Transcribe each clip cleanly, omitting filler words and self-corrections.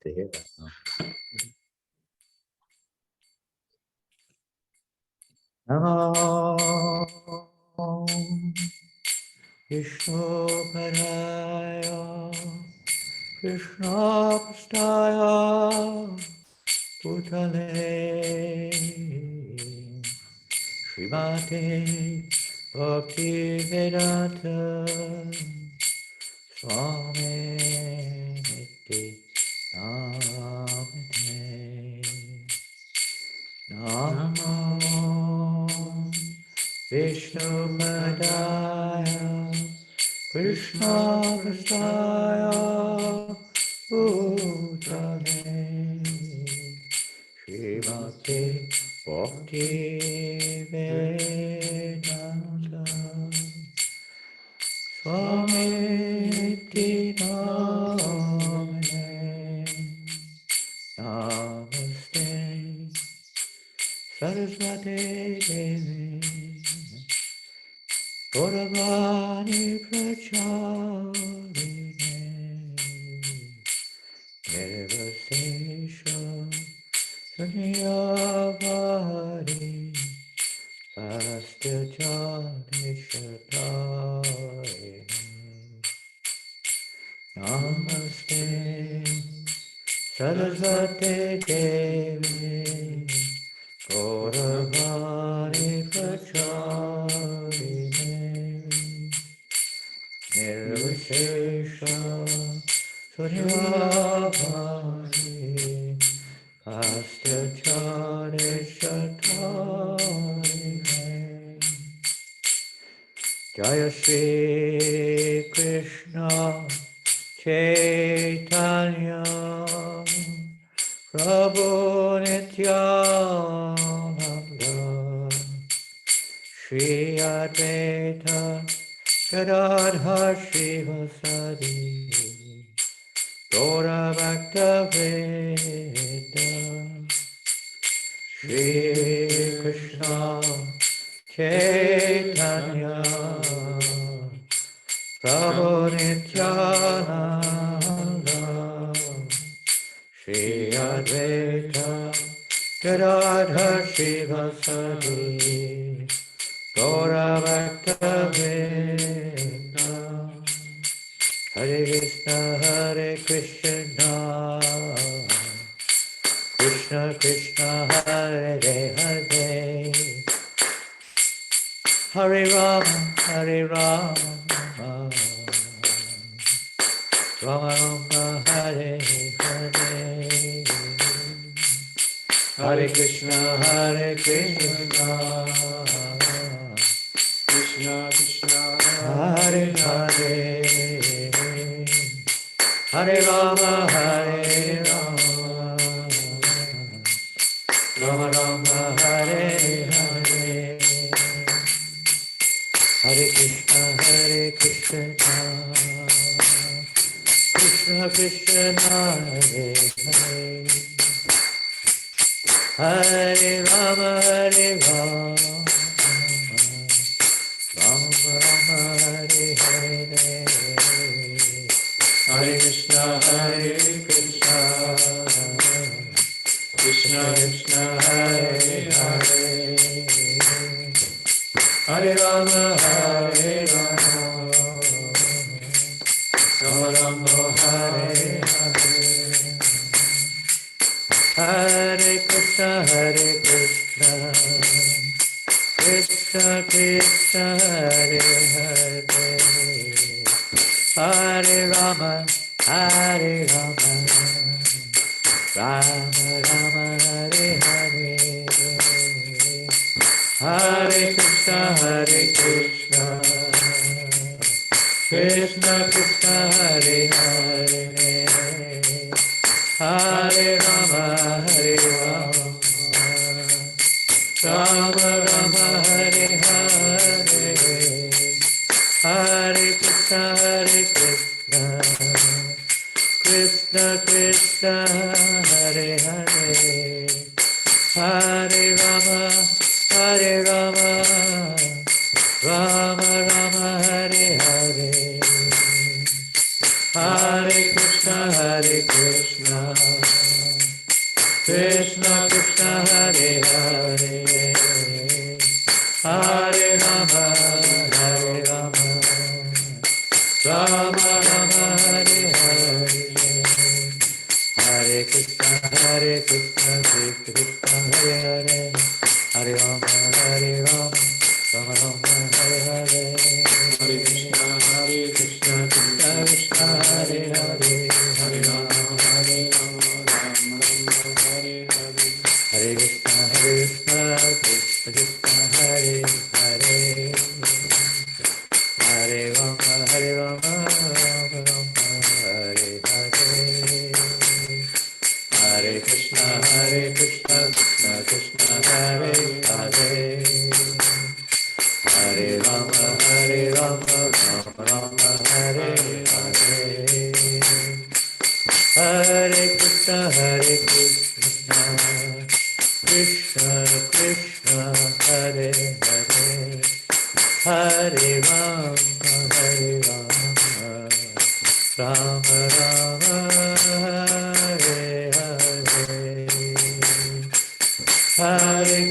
to hear that. Namo Vishnu Padaya Krishna Pastaya Bhutale Srimate Bhakti Vedanta Swami Niti Namate Namo Vishnu Padaya Krishna Prasthaya Bhutale Srimate Bhakti Vedanta Swami Niti Namane Namaste Saraswati Devi Gauravani Pracharine Nirvasesha Sanyavari Astyajarishadari Namaste Saraswati Devi Gauravani Pracharine Nirvashesha Suryavari Astyajarishadari Jaya Shri Krishna Chaitanya Prabhu Nityananda Shri Advaita Gadadhar Srivasadi Gaura Bhakta Veda Shri Krishna Chaitanya Prabhu Nityananda Shri Advaita Gadadhar Srivasadi Gaura Bhakta Veda Hare Krishna Krishna Krishna Hare Hare Hare Rama Rama Rama Hare Hare Hare Krishna Krishna Krishna Hare Hare Hare Rama Rama Rama Hare Hare Hare Krishna Krishna Krishna Hare Hare Hare Rama Rama Rama Hare Hare Hare Krishna Krishna Krishna Hare Hare Hare Rama Rama Rama Hare Hare Hare Krishna Krishna Krishna Hare Hare Hare Rama Rama Rama Hare Hare Hare Krishna Krishna Krishna Hare Hare Hare Rama Rama Rama Hare Hare Hare Krishna Krishna Krishna Hare Hare Hare Rama Rama Rama Hare Hare Hare Krishna, Krishna Krishna, Hare Hare, Hare Rama, Rama Rama, Hare Hare, Hare Krishna, Krishna Krishna, Hare Hare, Hare Rama, Rama Rama, Hare Hare, Hare Krishna, Krishna Krishna, Hare Hare, Hare Rama, Rama Rama, Hare Hare, Hare Krishna, Krishna Krishna, Hare Hare, Hare Rama, Rama Rama, Hare Hare, Hare Krishna, Krishna Krishna, Hare Hare, Hare Rama, Rama Rama, Hare Hare, Hare Krishna, Krishna Krishna, Hare Hare, Hare Rama, Rama Rama, Hare Hare, Hare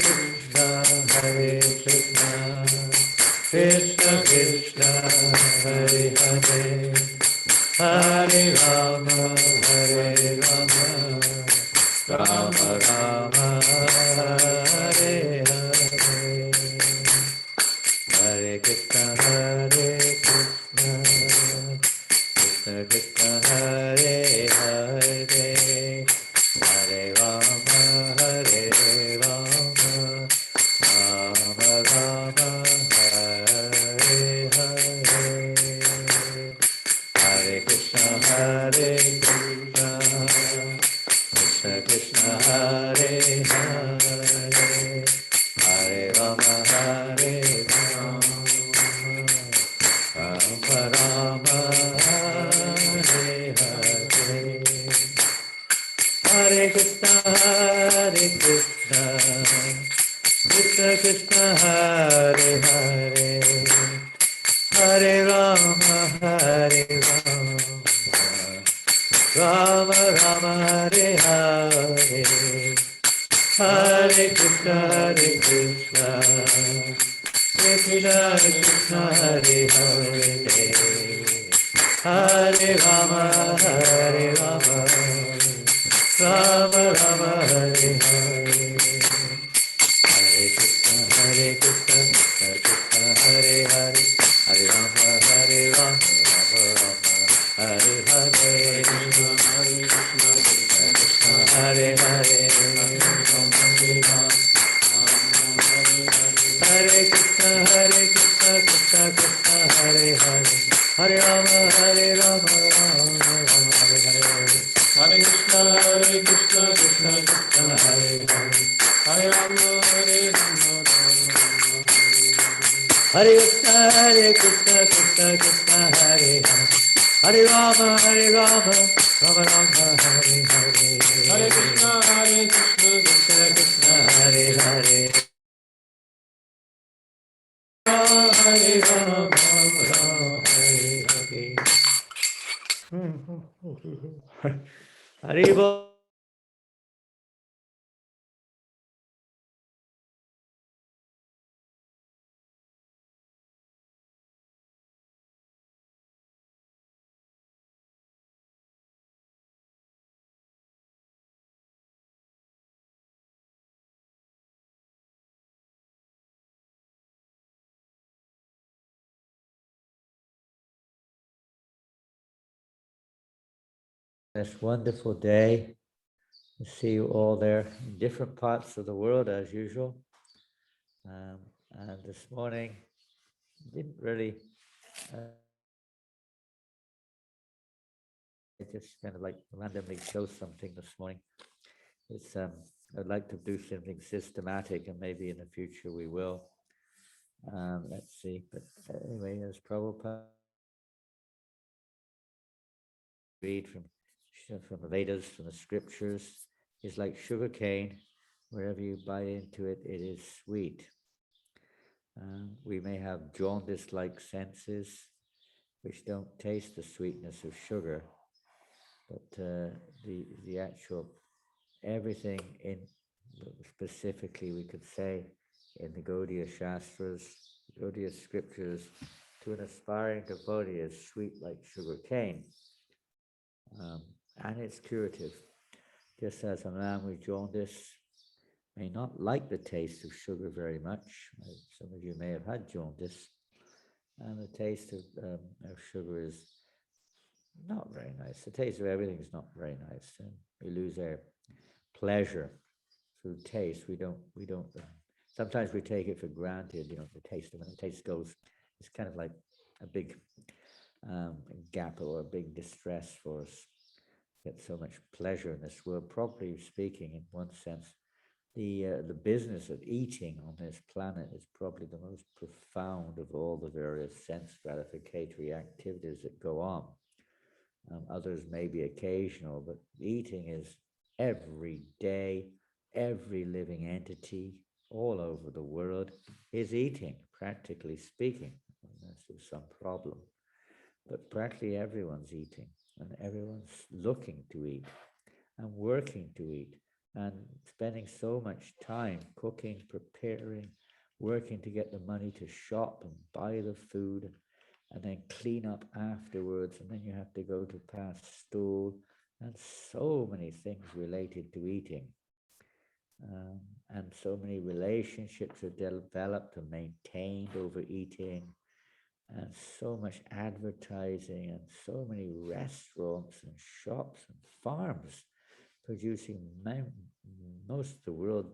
Krishna, Krishna Krishna, Hare Hare, Hare Rama, Rama Rama, Hare Hare, Hare Krishna, Krishna Krishna, Hare Hare, Hare Rama, Rama Rama, Hare Hare, Hare Krishna, Krishna Krishna, Hare Hare, Hare Rama, Rama Rama, Hare Hare, Hare Krishna, Krishna Krishna, Hare Hare, Hare Rama, Rama Rama, Hare Hare, Hare Krishna, Krishna Krishna, Hare Hare, Hare Rama, Rama Rama, Hare Hare, Hare Krishna, Krishna Krishna, Hare Hare, Hare Rama, Rama Rama, Hare Hare, Krishna, Krishna, Hare Hare, Hare Krishna, Krishna Krishna, Hare Hare, Hare Rama, Rama Rama, Hare Hare, Hare Krishna, Krishna Krishna, Hare Hare, Hare Rama, Rama Hare Krishna, Krishna Krishna, Hare Hare, Hare Rama, Rama Rama, Hare Hare, Hare Krishna, Krishna Krishna, Hare Hare, Hare Rama, Rama Hare Hare. Haribo. This wonderful day. I see you all there in different parts of the world as usual. And this morning, didn't really, I just kind of like randomly chose something this morning. It's I'd like to do something systematic, and maybe in the future we will. Let's see. But anyway, as Prabhupada read from the Vedas, from the scriptures, is like sugar cane. Wherever you bite into it, it is sweet. We may have jaundice-like senses, which don't taste the sweetness of sugar, but the actual everything in, specifically we could say in the Gaudiya Shastras, Gaudiya scriptures, to an aspiring devotee is sweet like sugar cane, and it's curative. Just as a man with jaundice may not like the taste of sugar very much, some of you may have had jaundice, and the taste of sugar is not very nice. The taste of everything is not very nice, and we lose our pleasure through taste. We don't. Sometimes we take it for granted. The taste. When the taste goes, it's kind of like a big gap or a big distress for us. Get so much pleasure in this world. Properly speaking, in one sense, the business of eating on this planet is probably the most profound of all the various sense gratificatory activities that go on. Others may be occasional, but eating is every day. Every living entity all over the world is eating, practically speaking, unless there's some problem. But practically everyone's eating, and everyone's looking to eat and working to eat and spending so much time cooking, preparing, working to get the money to shop and buy the food and then clean up afterwards, and then you have to go to pass stool, and so many things related to eating. And so many relationships are developed and maintained over eating, and so much advertising, and so many restaurants and shops and farms producing most of the world,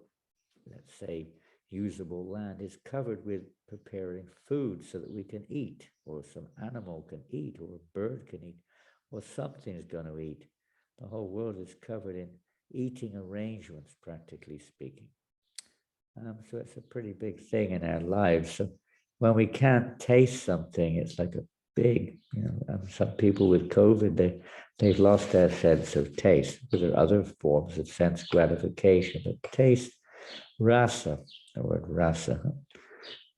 let's say, usable land is covered with preparing food so that we can eat, or some animal can eat, or a bird can eat, or something is going to eat. The whole world is covered in eating arrangements, practically speaking. So it's a pretty big thing in our lives. So when we can't taste something, it's like a big, some people with COVID, they've lost their sense of taste. There are other forms of sense gratification, but taste, rasa, the word rasa,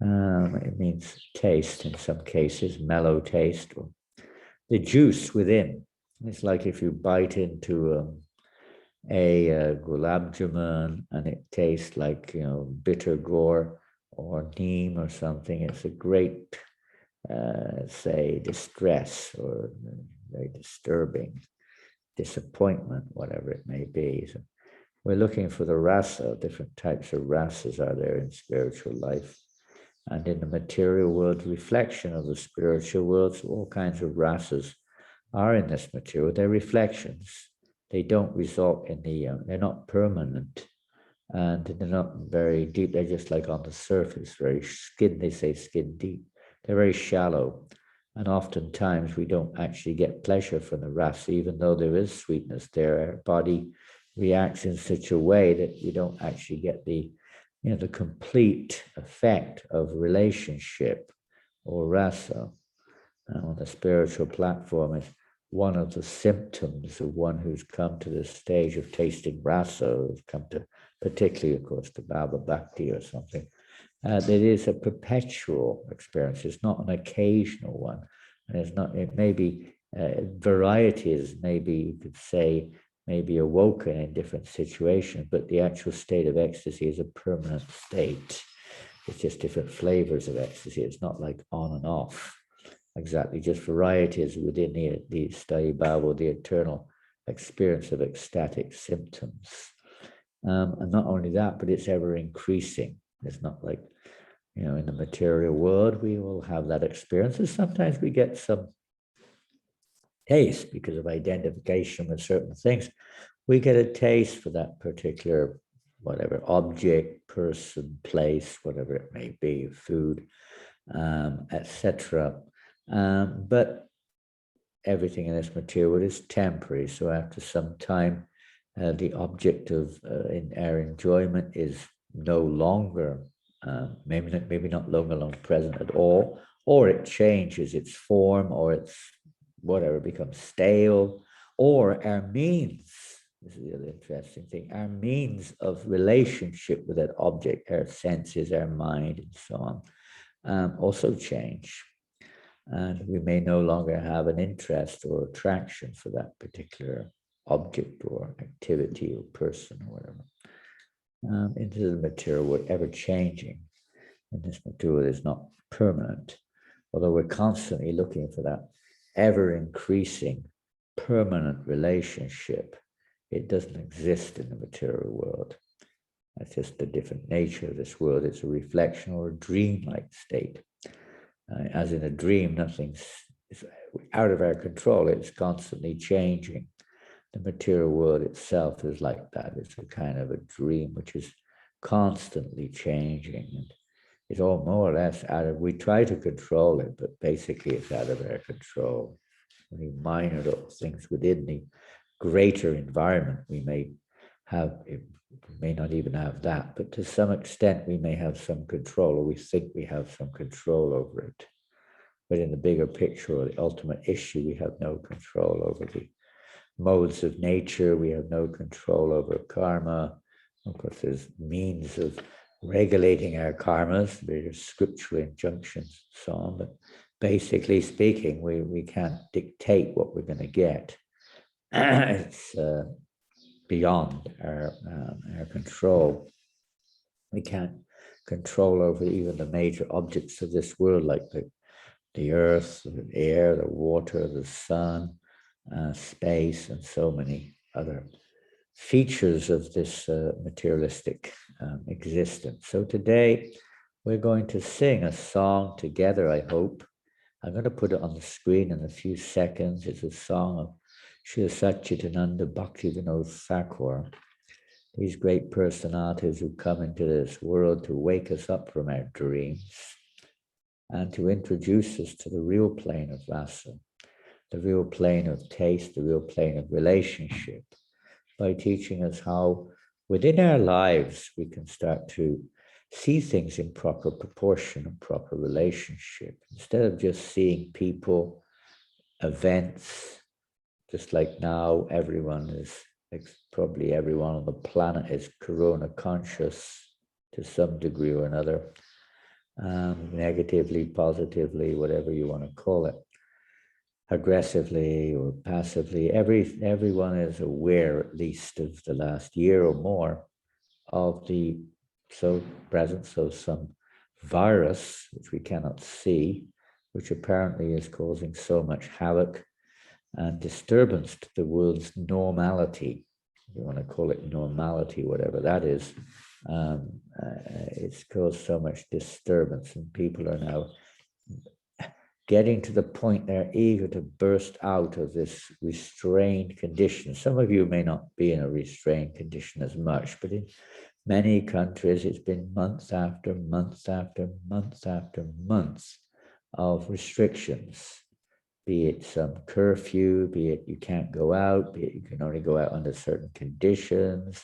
it means taste in some cases, mellow taste, or the juice within. It's like if you bite into a gulab jamun and it tastes like bitter gourd or neem or something. It's a great say distress or very disturbing disappointment, whatever it may be. So we're looking for the rasa. Different types of rasas are there in spiritual life, and in the material world, reflection of the spiritual world. So all kinds of rasas are in this material. They're reflections. They don't result in they're not permanent, and they're not very deep. They're just like on the surface, very skin, they say skin deep. They're very shallow, and oftentimes we don't actually get pleasure from the rasa, even though there is sweetness there. Our body reacts in such a way that we don't actually get the complete effect of relationship or rasa. On the spiritual platform, is one of the symptoms of one who's come to this stage of tasting rasa, who's come to, particularly, of course, to Baba Bhakti or something, that is a perpetual experience. It's not an occasional one. And it's not, it may be varieties, maybe you could say, maybe awoken in different situations, but the actual state of ecstasy is a permanent state. It's just different flavors of ecstasy. It's not like on and off. Exactly, just varieties within the Sthayi Bhava, the eternal experience of ecstatic symptoms. And not only that, but it's ever increasing. It's not like, in the material world, we will have that experience. And sometimes we get some taste because of identification with certain things. We get a taste for that particular, whatever, object, person, place, whatever it may be, food, etc. But everything in this material is temporary. So after some time, the object of in our enjoyment is no longer, maybe not longer present at all, or it changes its form, or it's whatever, becomes stale, or our means, this is the other interesting thing, our means of relationship with that object, our senses, our mind, and so on, also change. And we may no longer have an interest or attraction for that particular object or activity or person or whatever. Into the material world, ever changing. And this material is not permanent, although we're constantly looking for that ever increasing permanent relationship. It doesn't exist in the material world. That's just the different nature of this world. It's a reflection or a dream-like state. As in a dream, nothing's out of our control. It's constantly changing. The material world itself is like that. It's a kind of a dream which is constantly changing. And it's all more or less out of, we try to control it, but basically it's out of our control. Only minor little things within the greater environment we may have, we may not even have that, but to some extent we may have some control, or we think we have some control over it. But in the bigger picture, or the ultimate issue, we have no control over the modes of nature. We have no control over karma. Of course, there's means of regulating our karmas, various scriptural injunctions, so on. But basically speaking, we can't dictate what we're going to get. It's beyond our control. We can't control over even the major objects of this world, like the earth, the air, the water, the sun, space, and so many other features of this materialistic existence. So today we're going to sing a song together, I hope. I'm going to put it on the screen in a few seconds. It's a song of Srila Satchidananda Bhaktivinoda Thakur, these great personalities who come into this world to wake us up from our dreams and to introduce us to the real plane of rasa, the real plane of taste, the real plane of relationship, by teaching us how within our lives we can start to see things in proper proportion and proper relationship, instead of just seeing people, events. Just like now, everyone is, probably everyone on the planet is corona conscious to some degree or another, negatively, positively, whatever you want to call it, aggressively or passively. Everyone is aware, at least of the last year or more, of the presence of some virus, which we cannot see, which apparently is causing so much havoc and disturbance to the world's normality. If you want to call it normality, whatever that is. It's caused so much disturbance, and people are now getting to the point they're eager to burst out of this restrained condition. Some of you may not be in a restrained condition as much, but in many countries, it's been months after months after months after months of restrictions, be it some curfew, be it you can't go out, be it you can only go out under certain conditions,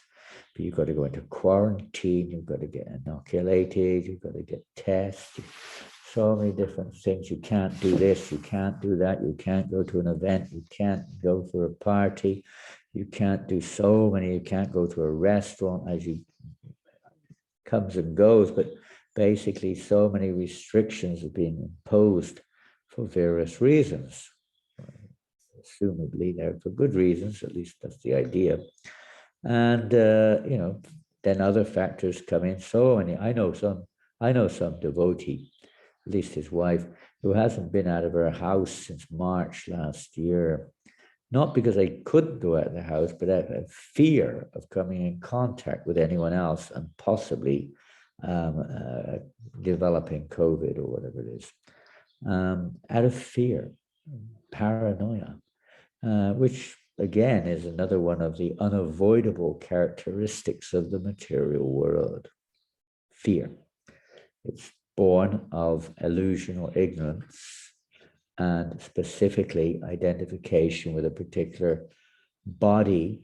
but you've got to go into quarantine, you've got to get inoculated, you've got to get tested, so many different things. You can't do this, you can't do that, you can't go to an event, you can't go for a party, you can't do so many, you can't go to a restaurant, as you comes and goes, but basically so many restrictions have been imposed for various reasons. Assumably they're for good reasons, at least that's the idea. And then other factors come in. So many. I know some devotee, at least his wife, who hasn't been out of her house since March last year, not because they couldn't go out of the house, but out of fear of coming in contact with anyone else and possibly developing COVID or whatever it is. Out of fear, paranoia, which again is another one of the unavoidable characteristics of the material world. Fear. It's born of illusion or ignorance, and specifically identification with a particular body,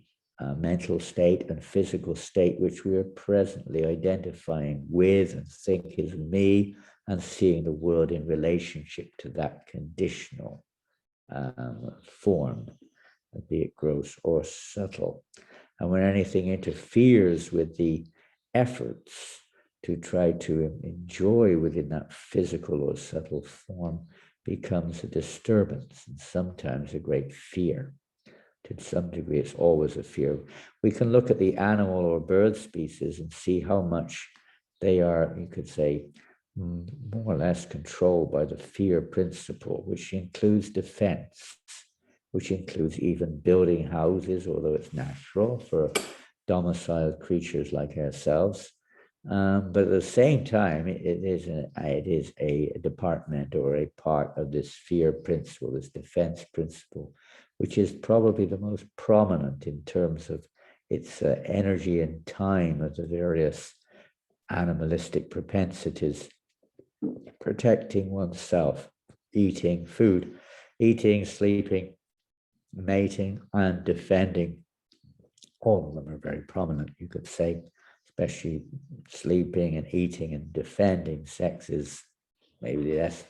mental state and physical state, which we are presently identifying with and think is me, and seeing the world in relationship to that conditional form, be it gross or subtle. And when anything interferes with the efforts to try to enjoy within that physical or subtle form, becomes a disturbance and sometimes a great fear. To some degree, it's always a fear. We can look at the animal or bird species and see how much they are, you could say, more or less controlled by the fear principle, which includes defense, which includes even building houses, although it's natural for domiciled creatures like ourselves. But at the same time, it is a department or a part of this fear principle, this defense principle, which is probably the most prominent in terms of its energy and time of the various animalistic propensities, protecting oneself, eating food, eating, sleeping, mating, and defending. All of them are very prominent, you could say, especially sleeping and eating and defending. Sex is maybe less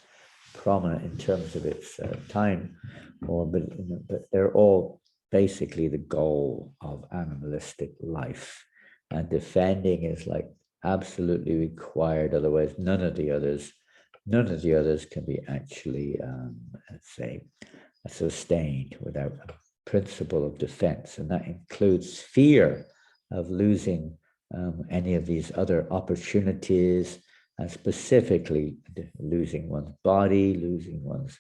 prominent in terms of its time, but they're all basically the goal of animalistic life. And defending is like absolutely required, otherwise none of the others can be actually, let's say, sustained without a principle of defense. And that includes fear of losing any of these other opportunities, and specifically losing one's body, losing one's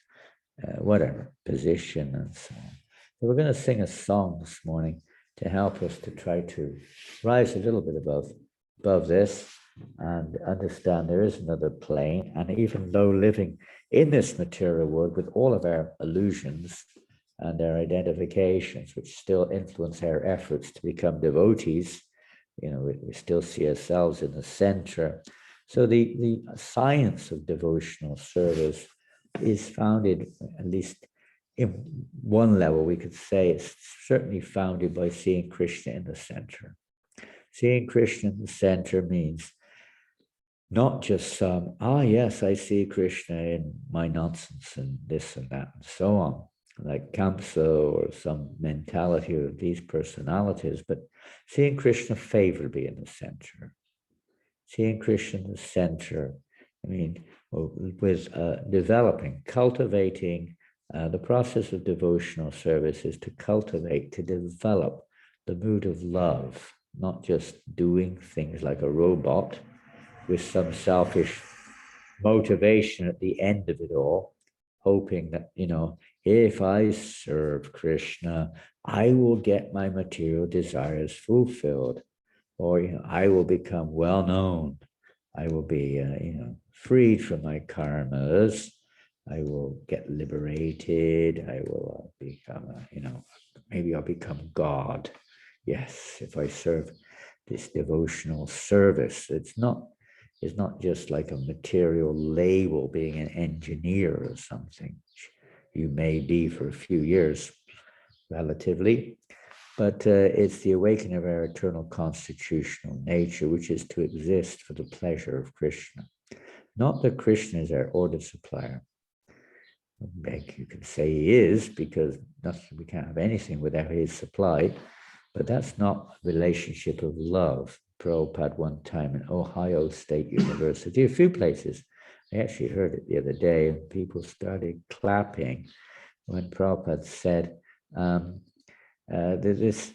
whatever position, and so on. So we're going to sing a song this morning to help us to try to rise a little bit above this and understand there is another plane. And even though living in this material world with all of our illusions and our identifications, which still influence our efforts to become devotees, we still see ourselves in the center. So the science of devotional service is founded, at least in one level, we could say it's certainly founded by seeing Krishna in the center. Seeing Krishna in the center means not just yes, I see Krishna in my nonsense and this and that and so on, like Kamsa or some mentality of these personalities, but seeing Krishna favorably in the center. Seeing Krishna in the center, with developing, cultivating, the process of devotional service is to cultivate, to develop the mood of love, not just doing things like a robot with some selfish motivation at the end of it all, hoping that, if I serve Krishna, I will get my material desires fulfilled, or, I will become well known. I will be, freed from my karmas. I will get liberated. I will become, maybe I'll become God. Yes, if I serve this devotional service, it's not just like a material label, being an engineer or something. You may be for a few years, relatively, but it's the awakening of our eternal constitutional nature, which is to exist for the pleasure of Krishna. Not that Krishna is our order supplier. You can say he is, because we can't have anything without his supply, but that's not a relationship of love. Prabhupada one time in Ohio State University, a few places, I actually heard it the other day, and people started clapping when Prabhupada said, this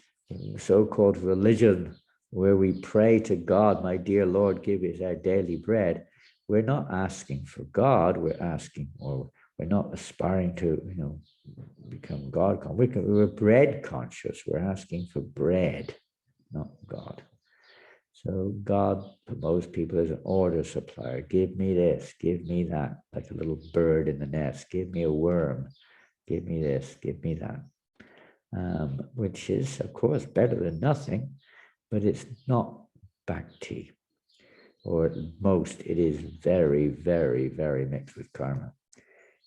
so-called religion where we pray to God, my dear Lord, give us our daily bread. We're not asking for God, we're not aspiring to, become God. We're bread conscious. We're asking for bread, not God. So God, for most people, is an order supplier. Give me this, give me that, like a little bird in the nest. Give me a worm, give me this, give me that. Which is, of course, better than nothing, but it's not bhakti. Or at most, it is very, very, very mixed with karma.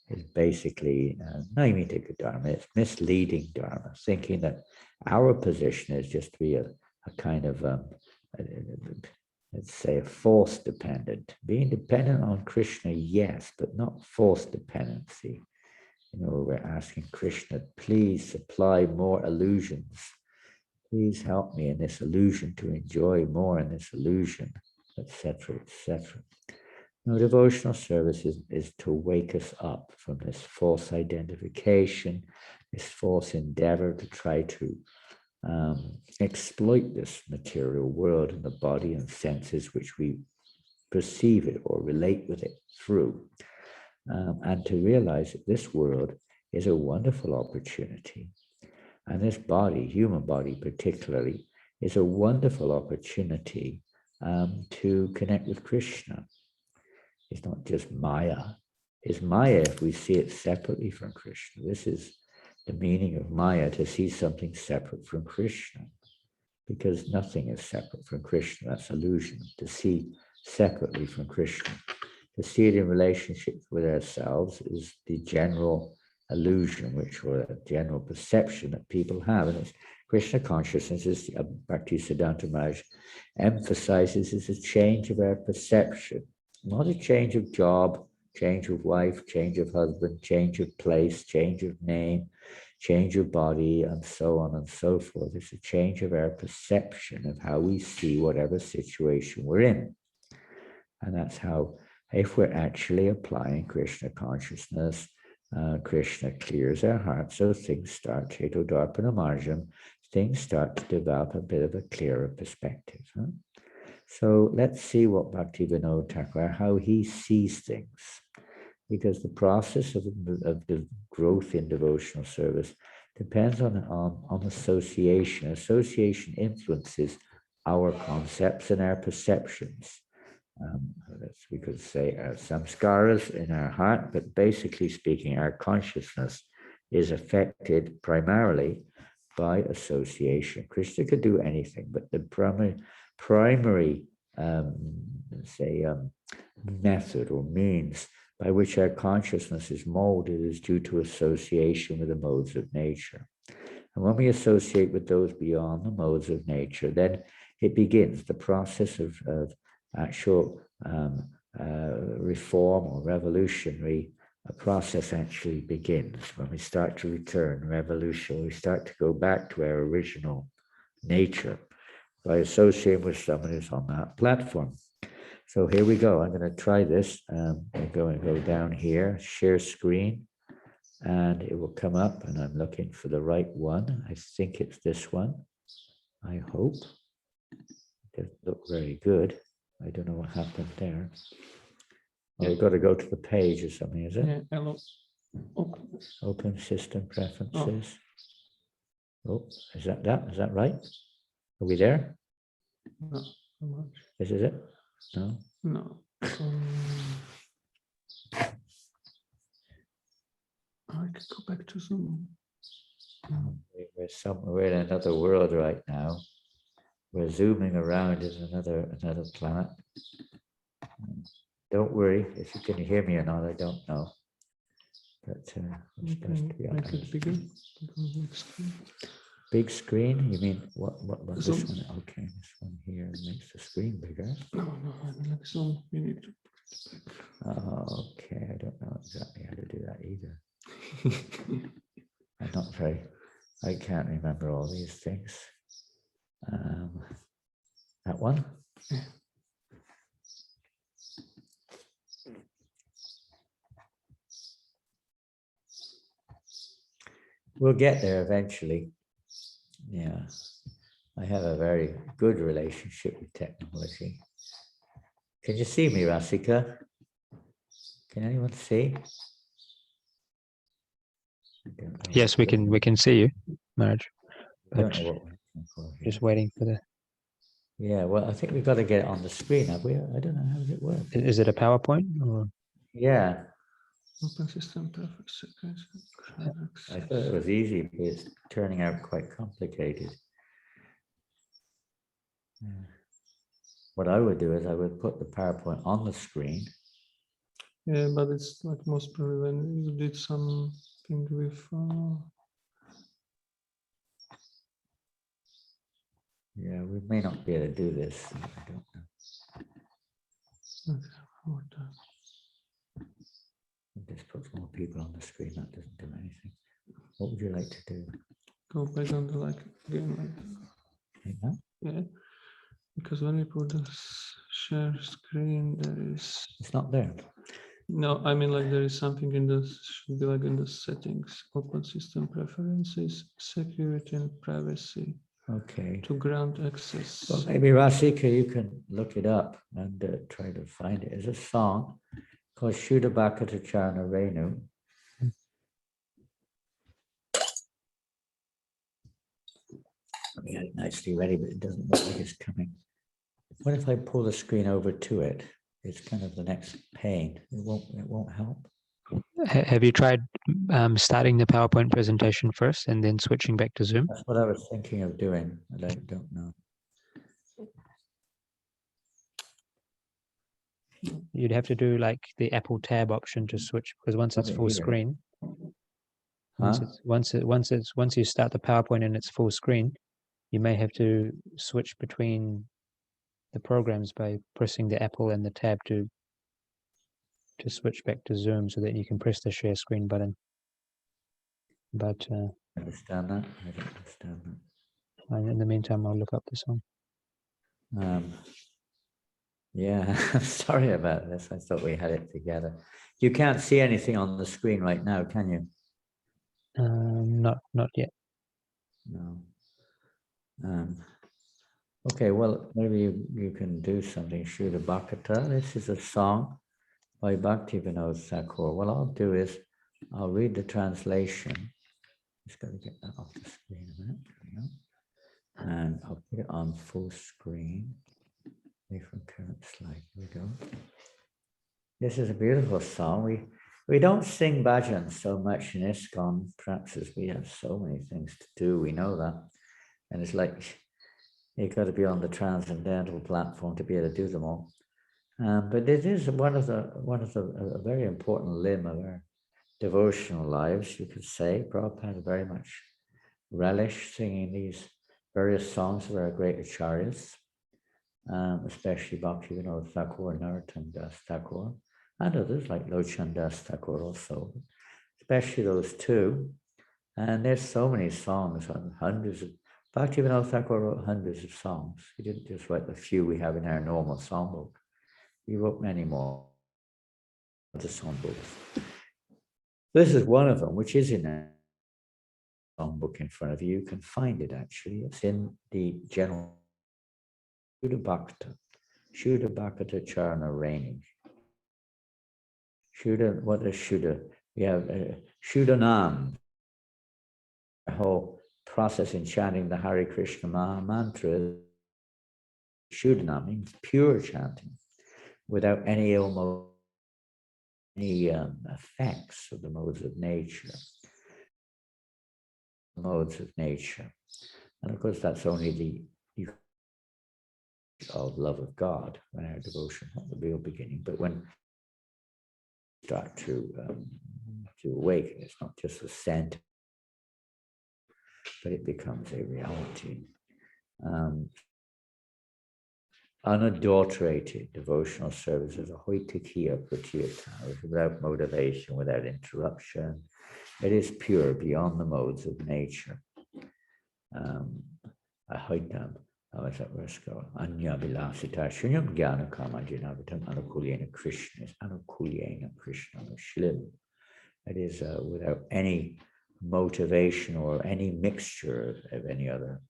It's basically naimitika dharma. It's misleading dharma, thinking that our position is just to be a kind of, let's say, a false dependent. Being dependent on Krishna, yes, but not false dependency. We're asking Krishna, please supply more illusions. Please help me in this illusion to enjoy more in this illusion, etc., etc. Now, devotional service is to wake us up from this false identification, this false endeavor to try to exploit this material world and the body and senses which we perceive it or relate with it through, and to realize that this world is a wonderful opportunity. And this body, human body particularly, is a wonderful opportunity to connect with Krishna. It's not just Maya. It's Maya if we see it separately from Krishna. This is the meaning of Maya, to see something separate from Krishna, because nothing is separate from Krishna. That's illusion. To see separately from Krishna, to see it in relationship with ourselves, is the general illusion, or a general perception that people have. And it's Krishna consciousness, is Bhaktisiddhanta Maharaj emphasizes, is a change of our perception, not a change of job, change of wife, change of husband, change of place, change of name, change of body, and so on and so forth. It's a change of our perception of how we see whatever situation we're in. And that's how, if we're actually applying Krishna consciousness, Krishna clears our heart, so things start, Cheto Darpana Marjam, things start to develop a bit of a clearer perspective. Huh? So let's see what Bhaktivinoda Thakur, how he sees things. Because the process of the growth in devotional service depends on association. Association influences our concepts and our perceptions. We could say our samskaras in our heart, but basically speaking, our consciousness is affected primarily by association. Krishna could do anything, but the primary method or means by which our consciousness is molded is due to association with the modes of nature. And when we associate with those beyond the modes of nature, then it begins, the process of actual reform or revolutionary process actually begins. When we start to return revolution, we start to go back to our original nature by associating with someone who's on that platform. So here we go. I'm going to try this. I'm going to go down here, share screen, and it will come up, and I'm looking for the right one. I think it's this one. I hope. It doesn't look very good. I don't know what happened there. Oh, we've got to go to the page or something, is it? Yeah, hello. Open system preferences. Oh, is that right? Are we there? No, so much. This is it? No? No. I could go back to Zoom. We're in another world right now. We're zooming around in another planet. Don't worry if you can hear me or not. I don't know. But it's supposed to be on. Make it bigger. Big screen? You mean what this Zoom. one? Okay, this one here makes the screen bigger. No, I mean like Zoom. You need to. Okay, I don't know exactly how to do that either. I can't remember all these things. That one? Yeah. We'll get there eventually. Yeah, I have a very good relationship with technology. Can you see me, Rasika? Can anyone see? Yes, we can see you, Maharaj. I don't know what we're looking for here. Just waiting for the. Yeah, well, I think we've got to get it on the screen, have we? I don't know how does it work. Is it a PowerPoint or? Yeah. Open system preference. I thought it was easy, but it's turning out quite complicated. What I would do is I would put the PowerPoint on the screen. Yeah, but it's like most probably when you did something with. Yeah, we may not be able to do this. I don't know. Okay, This puts more people on the screen. That doesn't do anything. What would you like to do? go back on the again. Like that? Yeah, because when we put the share screen. There is It's not there. no. I mean, like there is something in the should be like in the settings, open system preferences, security and privacy Okay. to grant access. Well, maybe Rasika, you can look it up and try to find it. It's a song called Suddha Bhakata Charana Renu. I had it nicely ready, but it doesn't look like it's coming. What if I pull the screen over to it? It's kind of the next pane. It won't help. Have you tried starting the PowerPoint presentation first and then switching back to Zoom? That's what I was thinking of doing, but I don't know. You'd have to do like the Apple Tab option to switch, because once it's Okay, full here. screen, Huh? once you start the PowerPoint and it's full screen, you may have to switch between the programs by pressing the Apple and the Tab to switch back to Zoom, so that you can press the share screen button. But Understand that? I don't understand that. in the meantime, I'll look up the song. Yeah, I'm sorry about this. I thought we had it together. You can't see anything on the screen right now, can you? Not yet. No. Okay, well, maybe you can do something. Shuddha Bhakata. This is a song by Bhaktivinoda Thakur. What I'll do is I'll read the translation. Just got to get that off the screen a minute. There we go. And I'll put it on full screen. From current slide. Here we go. This is a beautiful song. We don't sing bhajans so much in ISKCON, perhaps as we have so many things to do. We know that, and it's like you've got to be on the transcendental platform to be able to do them all. But it is one of a very important limb of our devotional lives, you could say. Prabhupada very much relished singing these various songs of our great acharyas. Especially Bhaktivinoda Thakur, Narottam Das Thakur, and others like Lochan Das Thakur also, especially those two. And there's so many songs, hundreds of, Bhaktivinoda Thakur wrote hundreds of songs. He didn't just write the few we have in our normal songbook. He wrote many more of the songbooks. This is one of them, which is in a songbook in front of you. You can find it actually. It's in the general Shuddha Bhakata Charana Renu. Shuddha, what is Shuddha? We have Shuddhanam, the whole process in chanting the Hare Krishna Maha Mantra. Shuddhanam means pure chanting, without any effects of the modes of nature. Modes of nature. And of course, that's only the of love of God, when our devotion, not the real beginning, but when we start to awaken, it's not just a scent, but it becomes a reality. Unadulterated devotional service is a hoitikiya pratirtha, without motivation, without interruption. It is pure, beyond the modes of nature. Ahoitam. How is that verse go? Anya vilasita shunyam jnana kama jnanavitam anukulyena Krishna, anukulyena Krishna shlim. It is without any motivation or any mixture of any other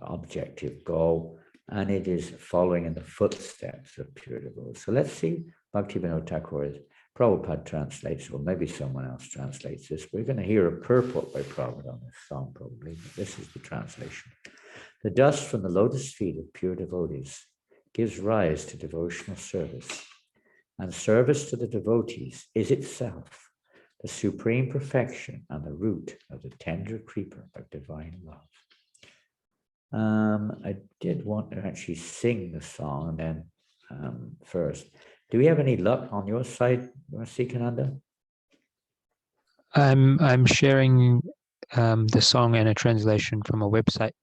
objective goal, and it is following in the footsteps of pure devotion. So let's see, Bhaktivinoda Thakur, Prabhupada translates, or maybe someone else translates this. We're going to hear a purport by Prabhupada on this song probably, but this is the translation. The dust from the lotus feet of pure devotees gives rise to devotional service, and service to the devotees is itself the supreme perfection and the root of the tender creeper of divine love. I did want to actually sing the song, and then first, do we have any luck on your side, Janananda? I'm sharing the song and a translation from a website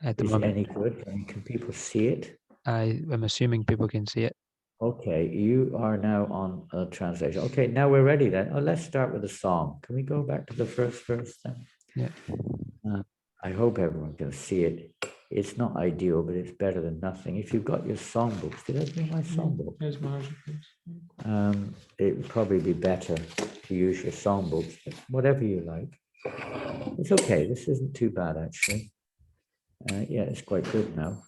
at the Is it moment. any good? I mean, can people see it? I'm assuming people can see it. Okay, you are now on a translation. Okay, now we're ready then. Oh, let's start with the song. Can we go back to the first verse then? Yeah. I hope everyone can see it. It's not ideal, but it's better than nothing. If you've got your songbooks, did I bring my songbook? Yes, Maharaja, please. It would probably be better to use your songbooks, but whatever you like. It's okay. This isn't too bad, actually. Yeah, it's quite good now.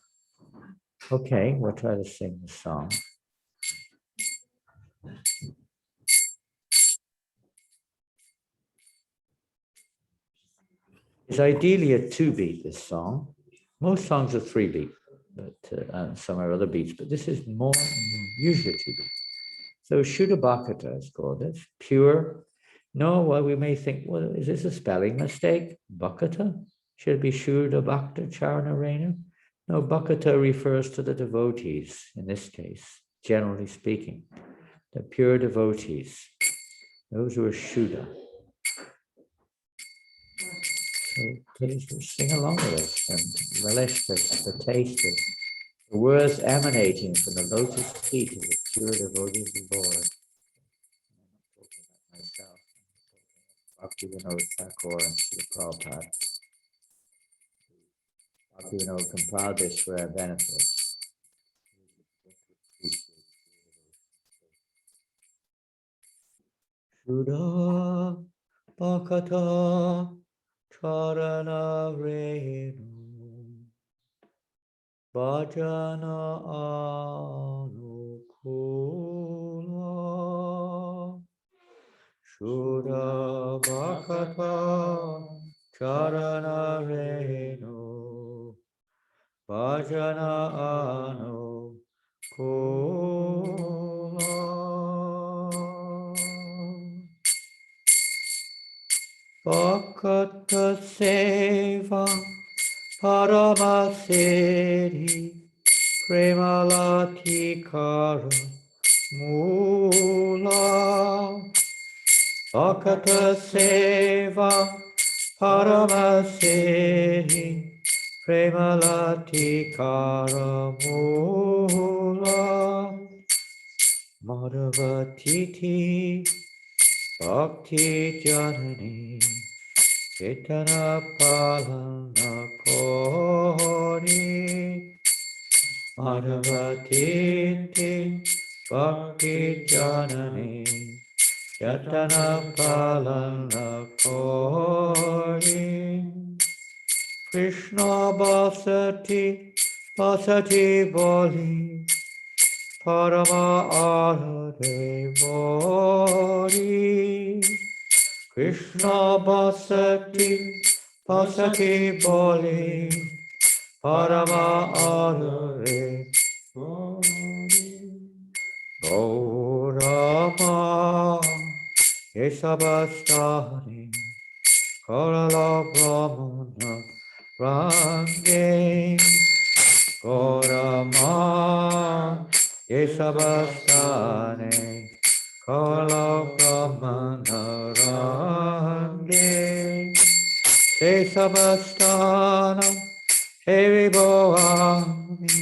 Okay, we'll try to sing the song. It's ideally a 2-beat, this song. Most songs are 3-beat, but some are other beats, but this is usually 2-beat. So Suddha Bhakata is called. That's pure. No, well, we may think, well, is this a spelling mistake? Bhakata? Should it be Suddha Bhakta Charana Renu? No, Bhakata refers to the devotees, in this case, generally speaking. The pure devotees. Those who are Suddha. So please sing along with us and relish this, the taste of the words emanating from the lotus feet of the pure devotees of the Lord. I'm not talking about myself. Bhaktivinoda Thakur and Srila Prabhupada. Bhaktivinoda compiled this for our benefit. Suddha Bhakata Carana Renu Bhajana Anukula Suddha Bhakata Carana Renu Bhajana Anukula Bhakata Seva Paramasiddhi Premalatikara Mula Bhakata Seva Paramasiddhi Premalatikara Mula Madhavatiti Bhakti Janani Chaitanya Palana Kori Madhavatiti Bhakti Janani Chaitanya Palana Kori Krishna Basati Boli Parama Arade Bori Krishna Basati Boli Parama Arare Gaurama Yesabastani Karala Brahmana Range Gaurama Yesabastani Karala Brahmana Range Yesabastana Eviboami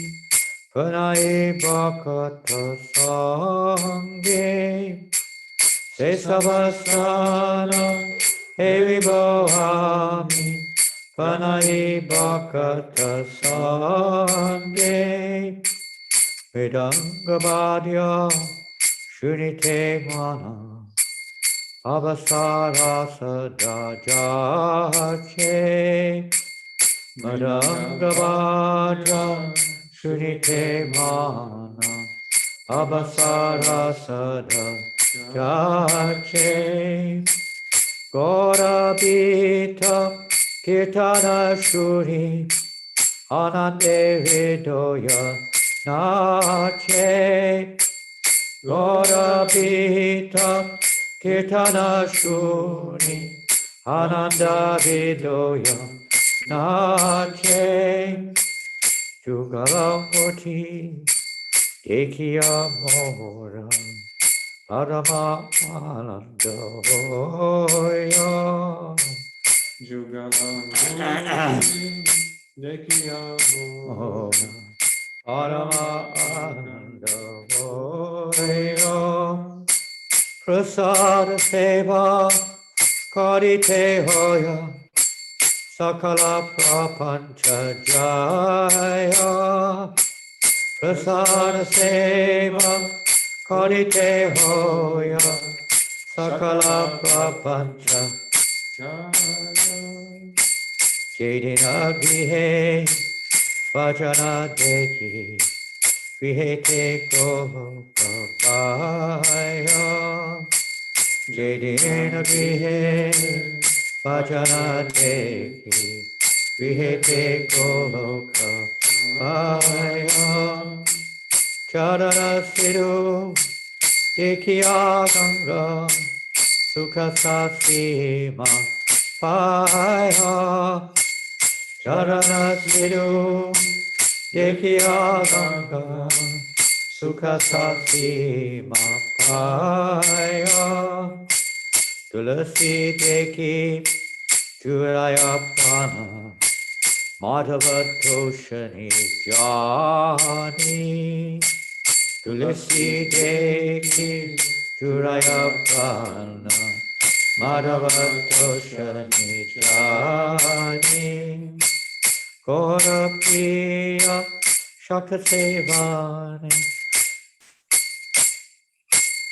Punai Bhakata Sange Sesavasana Eviboami Punai Bhakata Sange Vedangabadya Shunite Mana Avasara Sadajache Vedangabadya Shunite Mana Avasara Sadajache Gorabita Kirtana Shuri Anande Vidoya Nache Gorabita Kirtana Shuri Ananda Vidoya Nache Jugalamoti Dekiya Mora Parama Ananda Hoya Jugalamoti Dekiya Mora Parama Ananda Hoya Prasada Seva Karite Hoya Sakala Prapancha Jaya Prasada Seva Karite Hoya Sakala Prapancha Jedina Grihe Vajana Deki Grihete Gopaya Jedina Grihe Vajana Deki Grihete Gopaya Charana Siddhu Dekhiya Ganga Sukha Sasima Paya Charana Siddhu Dekhiya Ganga Sukha Sasima Paya Tulasi Dekhi Juraya Prana Madhava Toshani Jani Tulasi Dekhi Juraya Prana Madhava Toshani Jani Gora Priya Shakasevani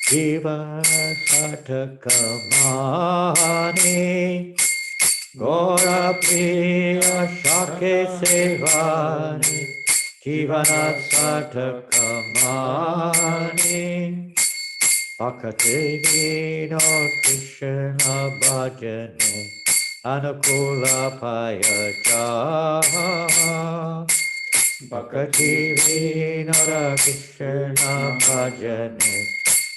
Jiva Satakamani Gora Priya Shakasevani Jivana Satakamani Bhakati Vino Krishna Bhajane Anukula Payaja Bhakati Vino Krishna Bhajane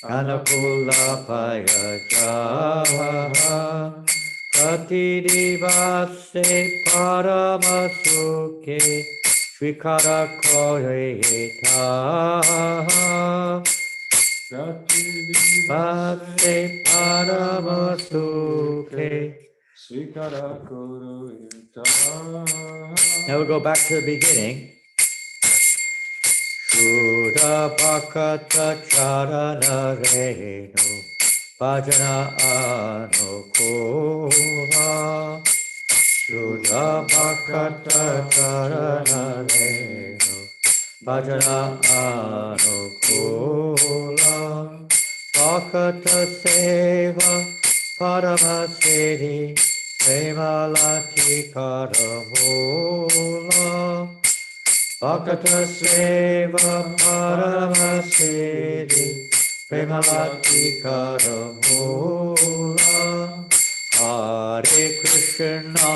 Anukula Payaja Prati Divase Paramasuke Svikara Koreta Bhakti Paramasuke. Now we'll go back to the beginning. Suddha Bhakata Carana Renu Bhajana Anukula Suddha Bhakata Carana Renu Bhajana Anukula Bhakata Seva Paramasiddhi Premalati Karamula Bhakata Seva Paramasiddhi Premalati Karamula Hare Krishna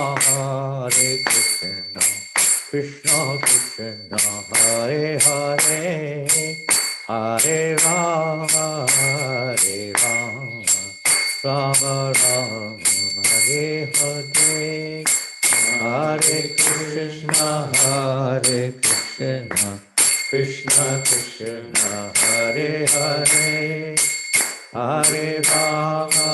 Krishna Krishna Hare Hare Hare Rama Rama Rama Hare Hare Hare Krishna Krishna Krishna Hare Hare Hare Rama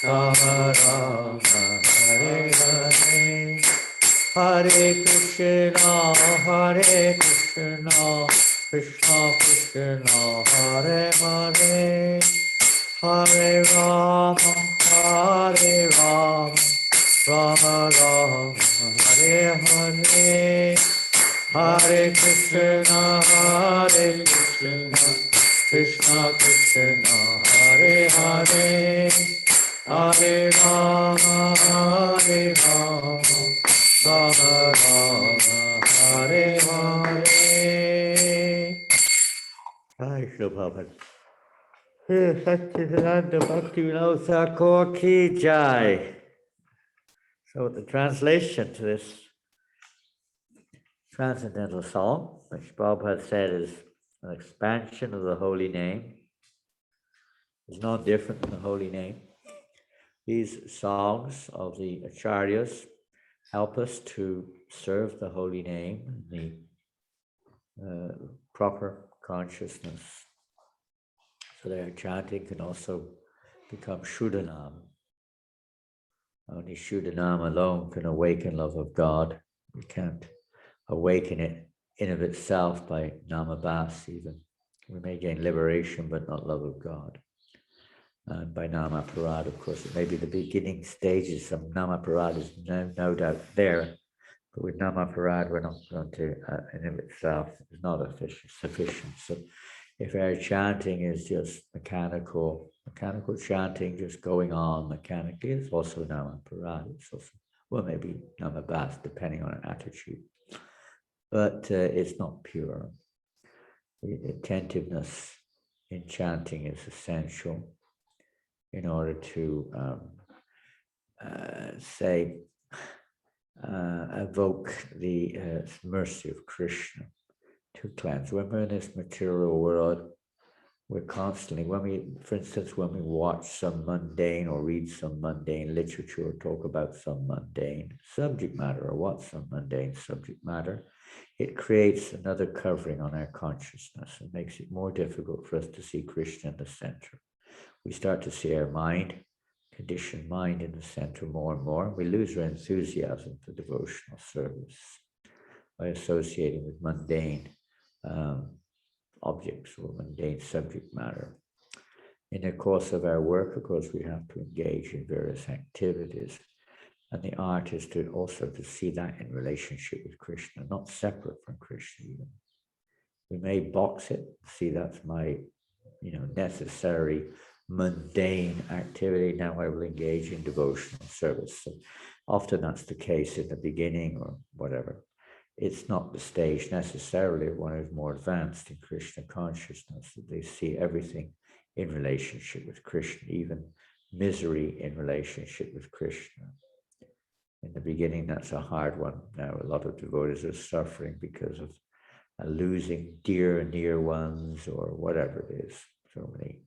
Rama Rama Hare Hare Hare Krishna Krishna Krishna Hare Hare Hare Rama Rama Rama Hare Hare Hare Krishna Krishna Krishna Hare Hare Hare Rama Rama Rama Hare Hare. Hi, Shubhavan. Satchidananda Bhaktivinoda Thakur Ki Jai. So the translation to this transcendental song, which Prabhupada said is an expansion of the holy name, is not different from the holy name. These songs of the acharyas help us to serve the holy name in the proper consciousness. So their chanting can also become Shuddhanam. Only Shuddhanam alone can awaken love of God. You can't awaken it in of itself by Namabhas even. We may gain liberation, but not love of God. And by Namaparad, of course, it may be the beginning stages. Some Namaparad is no doubt there. But with Namaparad, we're not going to, in of itself, is not sufficient. So if our chanting is just mechanical chanting, just going on mechanically, it's also Namaparad. It's also, well, maybe Namabas, depending on our attitude. But it's not pure. Attentiveness in chanting is essential in order to evoke the mercy of Krishna to cleanse. When we're in this material world, we're constantly, for instance, when we watch some mundane or read some mundane literature or talk about some mundane subject matter or watch some mundane subject matter, it creates another covering on our consciousness and makes it more difficult for us to see Krishna in the center. We start to see our mind, conditioned mind, in the center more and more. We lose our enthusiasm for devotional service by associating with mundane objects or mundane subject matter. In the course of our work, of course, we have to engage in various activities. And the art is to also to see that in relationship with Krishna, not separate from Krishna even. We may box it, see that's my, necessary mundane activity. Now I will engage in devotional service. So often that's the case in the beginning or whatever. It's not the stage necessarily of one who's more advanced in Krishna consciousness, that they see everything in relationship with Krishna, even misery in relationship with Krishna. In the beginning, that's a hard one. Now, a lot of devotees are suffering because of losing dear, near ones or whatever it is. So many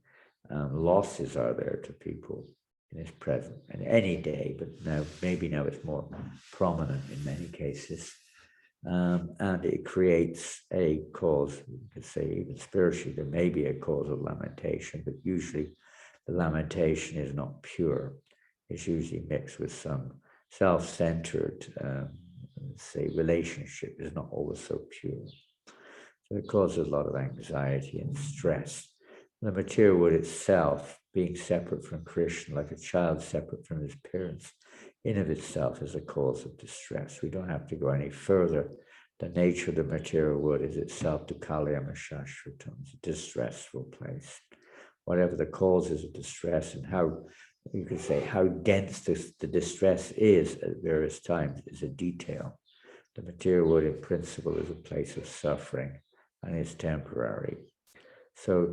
losses are there to people in this present and any day, but maybe now it's more prominent in many cases. And it creates a cause, you could say even spiritually, there may be a cause of lamentation, but usually the lamentation is not pure. It's usually mixed with some self-centered, relationship is not always so pure. So it causes a lot of anxiety and stress. The material world itself, being separate from Krishna, like a child separate from his parents, in of itself is a cause of distress. We don't have to go any further. The nature of the material world is itself dukkhalayam shashvatam, it's a distressful place. Whatever the causes of distress and how, you could say, how dense the distress is at various times is a detail. The material world in principle is a place of suffering and is temporary. So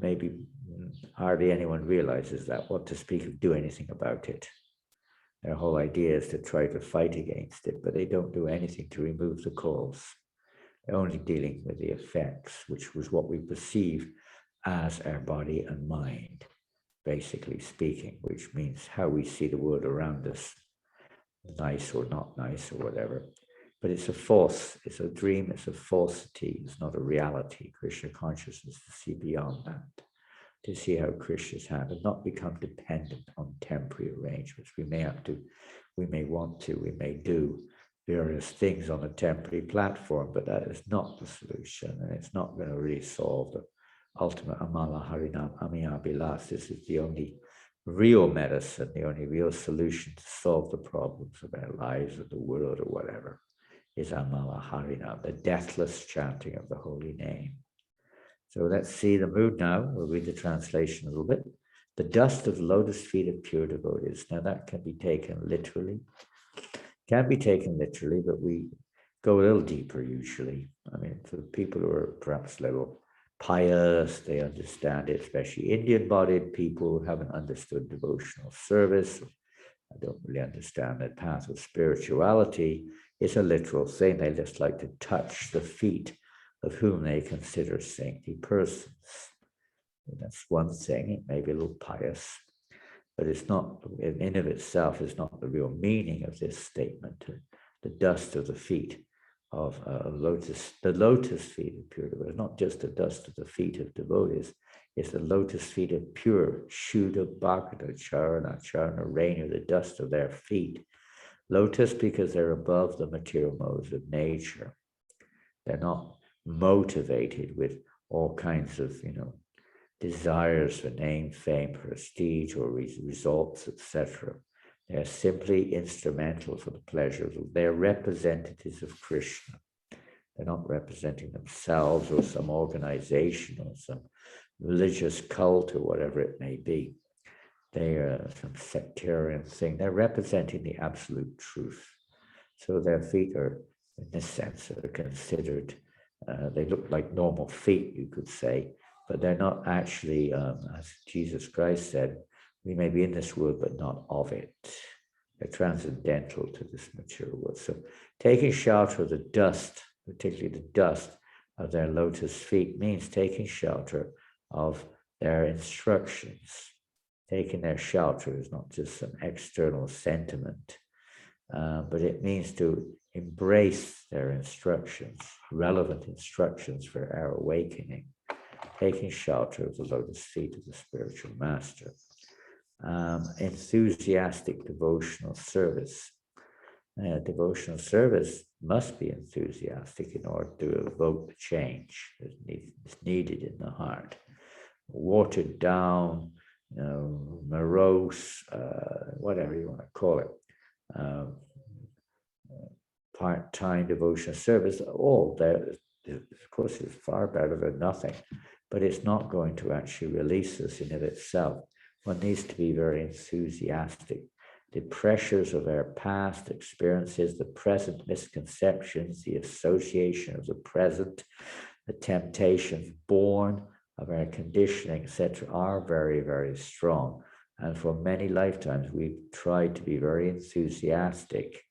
maybe hardly anyone realizes that, what to speak of do anything about it. Their whole idea is to try to fight against it, but they don't do anything to remove the cause. They're only dealing with the effects, which was what we perceive as our body and mind, basically speaking, which means how we see the world around us, nice or not nice or whatever. But it's a false, it's a dream, it's a falsity, it's not a reality. Krishna consciousness to see beyond that, to see how Krishna's hand and not become dependent on temporary arrangements. We may have to, we may want to, we may do various things on a temporary platform, but that is not the solution, and it's not going to really solve the ultimate Amala Harinam Amiya Bilas. This is the only real medicine, the only real solution to solve the problems of our lives or the world or whatever, is Amala Harinam, the deathless chanting of the holy name. So let's see the mood now. We'll read the translation a little bit. The dust of lotus feet of pure devotees. Now that can be taken literally. Can be taken literally, but we go a little deeper usually. I mean, for people who are perhaps a little pious, they understand it, especially Indian-bodied people who haven't understood devotional service. I don't really understand that path of spirituality. It's a literal thing. They just like to touch the feet of whom they consider saintly persons. And that's one thing. It may be a little pious, but it's not, in of itself, is not the real meaning of this statement. The dust of the feet of lotus, the lotus feet of pure devotees, not just the dust of the feet of devotees, it's the lotus feet of pure Suddha, Bhakata, Carana, Renu, the dust of their feet. Lotus because they're above the material modes of nature. They're not motivated with all kinds of, desires for name, fame, prestige, or results, etc. They are simply instrumental for the pleasures. They are representatives of Krishna. They're not representing themselves or some organization or some religious cult or whatever it may be. They are some sectarian thing. They're representing the absolute truth. So their feet are, in this sense, are considered, they look like normal feet, you could say, but they're not actually, as Jesus Christ said, we may be in this world, but not of it. They're transcendental to this material world. So taking shelter of the dust, particularly the dust of their lotus feet, means taking shelter of their instructions. Taking their shelter is not just some external sentiment, but it means to embrace their instructions, relevant instructions for our awakening, taking shelter of the lotus feet of the spiritual master. Enthusiastic devotional service. Devotional service must be enthusiastic in order to evoke the change that is needed in the heart. Watered down, morose, whatever you want to call it, part-time devotional service, all there, of course, is far better than nothing, but it's not going to actually release us in of itself. One needs to be very enthusiastic. The pressures of our past experiences, the present misconceptions, the association of the present, the temptations born of our conditioning, etc., are very, very strong. And for many lifetimes, we've tried to be very enthusiastic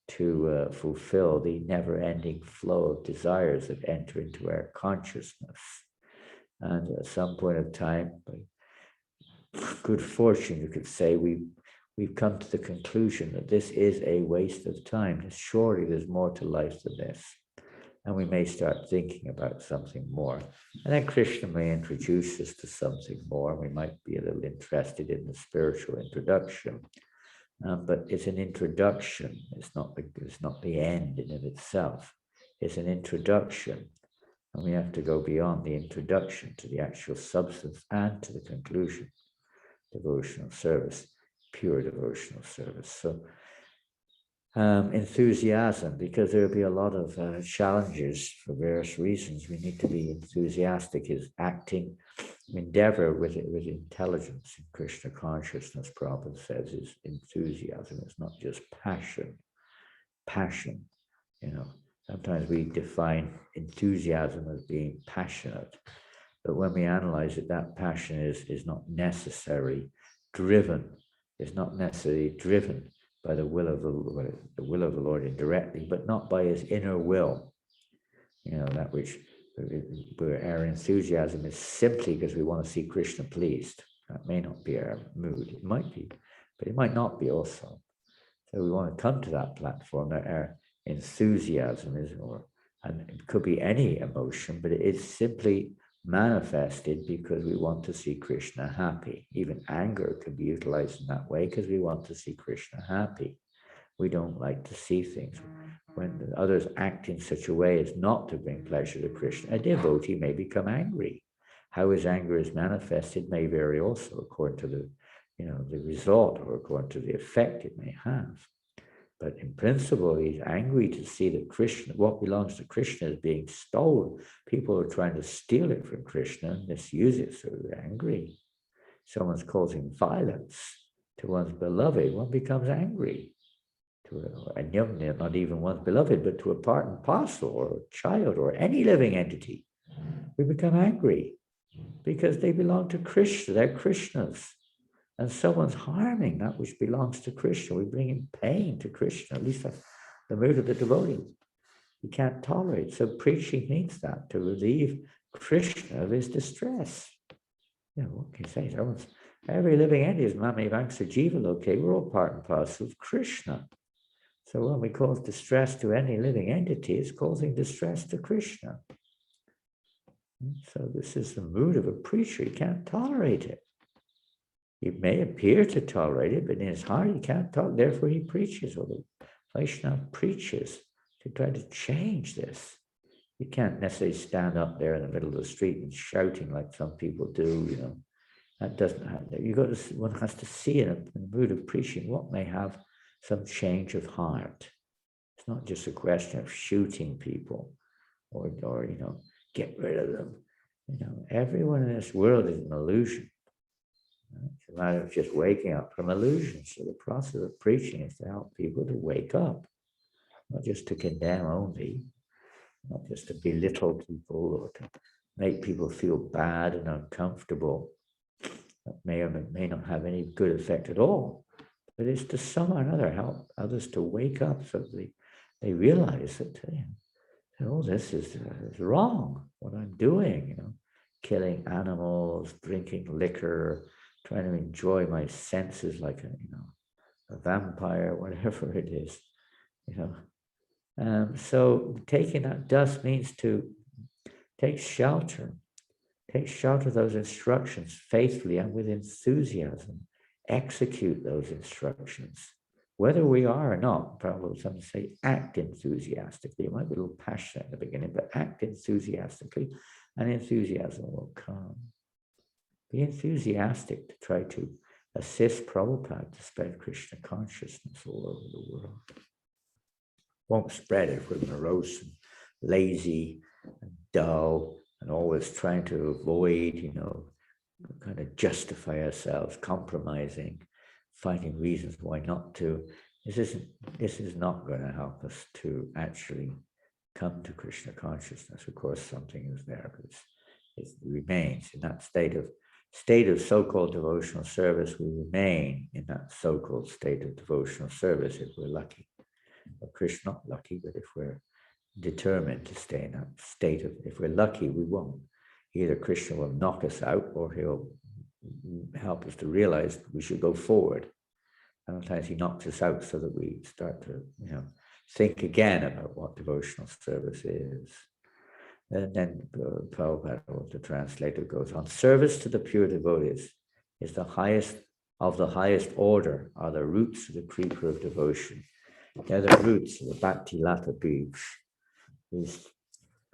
to fulfill the never-ending flow of desires that enter into our consciousness. And at some point of time, by good fortune, you could say, we've come to the conclusion that this is a waste of time. Surely there's more to life than this. And we may start thinking about something more. And then Krishna may introduce us to something more. We might be a little interested in the spiritual introduction. But it's an introduction. It's not the end in of itself. It's an introduction. And we have to go beyond the introduction to the actual substance and to the conclusion. Devotional service, pure devotional service. So enthusiasm, because there'll be a lot of challenges for various reasons. We need to be enthusiastic, is acting, endeavor with intelligence in Krishna consciousness, Prabhupada says, is enthusiasm. It's not just passion. Sometimes we define enthusiasm as being passionate, but when we analyze it, that passion is not necessarily driven. It's not necessarily driven by the will of the Lord indirectly, but not by his inner will. That which where our enthusiasm is simply because we want to see Krishna pleased. That may not be our mood. It might be, but it might not be also. So we want to come to that platform that our enthusiasm is, and it could be any emotion, but it's simply manifested because we want to see Krishna happy. Even anger can be utilized in that way because we want to see Krishna happy. We don't like to see things when others act in such a way as not to bring pleasure to Krishna. A devotee may become angry. How his anger is manifested may vary also according to the result or according to the effect it may have. But in principle, he's angry to see that Krishna, what belongs to Krishna, is being stolen. People are trying to steal it from Krishna and misuse it, so they're angry. Someone's causing violence to one's beloved, one becomes angry. And not even one's beloved, but to a part and parcel or a child or any living entity, we become angry because they belong to Krishna, they're Krishnas. And someone's harming that which belongs to Krishna. We bring in pain to Krishna, at least that's the mood of the devotee. You can't tolerate. So preaching means that, to relieve Krishna of his distress. What can you say? Every living entity is Mame Vangsa Jiva Loke. We're all part and parcel of Krishna. So when we cause distress to any living entity, it's causing distress to Krishna. So this is the mood of a preacher. He can't tolerate it. He may appear to tolerate it, but in his heart he can't tolerate it. Therefore he preaches, or the Vaishnava preaches to try to change this. You can't necessarily stand up there in the middle of the street and shouting like some people do, you know. That doesn't happen. You got to, one has to see in a mood of preaching what may have some change of heart. It's not just a question of shooting people or you know, get rid of them. You know, everyone in this world is an illusion. It's a matter of just waking up from illusion. So the process of preaching is to help people to wake up, not just to condemn only, not just to belittle people or to make people feel bad and uncomfortable. That may or may not have any good effect at all, but it's to some or another help others to wake up so they realize that, oh, this is wrong, what I'm doing, you know, killing animals, drinking liquor, trying to enjoy my senses like a vampire, whatever it is, you know. So taking that dust means to take shelter of those instructions faithfully and with enthusiasm, execute those instructions, whether we are or not. Probably some say act enthusiastically. It might be a little passionate in the beginning, but act enthusiastically, and enthusiasm will come. Be enthusiastic to try to assist Prabhupada to spread Krishna consciousness all over the world. Won't spread if we're morose and lazy and dull and always trying to avoid, you know, kind of justify ourselves, compromising, finding reasons why not to. This is not going to help us to actually come to Krishna consciousness. Of course, something is there, but it remains in that state of so-called devotional service. We remain in that so-called state of devotional service if we're lucky. Of Krishna, not lucky, but if we're determined to stay in that state of, if we're lucky, we won't. Either Krishna will knock us out or he'll help us to realize we should go forward. Sometimes he knocks us out so that we start to, you know, think again about what devotional service is. And then Prabhupada, the translator, goes on. Service to the pure devotees is the highest of the highest order, are the roots of the creeper of devotion. They're the roots of the Bhakti Lata Bij. These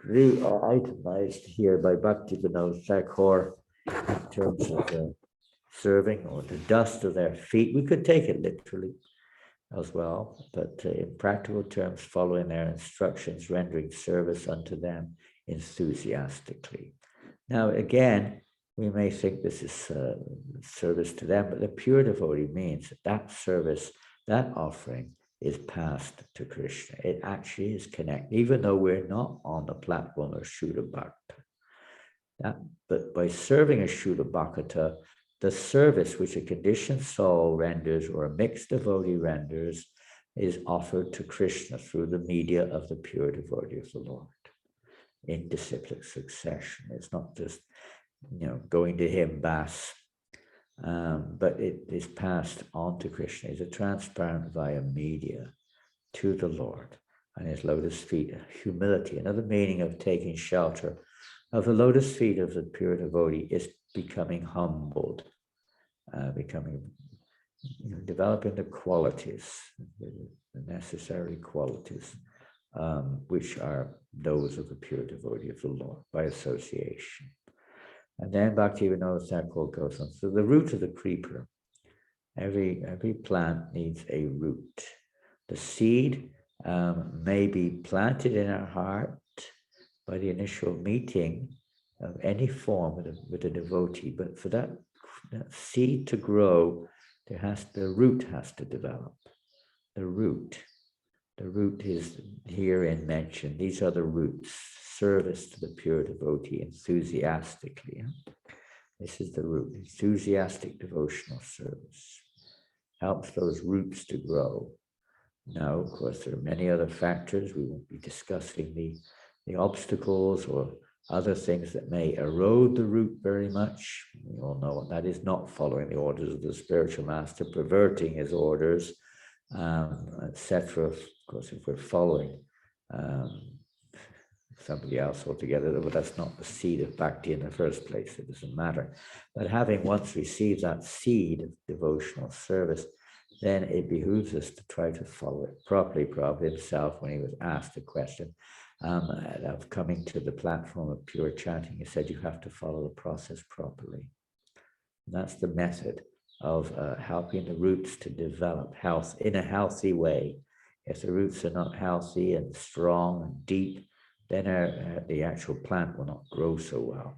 roots are itemized here by Bhaktivinoda Thakur in terms of the serving or the dust of their feet. We could take it literally as well, but in practical terms, following their instructions, rendering service unto them enthusiastically. Now, again, we may think this is service to them, but the pure devotee means that service, that offering is passed to Krishna. It actually is connected, even though we're not on the platform of Shuddha Bhakta. But by serving a Shuddha Bhakta, the service which a conditioned soul renders or a mixed devotee renders is offered to Krishna through the media of the pure devotee of the Lord in disciplic succession. It's not just, you know, going to him bas, but it is passed on to Krishna. It's a transparent via media to the Lord and his lotus feet. Humility, another meaning of taking shelter of the lotus feet of the pure devotee is becoming humbled, developing the qualities, the necessary qualities, which are those of the pure devotee of the Lord by association. And then Bhaktivinoda Thakur goes on. So the root of the creeper, every plant needs a root. The seed may be planted in our heart by the initial meeting of any form with a devotee, but for that seed to grow, the root has to develop. The root is herein mentioned. These are the roots. Service to the pure devotee enthusiastically. This is the root. Enthusiastic devotional service helps those roots to grow. Now, of course, there are many other factors. We won't be discussing the obstacles or other things that may erode the root very much. We all know what that is, not following the orders of the spiritual master, perverting his orders, etc. Of course, if we're following somebody else altogether, but that's not the seed of bhakti in the first place. It doesn't matter. But having once received that seed of devotional service, then it behooves us to try to follow it properly. Prabhupada himself, when he was asked a question, of coming to the platform of pure chanting. He said you have to follow the process properly. And that's the method of helping the roots to develop health in a healthy way. If the roots are not healthy and strong and deep, then the actual plant will not grow so well.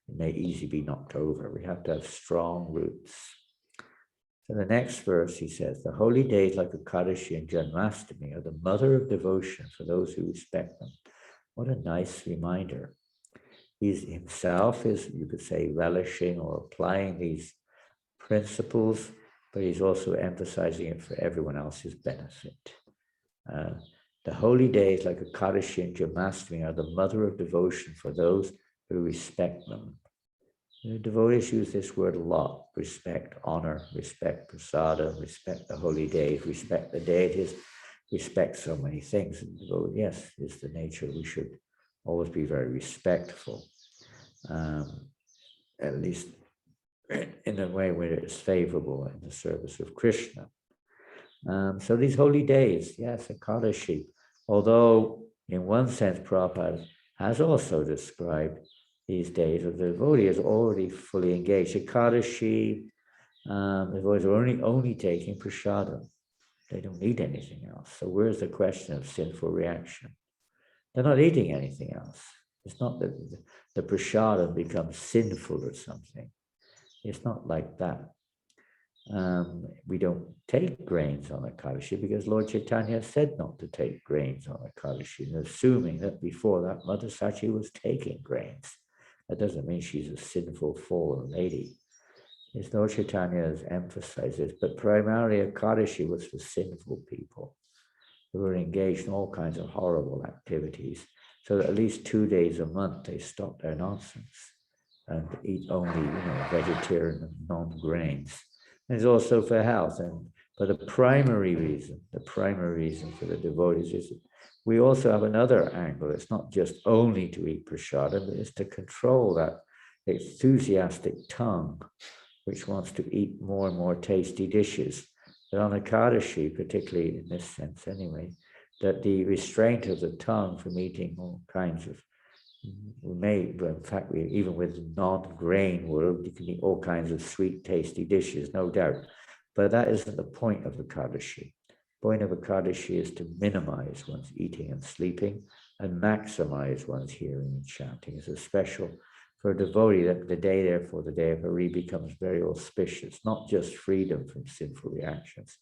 It may easily be knocked over. We have to have strong roots. So the next verse, he says, the holy days like Ekadashi and Janmashtami are the mother of devotion for those who respect them. What a nice reminder. He's himself is, you could say, relishing or applying these principles, but he's also emphasizing it for everyone else's benefit. The holy days like Ekadashi and Janmashtami are the mother of devotion for those who respect them. The devotees use this word a lot: respect, honor, respect prasada, respect the holy days, respect the deities, respect so many things. And yes, it's the nature. We should always be very respectful, at least in a way where it's favorable in the service of Krishna. So these holy days, yes, Ekadashi, although in one sense Prabhupada has also described these days of the devotee is already fully engaged. Ekadashi, the devotees are only taking prasadam. They don't need anything else. So where's the question of sinful reaction? They're not eating anything else. It's not that the prasadam becomes sinful or something. It's not like that. We don't take grains on Ekadashi because Lord Chaitanya said not to take grains on Ekadashi, and assuming that before that Mother Sachi was taking grains. That doesn't mean she's a sinful, fallen lady. As Lord Chaitanya has emphasized this, but primarily Ekadashi was for sinful people who were engaged in all kinds of horrible activities. So that at least 2 days a month they stop their nonsense and eat only, vegetarian and non-grains. And it's also for health. But the primary reason for the devotees is that we also have another angle. It's not just only to eat prasadam, but it's to control that enthusiastic tongue, which wants to eat more and more tasty dishes. But on Ekadashi, particularly in this sense anyway, that the restraint of the tongue from eating all kinds of, even with non-grain world, you can eat all kinds of sweet, tasty dishes, no doubt. But that isn't the point of Ekadashi. The point of Ekadashi is to minimize one's eating and sleeping and maximize one's hearing and chanting. It's a special for a devotee that the day, therefore, the day of Hari becomes very auspicious, not just freedom from sinful reactions,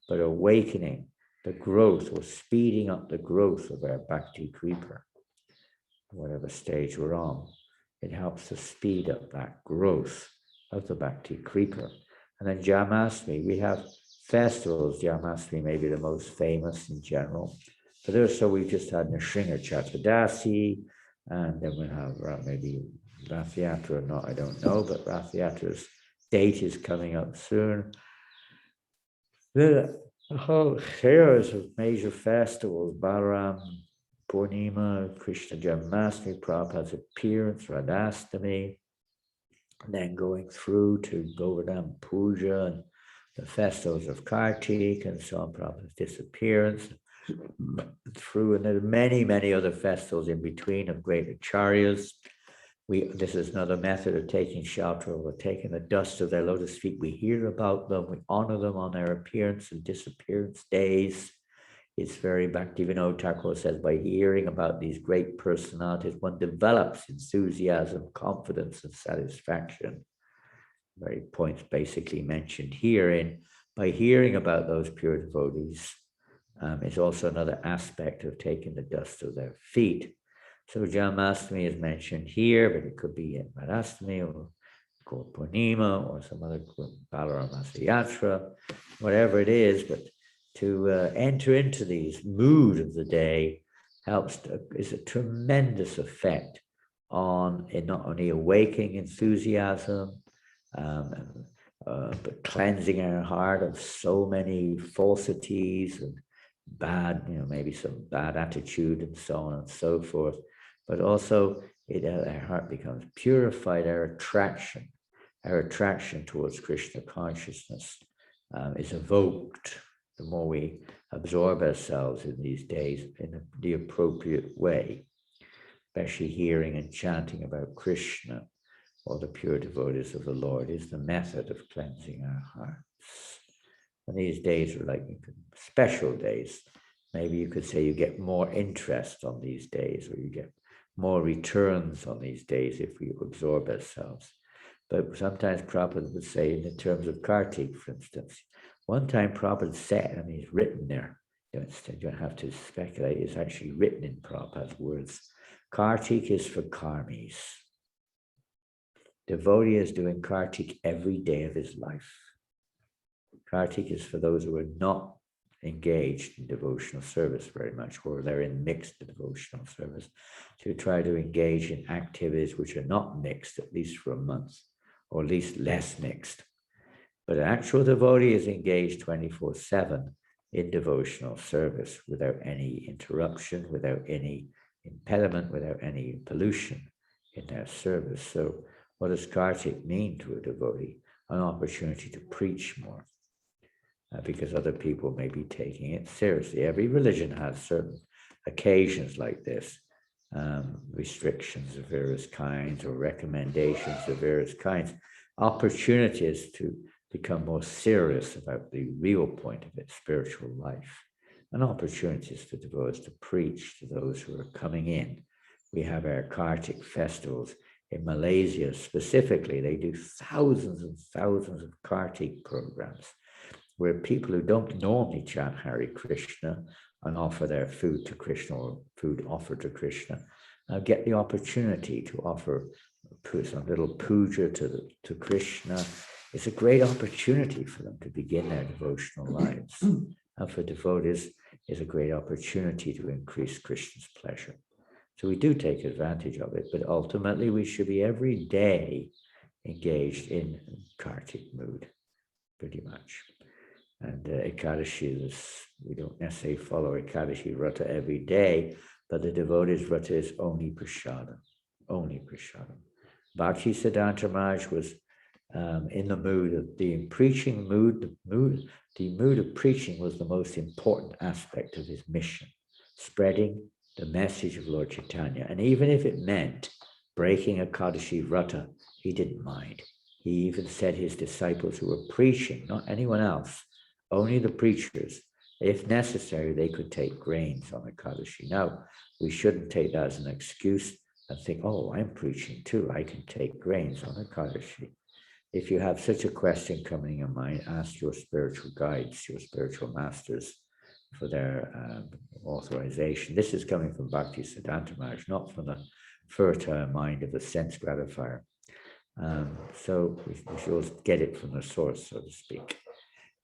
but awakening the growth or speeding up the growth of our bhakti creeper, whatever stage we're on. It helps to speed up that growth of the bhakti creeper. And then Janmashtami, we have festivals. Janmashtami may be the most famous in general. But we just had Nrsimha Chaturdasi, and then we'll have maybe Rath Yatra or not, I don't know, but Rath Yatra's date is coming up soon. The whole series of major festivals, Balaram Purnima, Krishna Janmashtami, Prabhupada's appearance, Radhastami, and then going through to Govardhan Puja and the festivals of Kartik and so on, Prabhupada's disappearance, through, and there are many, many other festivals in between of great acharyas. This is another method of taking shelter over taking the dust of their lotus feet. We hear about them, we honor them on their appearance and disappearance days. It's very Bhaktivinoda Thakur says, by hearing about these great personalities, one develops enthusiasm, confidence, and satisfaction. Very points basically mentioned here. By hearing about those pure devotees, is also another aspect of taking the dust of their feet. So Janmashtami is mentioned here, but it could be in Radhastami or Gaur Purnima or some other Balaram Yatra, whatever it is. But to enter into these mood of the day is a tremendous effect on not only awakening enthusiasm, but cleansing our heart of so many falsities and bad, maybe some bad attitude and so on and so forth. But also our heart becomes purified, our attraction towards Krishna consciousness is evoked. the more we absorb ourselves in these days in the appropriate way, especially hearing and chanting about Krishna or the pure devotees of the Lord, is the method of cleansing our hearts. And these days are like special days. Maybe you could say you get more interest on these days, or you get more returns on these days if we absorb ourselves. But sometimes Prabhupada would say, in the terms of Kartik, for instance, one time Prabhupada said, and he's written there, you don't have to speculate, it's actually written in Prabhupada's words, Kartik is for karmis. Devotee is doing Kartik every day of his life. Kartik is for those who are not engaged in devotional service very much, or they're in mixed devotional service, to try to engage in activities which are not mixed, at least for a month, or at least less mixed. But an actual devotee is engaged 24/7 in devotional service without any interruption, without any impediment, without any pollution in their service. So what does Kartik mean to a devotee? An opportunity to preach more, because other people may be taking it seriously. Every religion has certain occasions like this, restrictions of various kinds or recommendations of various kinds, opportunities to become more serious about the real point of its spiritual life, and opportunities for devotees to preach to those who are coming in. We have our Kartik festivals. In Malaysia specifically, they do thousands and thousands of Kartik programs where people who don't normally chant Hare Krishna and offer their food to Krishna, or food offered to Krishna, get the opportunity to offer some little puja to Krishna. It's a great opportunity for them to begin their devotional lives. And for devotees, it's a great opportunity to increase Krishna's pleasure. So we do take advantage of it, but ultimately we should be every day engaged in Kartik mood, pretty much. And Ekadashi, we don't necessarily follow Ekadashi Vrata every day, but the devotees Vrata is only prasadam, only prasadam. Bhakti Siddhanta Maharaj was in the mood of the preaching mood. The mood of preaching was the most important aspect of his mission, spreading the message of Lord Chaitanya. And even if it meant breaking Ekadashi Vrata, he didn't mind. He even said his disciples who were preaching, not anyone else, only the preachers, if necessary, they could take grains on Ekadashi. Now, we shouldn't take that as an excuse and think, oh, I'm preaching too, I can take grains on Ekadashi. If you have such a question coming in your mind, ask your spiritual guides, your spiritual masters, for their authorization. This is coming from Bhakti Siddhanta Maharaj, not from the fertile mind of the sense gratifier. So we should always get it from the source, so to speak.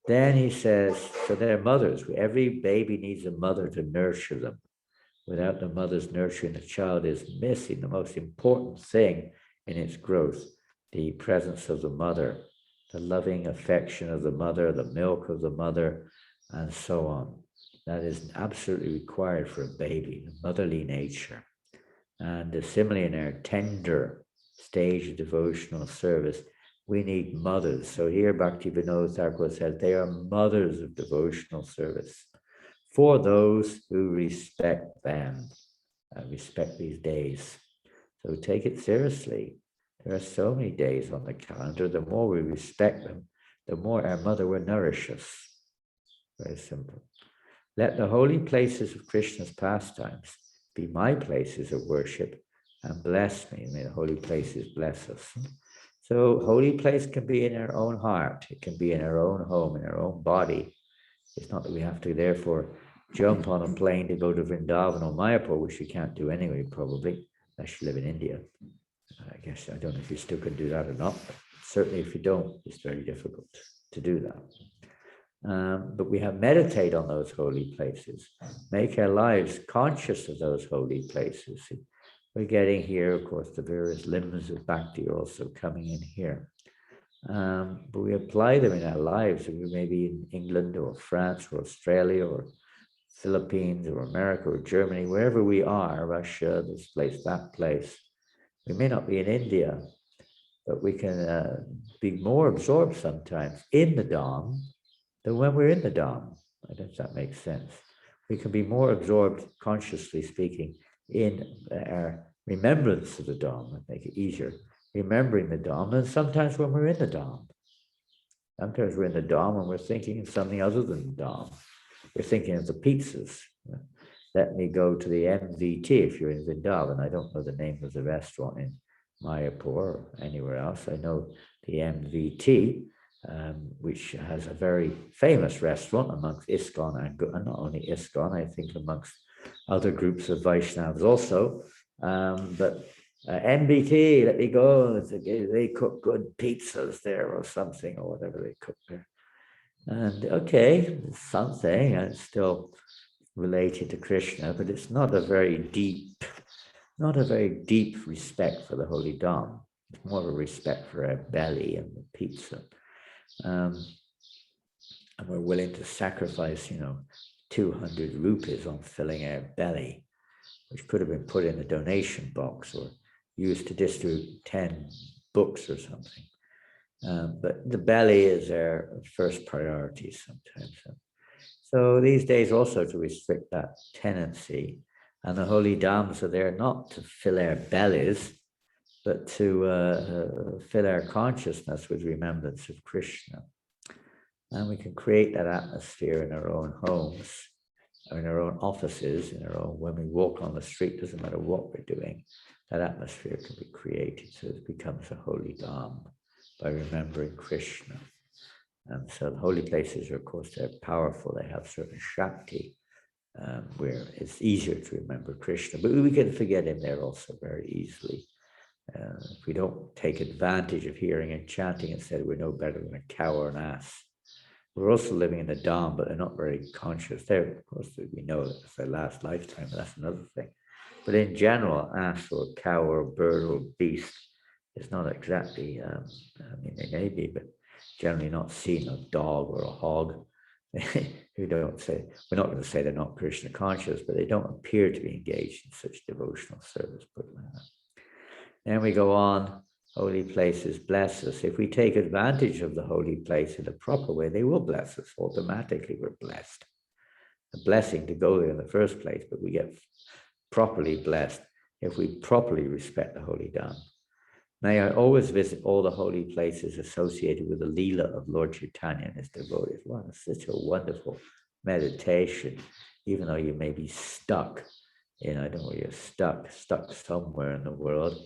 Then he says, so they're mothers. Every baby needs a mother to nurture them. Without the mother's nurturing, the child is missing the most important thing in its growth, the presence of the mother, the loving affection of the mother, the milk of the mother, and so on. That is absolutely required for a baby, the motherly nature. And similarly, in our tender stage of devotional service, we need mothers. So here Bhakti Vinod Thakur says they are mothers of devotional service for those who respect them, respect these days. So take it seriously. There are so many days on the calendar. The more we respect them, the more our mother will nourish us. Very simple. Let the holy places of Krishna's pastimes be my places of worship and bless me. May the holy places bless us. So holy place can be in our own heart. It can be in our own home, in our own body. It's not that we have to therefore jump on a plane to go to Vrindavan or Mayapur, which you can't do anyway, probably, unless you live in India. I guess, I don't know if you still can do that or not, but certainly if you don't, it's very difficult to do that. But we have meditate on those holy places, make our lives conscious of those holy places. We're getting here, of course, the various limbs of bhakti are also coming in here. But we apply them in our lives. We may be in England or France or Australia or Philippines or America or Germany, wherever we are, Russia, this place, that place. We may not be in India, but we can be more absorbed sometimes in the Dham than when we're in the Dham. I don't know if that makes sense. We can be more absorbed, consciously speaking, in our remembrance of the Dharma, make it easier, remembering the Dharma, and sometimes when we're in the Dharma. Sometimes we're in the Dharma and we're thinking of something other than the Dharma. We're thinking of the pizzas. Let me go to the MVT if you're in Vrindavan. I don't know the name of the restaurant in Mayapur or anywhere else. I know the MVT, which has a very famous restaurant amongst ISKCON and not only ISKCON, I think amongst other groups of Vaisnavas also. But MBT, let me go. They cook good pizzas there or something or whatever they cook there. And okay, it's something, and it's still related to Krishna, but it's not a very deep respect for the Holy Dharma. It's more of a respect for our belly and the pizza. And we're willing to sacrifice, 200 rupees on filling our belly, which could have been put in a donation box or used to distribute 10 books or something. But the belly is our first priority sometimes. So these days also to restrict that tendency. And the holy dhammas are there not to fill our bellies, but to fill our consciousness with remembrance of Krishna. And we can create that atmosphere in our own homes, or in our own offices, when we walk on the street, doesn't matter what we're doing, that atmosphere can be created so it becomes a holy dhamma by remembering Krishna. And so the holy places are, of course, they're powerful. They have certain Shakti, where it's easier to remember Krishna. But we can forget him there also very easily. If we don't take advantage of hearing and chanting and say we're no better than a cow or an ass. We're also living in the Dham, but they're not very conscious. There, of course, we know that it's their last lifetime, but that's another thing. But in general, ass or cow or bird or beast is not exactly, they may be, but generally not seen a dog or a hog who don't say, we're not going to say they're not Krishna conscious, but they don't appear to be engaged in such devotional service. Put like that. Then we go on, holy places bless us. If we take advantage of the holy place in the proper way, they will bless us. Automatically, we're blessed. A blessing to go there in the first place, but we get properly blessed if we properly respect the holy Dhamma. May I always visit all the holy places associated with the Leela of Lord Chaitanya and his devotees. Wow, it's such a wonderful meditation, even though you may be stuck in, I don't know where you're stuck somewhere in the world.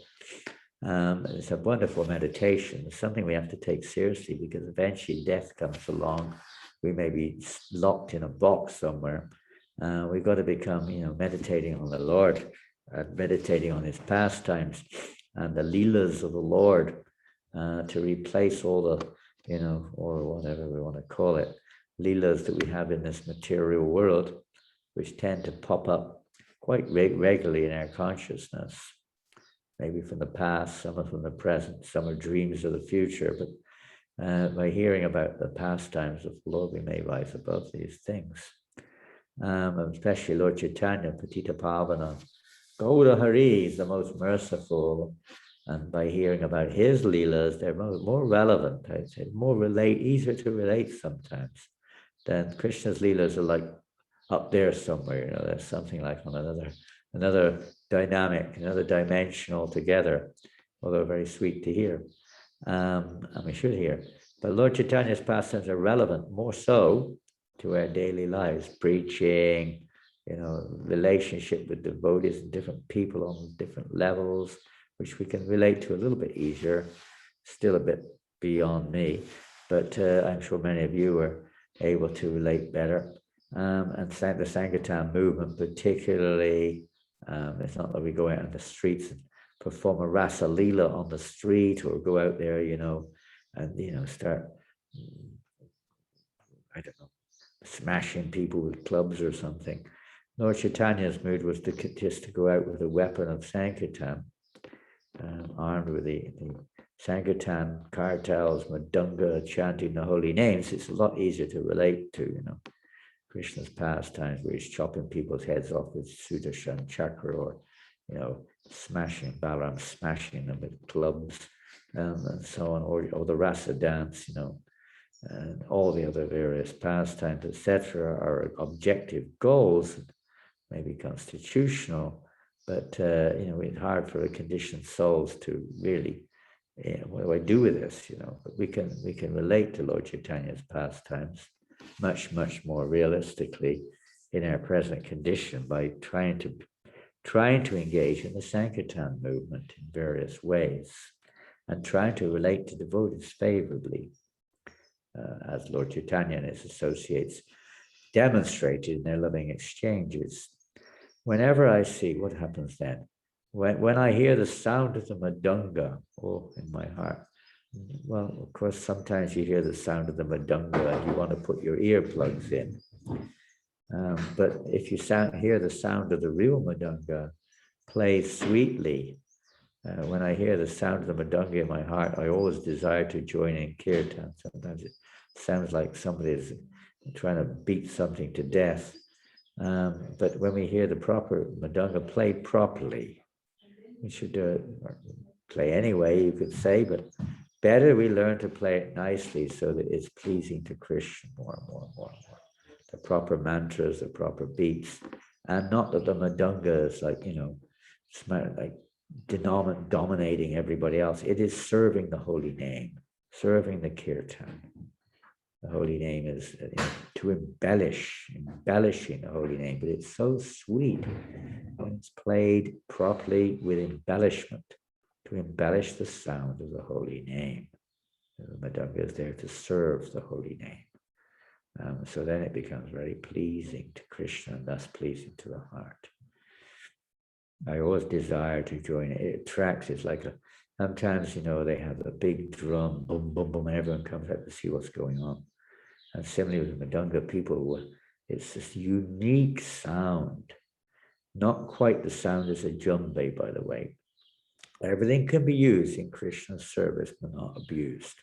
It's a wonderful meditation. It's something we have to take seriously because eventually death comes along. We may be locked in a box somewhere. We've got to become, meditating on the Lord, meditating on his pastimes and the leelas of the Lord, to replace all the, or whatever we want to call it, leelas that we have in this material world, which tend to pop up quite regularly in our consciousness. Maybe from the past, some are from the present, some are dreams of the future, but by hearing about the pastimes of the Lord, we may rise above these things. Especially Lord Chaitanya, Patita Pavana, Gauda Hari is the most merciful, and by hearing about his leelas, they're more relevant, I'd say, easier to relate sometimes than Krishna's leelas are like up there somewhere, there's something like on another dynamic, another dimension altogether, although very sweet to hear, and we should hear. But Lord Chaitanya's pastimes are relevant, more so to our daily lives, preaching, relationship with devotees and different people on different levels, which we can relate to a little bit easier, still a bit beyond me, but I'm sure many of you are able to relate better. And the Sankirtan movement particularly, it's not that we go out on the streets and perform a Rasa Leela on the street or go out there, and, start, I don't know, smashing people with clubs or something. Lord Chaitanya's mood was just to go out with a weapon of Sankirtan, armed with the Sankirtan cartels, Madunga, chanting the holy names. It's a lot easier to relate to, Krishna's pastimes, where he's chopping people's heads off with Sudarshan Chakra, or, smashing Balaram, smashing them with clubs, and so on, or the Rasa dance, and all the other various pastimes, etc., are objective goals, maybe constitutional, but it's hard for the conditioned souls to really, what do I do with this? But we can relate to Lord Chaitanya's pastimes much more realistically in our present condition by trying to engage in the Sankirtan movement in various ways and trying to relate to devotees favorably, as Lord Chaitanya and his associates demonstrated in their loving exchanges. Whenever I see, what happens then? When I hear the sound of the Madanga, in my heart, well, of course, sometimes you hear the sound of the Madanga and you want to put your earplugs in. But if you hear the sound of the real Madanga play sweetly, when I hear the sound of the Madanga in my heart, I always desire to join in Kirtan. Sometimes it sounds like somebody's trying to beat something to death. But when we hear the proper Madanga played properly, we should play anyway, you could say, but better we learn to play it nicely so that it's pleasing to Krishna more and more. The proper mantras, the proper beats, and not that the Madanga is like, dominating everybody else. It is serving the holy name, serving the Kirtan. The holy name is to embellishing the holy name, but it's so sweet when it's played properly with embellishment, to embellish the sound of the holy name. The Madanga is there to serve the holy name. So then it becomes very pleasing to Krishna and thus pleasing to the heart. I always desire to join it. It attracts, it's like sometimes, they have a big drum, boom, boom, boom, and everyone comes out to see what's going on. And similarly with Madanga people, it's this unique sound, not quite the sound as a djembe, by the way. Everything can be used in Krishna's service, but not abused.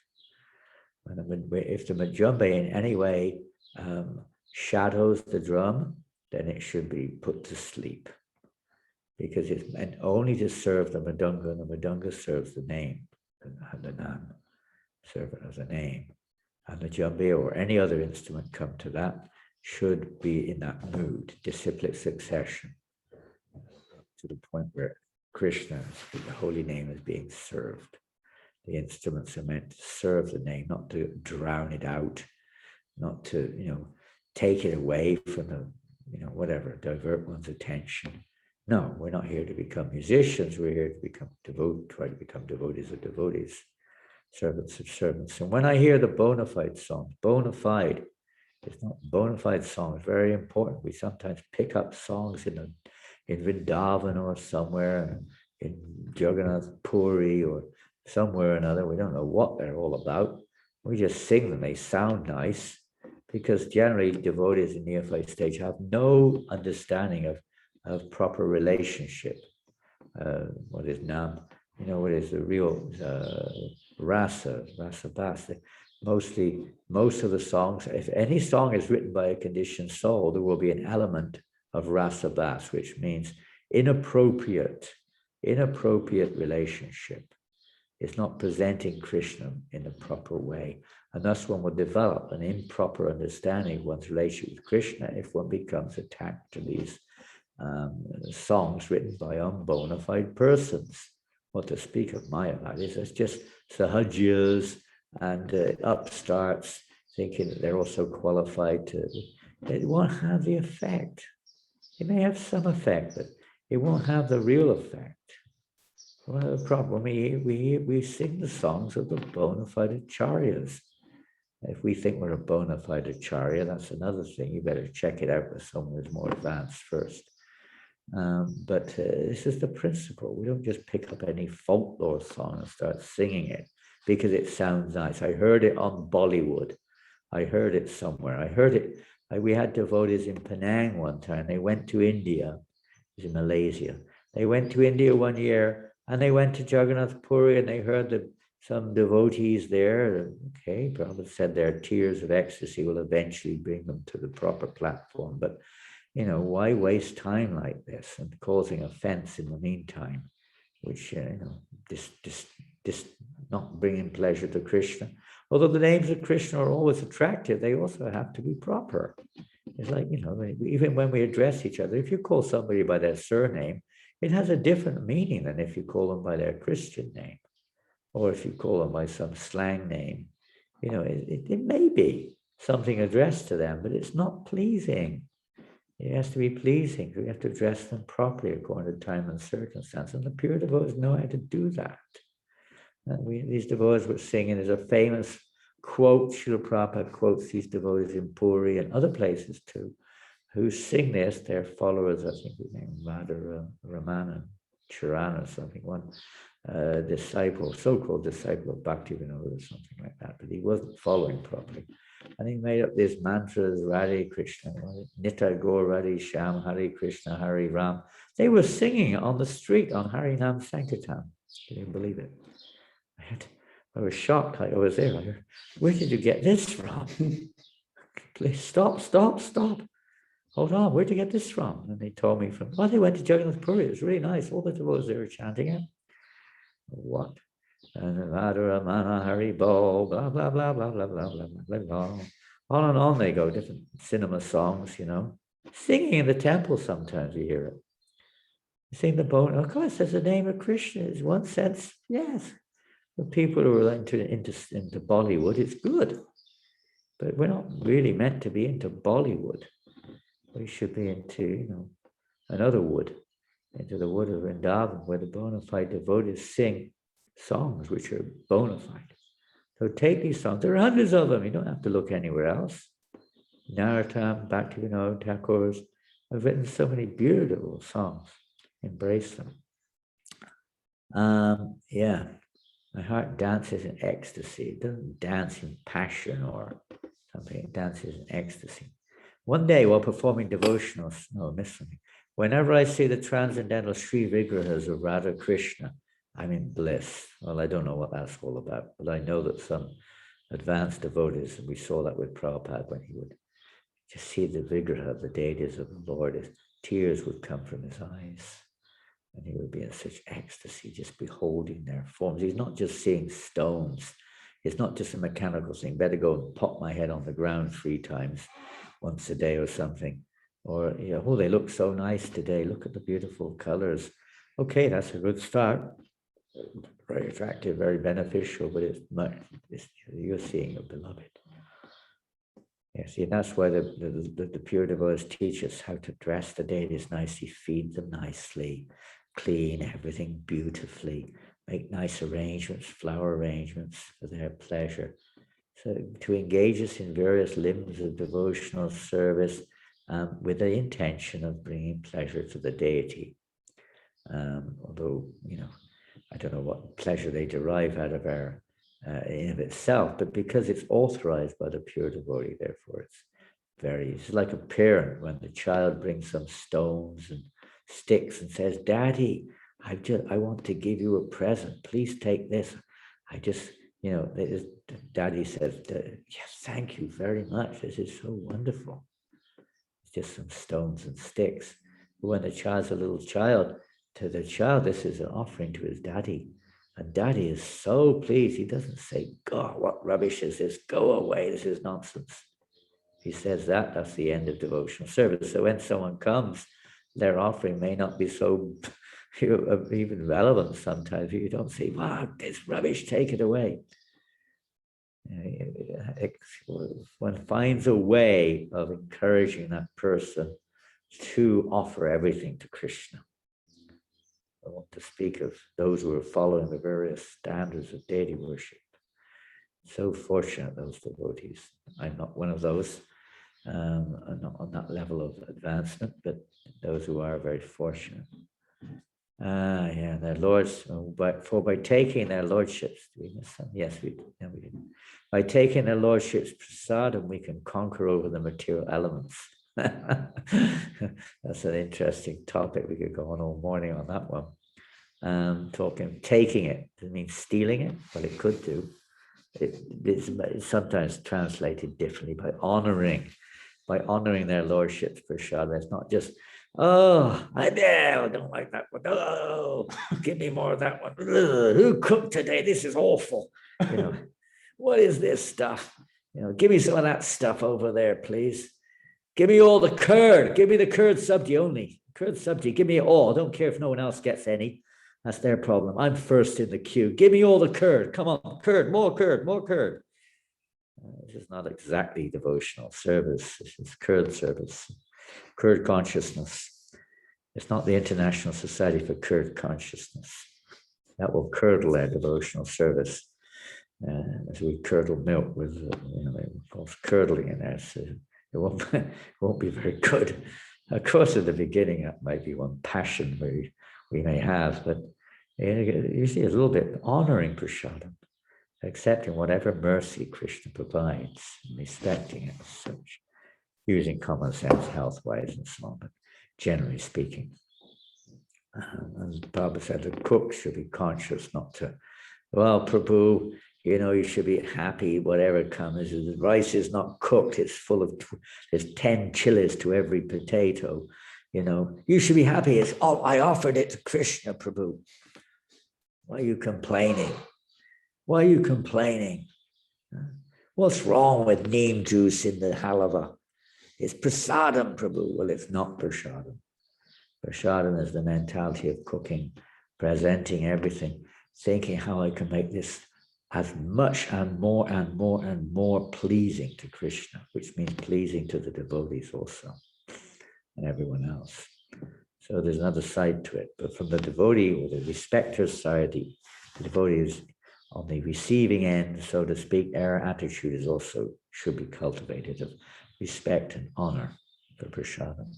If the djembe in any way shadows the drum, then it should be put to sleep, because it's meant only to serve the Madanga, and the Madanga serves the name, and the Nam serve it as a name. And the djembe or any other instrument come to that should be in that mood, disciplic succession, to the point where Krishna, the holy name, is being served. The instruments are meant to serve the name, not to drown it out, not to, take it away from the, whatever, divert one's attention. No, we're not here to become musicians. We're here to become try to become devotees of devotees, servants of servants. And when I hear the bona fide songs, bona fide, it's not bona fide songs, very important. We sometimes pick up songs in Vrindavan or somewhere, in Jagannath Puri or somewhere or another. We don't know what they're all about. We just sing them. They sound nice, because generally devotees in neophyte stage have no understanding of proper relationship. What is Nam? What is the real rasa bas? Most of the songs, if any song is written by a conditioned soul, there will be an element of rasa bas, which means inappropriate relationship. It's not presenting Krishna in a proper way. And thus one will develop an improper understanding of one's relationship with Krishna if one becomes attached to these songs written by unbona fide persons. What to speak of Mayavadis, it's just sahajyas and upstarts thinking that they're also qualified to. It won't have the effect. It may have some effect, but it won't have the real effect. One of the problem, we sing the songs of the bona fide acharyas. If we think we're a bona fide acharya, that's another thing. You better check it out with someone who's more advanced first. But this is the principle. We don't just pick up any folklore song and start singing it because it sounds nice. I heard it on Bollywood. I heard it somewhere. I heard it. We had devotees in Penang one time. They went to India. It was in Malaysia. They went to India one year and they went to Jagannath Puri and they heard some devotees there. Okay, Prabhupada said their tears of ecstasy will eventually bring them to the proper platform. But why waste time like this and causing offense in the meantime, which, just not bringing pleasure to Krishna. Although the names of Krishna are always attractive, they also have to be proper. It's like, even when we address each other, if you call somebody by their surname, it has a different meaning than if you call them by their Christian name, or if you call them by some slang name. It may be something addressed to them, but it's not pleasing. It has to be pleasing. We have to address them properly according to time and circumstance. And the pure devotees know how to do that. And these devotees were singing. There's a famous quote, Srila Prabhupada quotes these devotees in Puri and other places too, who sing this. They're followers, I think his name is Ramana, Carana or something, one disciple, so-called disciple of Bhaktivinoda or something like that, but he wasn't following properly. And he made up these mantras, Radhe Krishna, Nitai Gaur Radhe Sham, Hare Krishna, Hare Ram. They were singing on the street on Harinam Sankirtan. Can you believe it? I was shocked. I was there. I heard, where did you get this from? Please stop. Hold on, where'd you get this from? And they told me they went to Jagannath Puri. It was really nice. All the devotees they were chanting it. What? And Radharamana Hari Bol, blah, blah, blah, blah, blah, blah, blah, blah, blah. On and on they go, different cinema songs, Singing in the temple sometimes you hear it. You sing the bone. Of course, there's the name of Krishna. In one sense, yes. For people who are into Bollywood, it's good. But we're not really meant to be into Bollywood. We should be into, another wood, into the wood of Vrindavan, where the bona fide devotees sing songs which are bona fide. So take these songs. There are hundreds of them. You don't have to look anywhere else. Narottam, Bhaktivinoda Thakur's have written so many beautiful songs. Embrace them. My heart dances in ecstasy. It doesn't dance in passion or something. It dances in ecstasy. One day while performing devotionals, I missed something. Whenever I see the transcendental Sri Vigrahas of Radha Krishna, I'm in bliss. Well, I don't know what that's all about, but I know that some advanced devotees, and we saw that with Prabhupada when he would just see the Vigraha, the deities of the Lord, tears would come from his eyes. And he would be in such ecstasy, just beholding their forms. He's not just seeing stones. It's not just a mechanical thing. Better go and pop my head on the ground 3 times, once a day or something. Or, they look so nice today. Look at the beautiful colors. Okay, that's a good start. Very attractive, very beneficial, but you're seeing your beloved. Yeah, see, that's why the pure devotees teach us how to dress the deities nicely, feed them nicely, clean everything beautifully, make nice arrangements, flower arrangements for their pleasure. So to engage us in various limbs of devotional service with the intention of bringing pleasure to the deity. Although, I don't know what pleasure they derive out of our in of itself, but because it's authorized by the pure devotee, therefore it's like a parent when the child brings some stones and sticks and says, Daddy, I want to give you a present. Please take this. Daddy says, yes, thank you very much. This is so wonderful. It's just some stones and sticks. But when the child's a little child, to the child, this is an offering to his daddy. And daddy is so pleased. He doesn't say, God, what rubbish is this? Go away. This is nonsense. He says that's the end of devotional service. So when someone comes, their offering may not be so even relevant sometimes. You don't say, wow, this rubbish, take it away. One finds a way of encouraging that person to offer everything to Krishna. I want to speak of those who are following the various standards of deity worship. So fortunate, those devotees. I'm not one of those. I'm not on that level of advancement, but those who are very fortunate. Their lords, by taking their lordships, did we miss some? Yes, we did. No, we didn't. By taking their lordships prasadam, we can conquer over the material elements. That's an interesting topic. We could go on all morning on that one. Taking it doesn't mean stealing it, but it could do. It's sometimes translated differently by honoring their lordships prasadam. It's not just, I don't like that one. Oh, give me more of that one. Who cooked today? This is awful. What is this stuff? Give me some of that stuff over there, please. Give me all the curd. Give me the curd sabji only. Curd sabji, give me it all. I don't care if no one else gets any. That's their problem. I'm first in the queue. Give me all the curd. Come on, curd, more curd, more curd. This is not exactly devotional service. This is curd service, curd consciousness. It's not the International Society for Curd Consciousness. That will curdle our devotional service. As we curdle milk with, curdling in there. So it won't be very good. Of course, at the beginning, that might be one passion we may have, but usually a little bit honoring prasadam, accepting whatever mercy Krishna provides, and respecting it as such, using common sense, health-wise, and so on, but generally speaking. And Prabhupada said the cook should be conscious not to, well, Prabhu, you should be happy, whatever comes. The rice is not cooked. It's full of, there's 10 chilies to every potato. You should be happy. I offered it to Krishna, Prabhu. Why are you complaining? Why are you complaining? What's wrong with neem juice in the halava? It's prasadam, Prabhu. Well, it's not prasadam. Prasadam is the mentality of cooking, presenting everything, thinking how I can make this as much and more and more and more pleasing to Krishna, which means pleasing to the devotees also and everyone else. So there's another side to it. But from the devotee or the respecter side, the devotee is on the receiving end, so to speak. Their attitude is also should be cultivated of respect and honor for prasadam.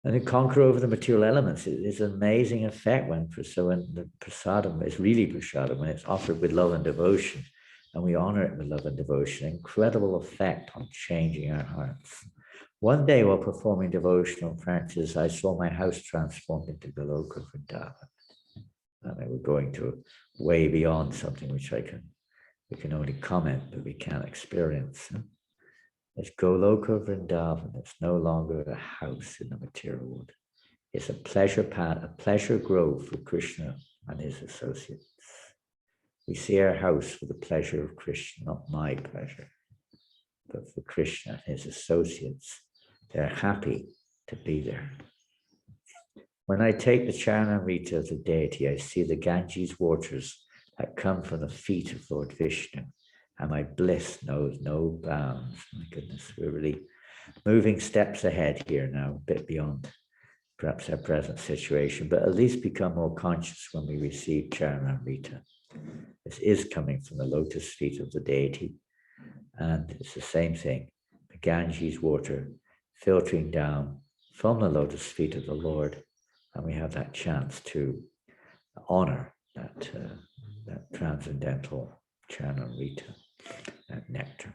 And to conquer over the material elements is an amazing effect when the prasadam is really prasadam, when it's offered with love and devotion, and we honor it with love and devotion, incredible effect on changing our hearts. One day while performing devotional practice, I saw my house transformed into Goloka Vrindavan. And they were going to way beyond something which we can only comment, but we can't experience. It's Goloka Vrindavan. It's no longer a house in the material world. It's a pleasure path, a pleasure grove for Krishna and his associates. We see our house for the pleasure of Krishna, not my pleasure, but for Krishna and his associates. They're happy to be there. When I take the Charanamrita of the deity, I see the Ganges waters that come from the feet of Lord Vishnu. And my bliss knows no bounds. My goodness, we're really moving steps ahead here now, a bit beyond perhaps our present situation, but at least become more conscious when we receive Charanamrita. This is coming from the lotus feet of the deity. And it's the same thing, the Ganges water filtering down from the lotus feet of the Lord. And we have that chance to honor that transcendental Charanamrita, that nectar.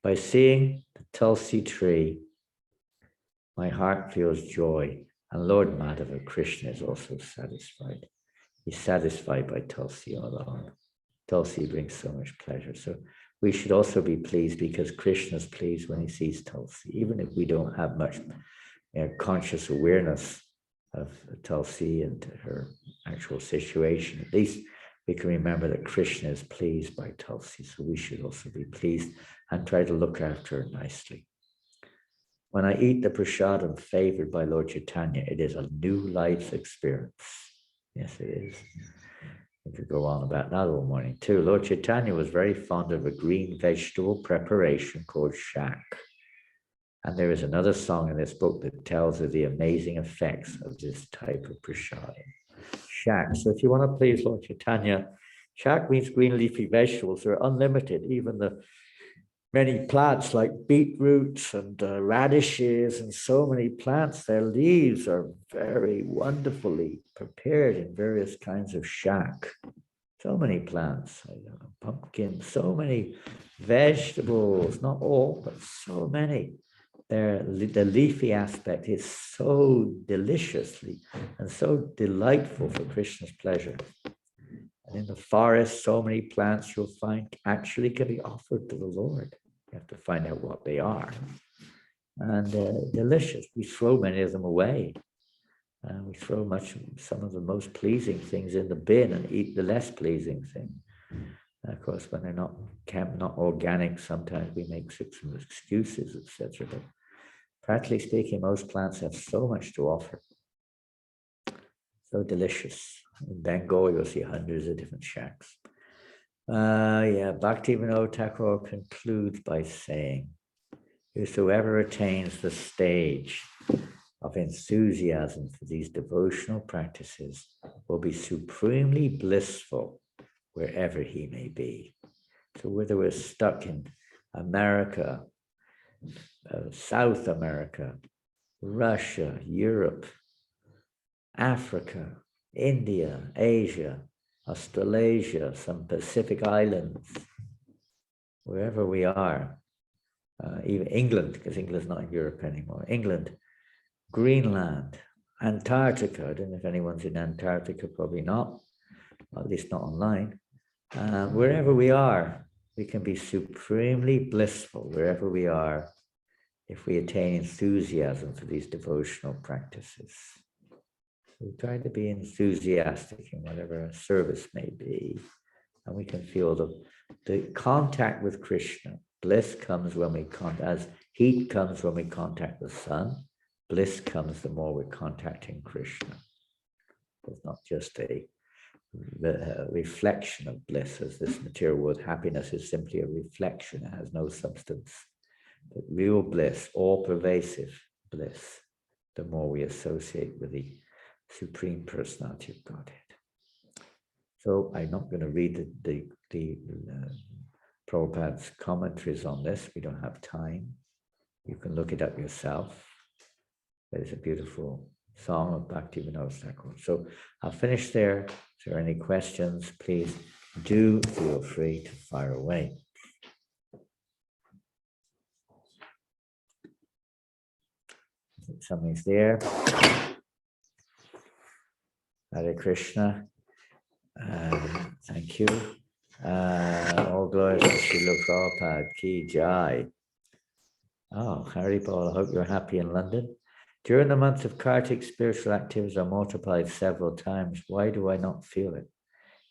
By seeing the Tulsi tree, my heart feels joy, and Lord Madhava Krishna is also satisfied. He's satisfied by Tulsi alone. Tulsi brings so much pleasure. So we should also be pleased because Krishna is pleased when he sees Tulsi, even if we don't have much conscious awareness of Tulsi and her actual situation. At least we can remember that Krishna is pleased by Tulsi, so we should also be pleased and try to look after her nicely. When I eat the prasadam favored by Lord Chaitanya, it is a new life's experience. Yes, it is. We could go on about that all morning too. Lord Chaitanya was very fond of a green vegetable preparation called shak. And there is another song in this book that tells of the amazing effects of this type of prasadam. Shak. So if you want to please Lord Chaitanya, shak means green leafy vegetables. They're unlimited. Even the many plants like beetroots and radishes and so many plants, their leaves are very wonderfully prepared in various kinds of shak. So many plants, pumpkins, so many vegetables, not all, but so many. The leafy aspect is so deliciously and so delightful for Krishna's pleasure. And in the forest, so many plants you'll find actually can be offered to the Lord. You have to find out what they are. And delicious. We throw many of them away. We throw some of the most pleasing things in the bin and eat the less pleasing thing. And of course, when they're not organic, sometimes we make some excuses, etc. But practically speaking, most plants have so much to offer. So delicious. In Bengal, you'll see hundreds of different shacks. Bhaktivinoda Thakur concludes by saying, whosoever attains the stage of enthusiasm for these devotional practices will be supremely blissful wherever he may be. So whether we're stuck in America, South America, Russia, Europe, Africa, India, Asia, Australasia, some Pacific islands, wherever we are, even England, because England's not in Europe anymore, England, Greenland, Antarctica. I don't know if anyone's in Antarctica, probably not, at least not online. Wherever we are, we can be supremely blissful wherever we are if we attain enthusiasm for these devotional practices. We try to be enthusiastic in whatever service may be, and we can feel the contact with Krishna. Bliss comes when we as heat comes when we contact the sun. Bliss comes the more we're contacting Krishna. It's not just a reflection of bliss, as this material world. Happiness is simply a reflection, it has no substance. But real bliss, all-pervasive bliss, the more we associate with the Supreme Personality of Godhead. So I'm not going to read the Prabhupada's commentaries on this. We don't have time. You can look it up yourself. There's a beautiful song of Bhaktivinoda Thakur. So I'll finish there. If there are any questions, please do feel free to fire away. I think something's there. Hare Krishna. Thank you. All glory to Srila Prabhupada Ki Jai. Oh, Haribol, I hope you're happy in London. During the month of Kartik, spiritual activities are multiplied several times. Why do I not feel it?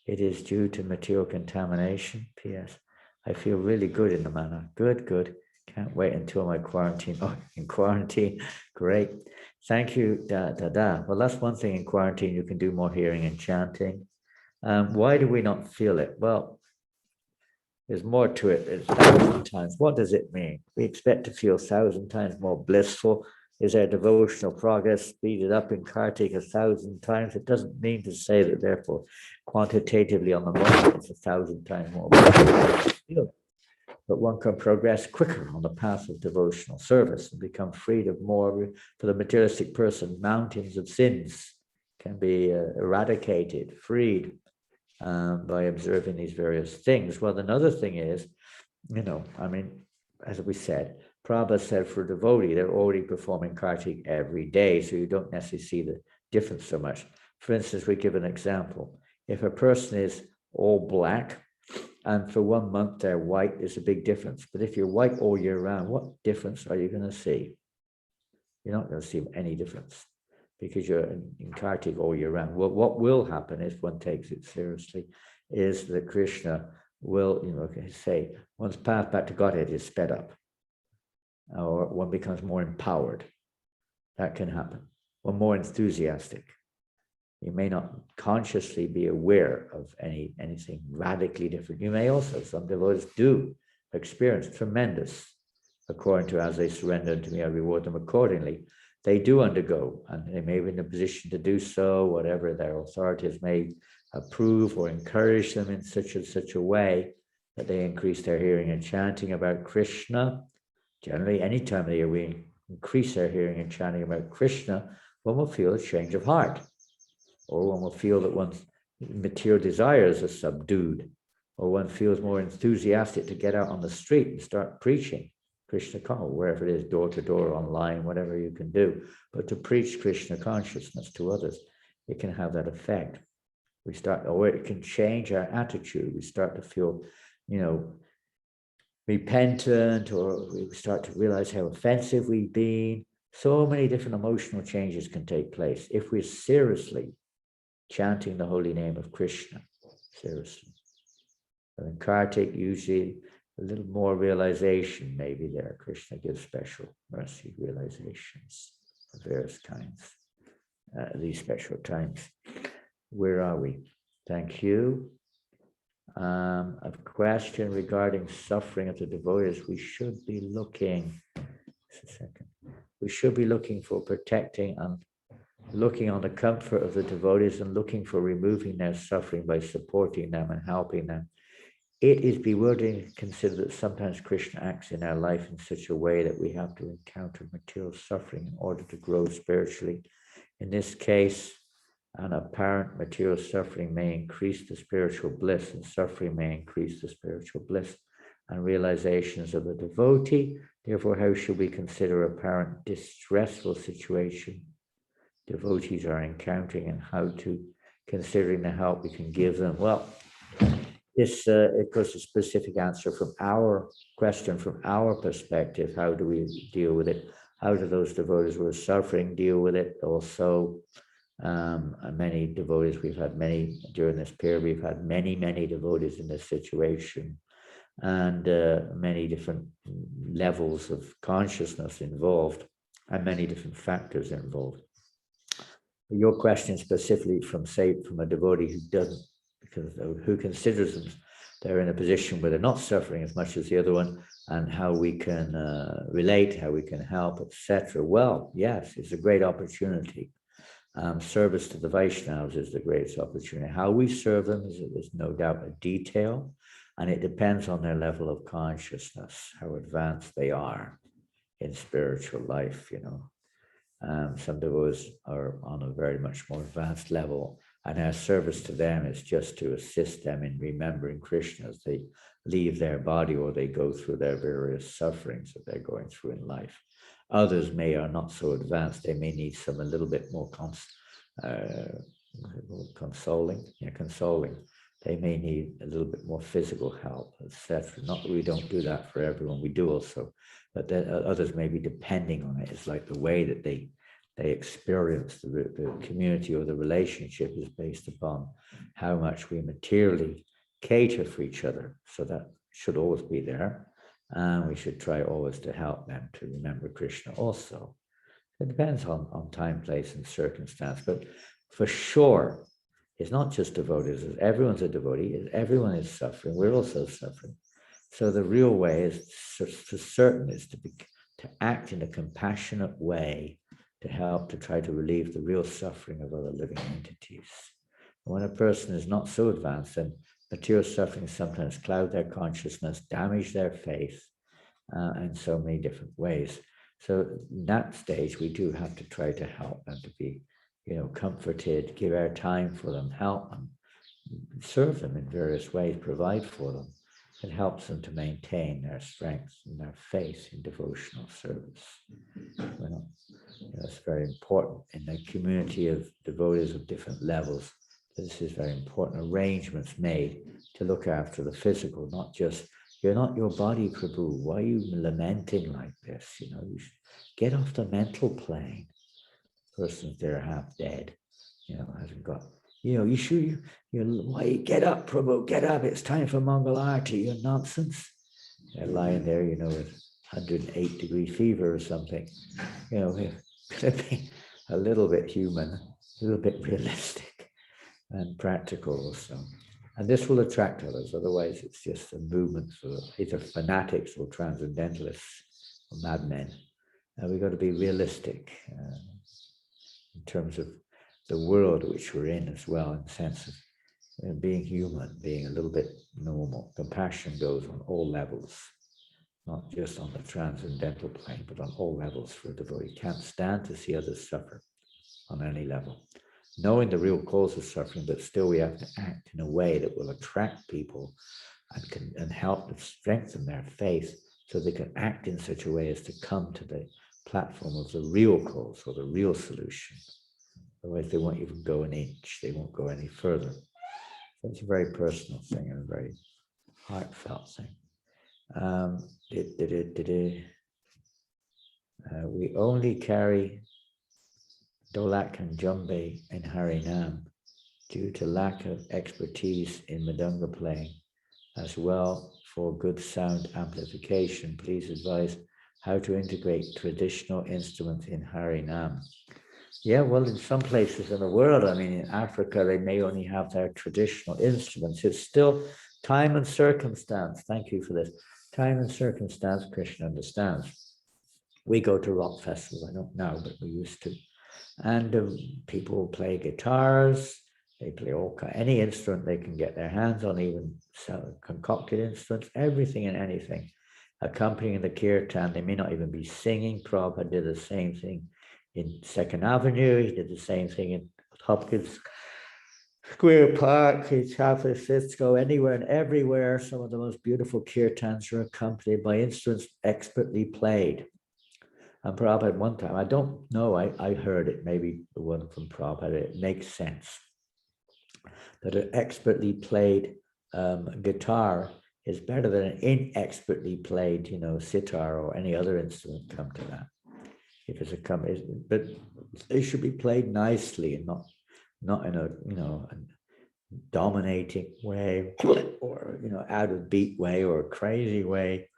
It is due to material contamination. P.S. I feel really good in the manner. Good. Can't wait until my quarantine. Oh, in quarantine. Great. Thank you, Dada. Well, that's one thing in quarantine. You can do more hearing and chanting. Why do we not feel it? Well, there's more to it. It's 1,000 times. What does it mean? We expect to feel 1,000 times more blissful. Is our devotional progress speeded up in Kartik 1,000 times? It doesn't mean to say that, therefore, quantitatively on the moment, it's 1,000 times more blissful. But one can progress quicker on the path of devotional service and become freed of more, for the materialistic person, mountains of sins can be eradicated, freed by observing these various things. Well, another thing is, as we said, Prabhupada said for a devotee, they're already performing Kartik every day, so you don't necessarily see the difference so much. For instance, we give an example. If a person is all black, and for 1 month they're white, there's a big difference. But if you're white all year round, what difference are you going to see? You're not going to see any difference because you're in Kartik all year round. Well, what will happen if one takes it seriously is that Krishna will, say, one's path back to Godhead is sped up, or one becomes more empowered. That can happen. One more enthusiastic. You may not consciously be aware of anything radically different. You may also, some devotees do experience tremendous, according to as they surrender to me, I reward them accordingly. They do undergo, and they may be in a position to do so, whatever their authorities may approve or encourage them in such and such a way that they increase their hearing and chanting about Krishna. Generally, any time of the year we increase our hearing and chanting about Krishna, one will feel a change of heart. Or one will feel that one's material desires are subdued, or one feels more enthusiastic to get out on the street and start preaching Krishna, wherever it is, door to door, online, whatever you can do. But to preach Krishna consciousness to others, it can have that effect. Or it can change our attitude. We start to feel, repentant, or we start to realize how offensive we've been. So many different emotional changes can take place if we're seriously chanting the holy name of Krishna, seriously. But in Kartik, usually a little more realization maybe there. Krishna gives special mercy realizations of various kinds at these special times. Where are we? Thank you. A question regarding suffering of the devotees. We should be looking, we should be looking for protecting and looking on the comfort of the devotees and looking for removing their suffering by supporting them and helping them. It is bewildering to consider that sometimes Krishna acts in our life in such a way that we have to encounter material suffering in order to grow spiritually. In this case, an apparent material suffering may increase the spiritual bliss, and suffering may increase the spiritual bliss and realizations of the devotee. Therefore, how should we consider apparent distressful situation devotees are encountering, and how to considering the help we can give them? Well, this, of course, a specific answer from our question, from our perspective. How do we deal with it? How do those devotees who are suffering deal with it? Also, many devotees, we've had many during this period, we've had many devotees in this situation, and many different levels of consciousness involved, and many different factors involved. Your question specifically from a devotee who doesn't, because who considers them they're in a position where they're not suffering as much as the other one, and how we can relate, how we can help, etc. Well, yes, it's a great opportunity. Service to the Vaisnavas is the greatest opportunity. How we serve them is no doubt a detail, and it depends on their level of consciousness, how advanced they are in spiritual life, you know. Some devotees are on a very much more advanced level, and our service to them is just to assist them in remembering Krishna as they leave their body or they go through their various sufferings that they're going through in life. Others are not so advanced. They may need some a little bit more consoling. They may need a little bit more physical help, etc. Not that we don't do that for everyone. We do also, but others may be depending on it. It's like the way that they experience the community or the relationship is based upon how much we materially cater for each other. So that should always be there. And we should try always to help them to remember Krishna also. It depends on time, place, and circumstance. But for sure, it's not just devotees. Everyone's a devotee. Everyone is suffering. We're also suffering. So the real way is for certain is to act in a compassionate way to help to try to relieve the real suffering of other living entities. And when a person is not so advanced, then material suffering sometimes cloud their consciousness, damage their faith in so many different ways. So in that stage, we do have to try to help them to be, comforted, give our time for them, help them, serve them in various ways, provide for them. It helps them to maintain their strength and their faith in devotional service. It's very important in the community of devotees of different levels. This is very important. Arrangements made to look after the physical, not just, you're not your body, Prabhu. Why are you lamenting like this? You should get off the mental plane. Person's there half dead, hasn't got, why get up, Prabhu, get up. It's time for Mangal Arati. You're nonsense. They're lying there, with 108-degree fever or something. We're going to be a little bit human, a little bit realistic and practical also. And this will attract others. Otherwise, it's just a movement for either fanatics or transcendentalists or madmen. And we've got to be realistic in terms of the world which we're in as well, in the sense of being human, being a little bit normal. Compassion goes on all levels, not just on the transcendental plane, but on all levels for a devotee. Can't stand to see others suffer on any level. Knowing the real cause of suffering, but still we have to act in a way that will attract people and help them strengthen their faith so they can act in such a way as to come to the platform of the real cause or the real solution. Otherwise, they won't even go an inch. They won't go any further. So it's a very personal thing and a very heartfelt thing. We only carry Dolak and Jumbe in Harinam due to lack of expertise in Madanga playing as well for good sound amplification. Please advise how to integrate traditional instruments in Harinam. Yeah, well, in some places in the world, I mean, in Africa, they may only have their traditional instruments. It's still time and circumstance. Thank you for this. Time and circumstance, Krishna understands. We go to rock festivals, I don't now, but we used to. And people play guitars, they play any instrument they can get their hands on, even concocted instruments, everything and anything. Accompanying the kirtan, they may not even be singing. Prabhupada did the same thing in Second Avenue. He did the same thing in Hopkins Square Park, San Francisco, anywhere and everywhere. Some of the most beautiful kirtans are accompanied by instruments expertly played. And Prabhupada one time, I don't know, I heard it, maybe the one from Prabhupada, it makes sense that an expertly played guitar is better than an inexpertly played, sitar or any other instrument. Come to that. If it's but it should be played nicely and not in a dominating way or out of beat way or a crazy way.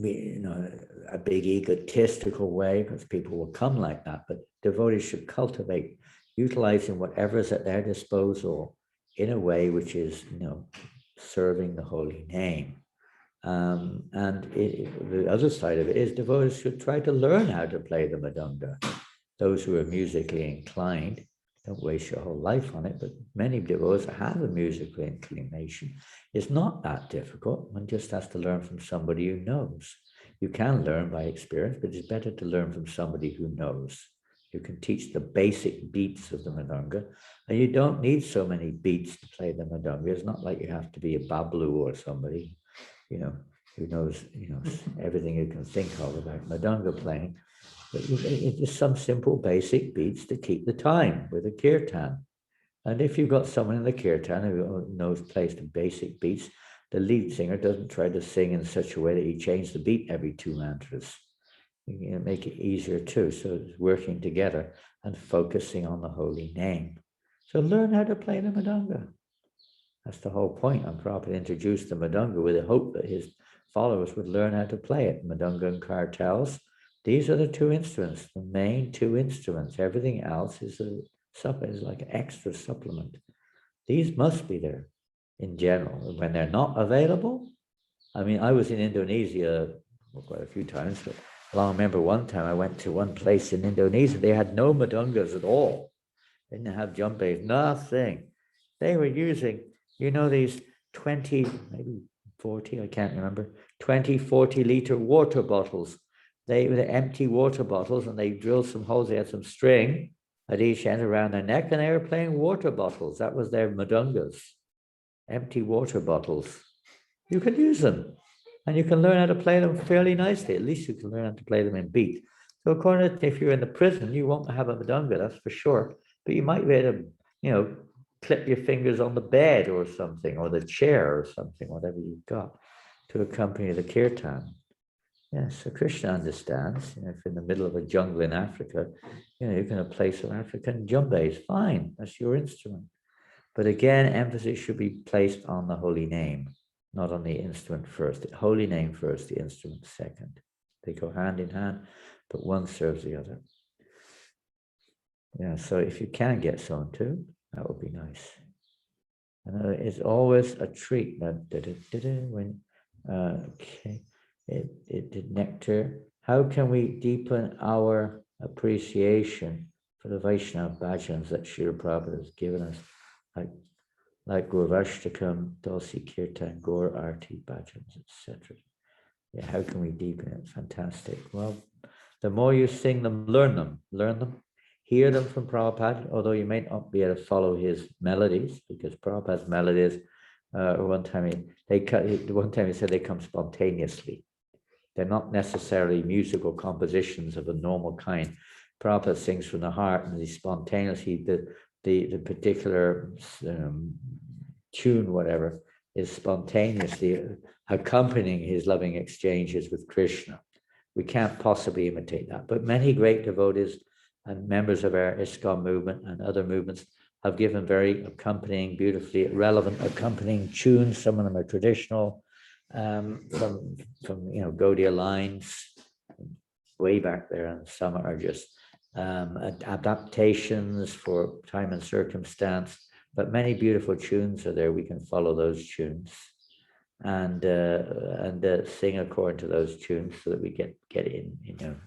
A big egotistical way, because people will come like that. But devotees should cultivate utilizing whatever is at their disposal in a way which is, serving the holy name. And the other side of it is devotees should try to learn how to play the mridanga. Those who are musically inclined, don't waste your whole life on it, but many devotees have a musical inclination. It's not that difficult. One just has to learn from somebody who knows. You can learn by experience, but it's better to learn from somebody who knows. You can teach the basic beats of the mridanga, and you don't need so many beats to play the mridanga. It's not like you have to be a bablu or somebody, who knows, everything you can think of about mridanga playing. But it's just some simple basic beats to keep the time with a kirtan. And if you've got someone in the kirtan who knows plays the basic beats, the lead singer doesn't try to sing in such a way that he changes the beat every 2 mantras. Make it easier too. So it's working together and focusing on the holy name. So learn how to play the mridanga. That's the whole point. And Prabhupada introduced the mridanga with the hope that his followers would learn how to play it. Mridanga and kartals. These are the 2 instruments, the main 2 instruments. Everything else is like an extra supplement. These must be there in general. When they're not available, I mean, I was in Indonesia quite a few times, but I remember one time I went to one place in Indonesia. They had no mridangas at all. They didn't have jumpes, nothing. They were using, these 20, maybe 40, I can't remember, 20, 40-liter water bottles. They were empty water bottles, and they drilled some holes. They had some string at each end around their neck, and they were playing water bottles. That was their mridangas, empty water bottles. You can use them, and you can learn how to play them fairly nicely. At least you can learn how to play them in beat. So according to, if you're in the prison, you won't have a mridanga, that's for sure. But you might be able to, clip your fingers on the bed or something, or the chair or something, whatever you've got, to accompany the kirtan. Yes, so Krishna understands, if in the middle of a jungle in Africa, you're going to play some African jumbes, fine, that's your instrument. But again, emphasis should be placed on the holy name, not on the instrument first. The holy name first, the instrument second. They go hand in hand, but one serves the other. Yeah, so if you can get someone too, that would be nice. And it's always a treat when, okay. It did nectar. How can we deepen our appreciation for the Vaishnava bhajans that Srila Prabhupada has given us, like Gaurvashtakam, Tulsi Kirtan, Gaur Arti bhajans, etc. Yeah, how can we deepen it? Fantastic. Well, the more you sing them, learn them, hear them from Prabhupada, although you may not be able to follow his melodies, because Prabhupada's melodies, one time he said they come spontaneously. They're not necessarily musical compositions of a normal kind. Prabhupada sings from the heart, and spontaneously, the particular tune, whatever, is spontaneously accompanying his loving exchanges with Krishna. We can't possibly imitate that. But many great devotees and members of our ISKCON movement and other movements have given very accompanying, beautifully relevant accompanying tunes. Some of them are traditional, from Gaudiya lines way back there, and some are just adaptations for time and circumstance. But many beautiful tunes are there. We can follow those tunes and sing according to those tunes, so that we get in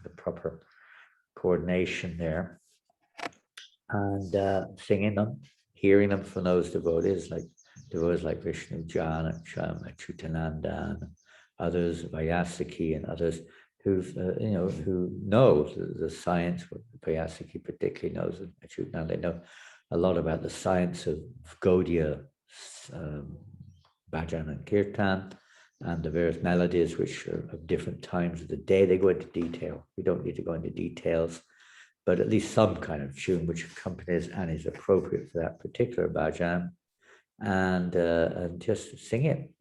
the proper coordination there, and singing them, hearing them from those devotees like Vishnu Jana, Janananda, and others, Vyasaki, and others who know the science. Vyasaki particularly knows, and Achyutananda, they know a lot about the science of Gaudiya bhajan and kirtan, and the various melodies which are of different times of the day. They go into detail. We don't need to go into details, but at least some kind of tune which accompanies and is appropriate for that particular bhajan, and just sing it,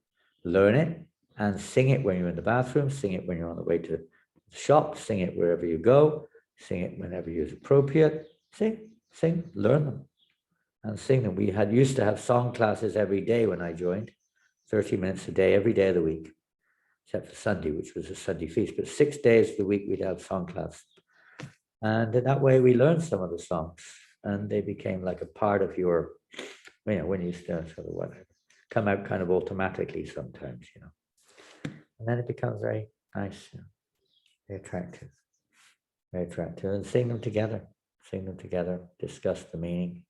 learn it, and sing it when you're in the bathroom, sing it when you're on the way to the shop, sing it wherever you go, sing it whenever it's appropriate. Sing, learn them, and sing them. We used to have song classes every day when I joined, 30 minutes a day, every day of the week, except for Sunday, which was a Sunday feast. But 6 days of the week we'd have song class. And in that way we learned some of the songs, and they became like a part of your, when you start sort of whatever, come out kind of automatically sometimes, And then it becomes very nice, very attractive, and sing them together, discuss the meaning.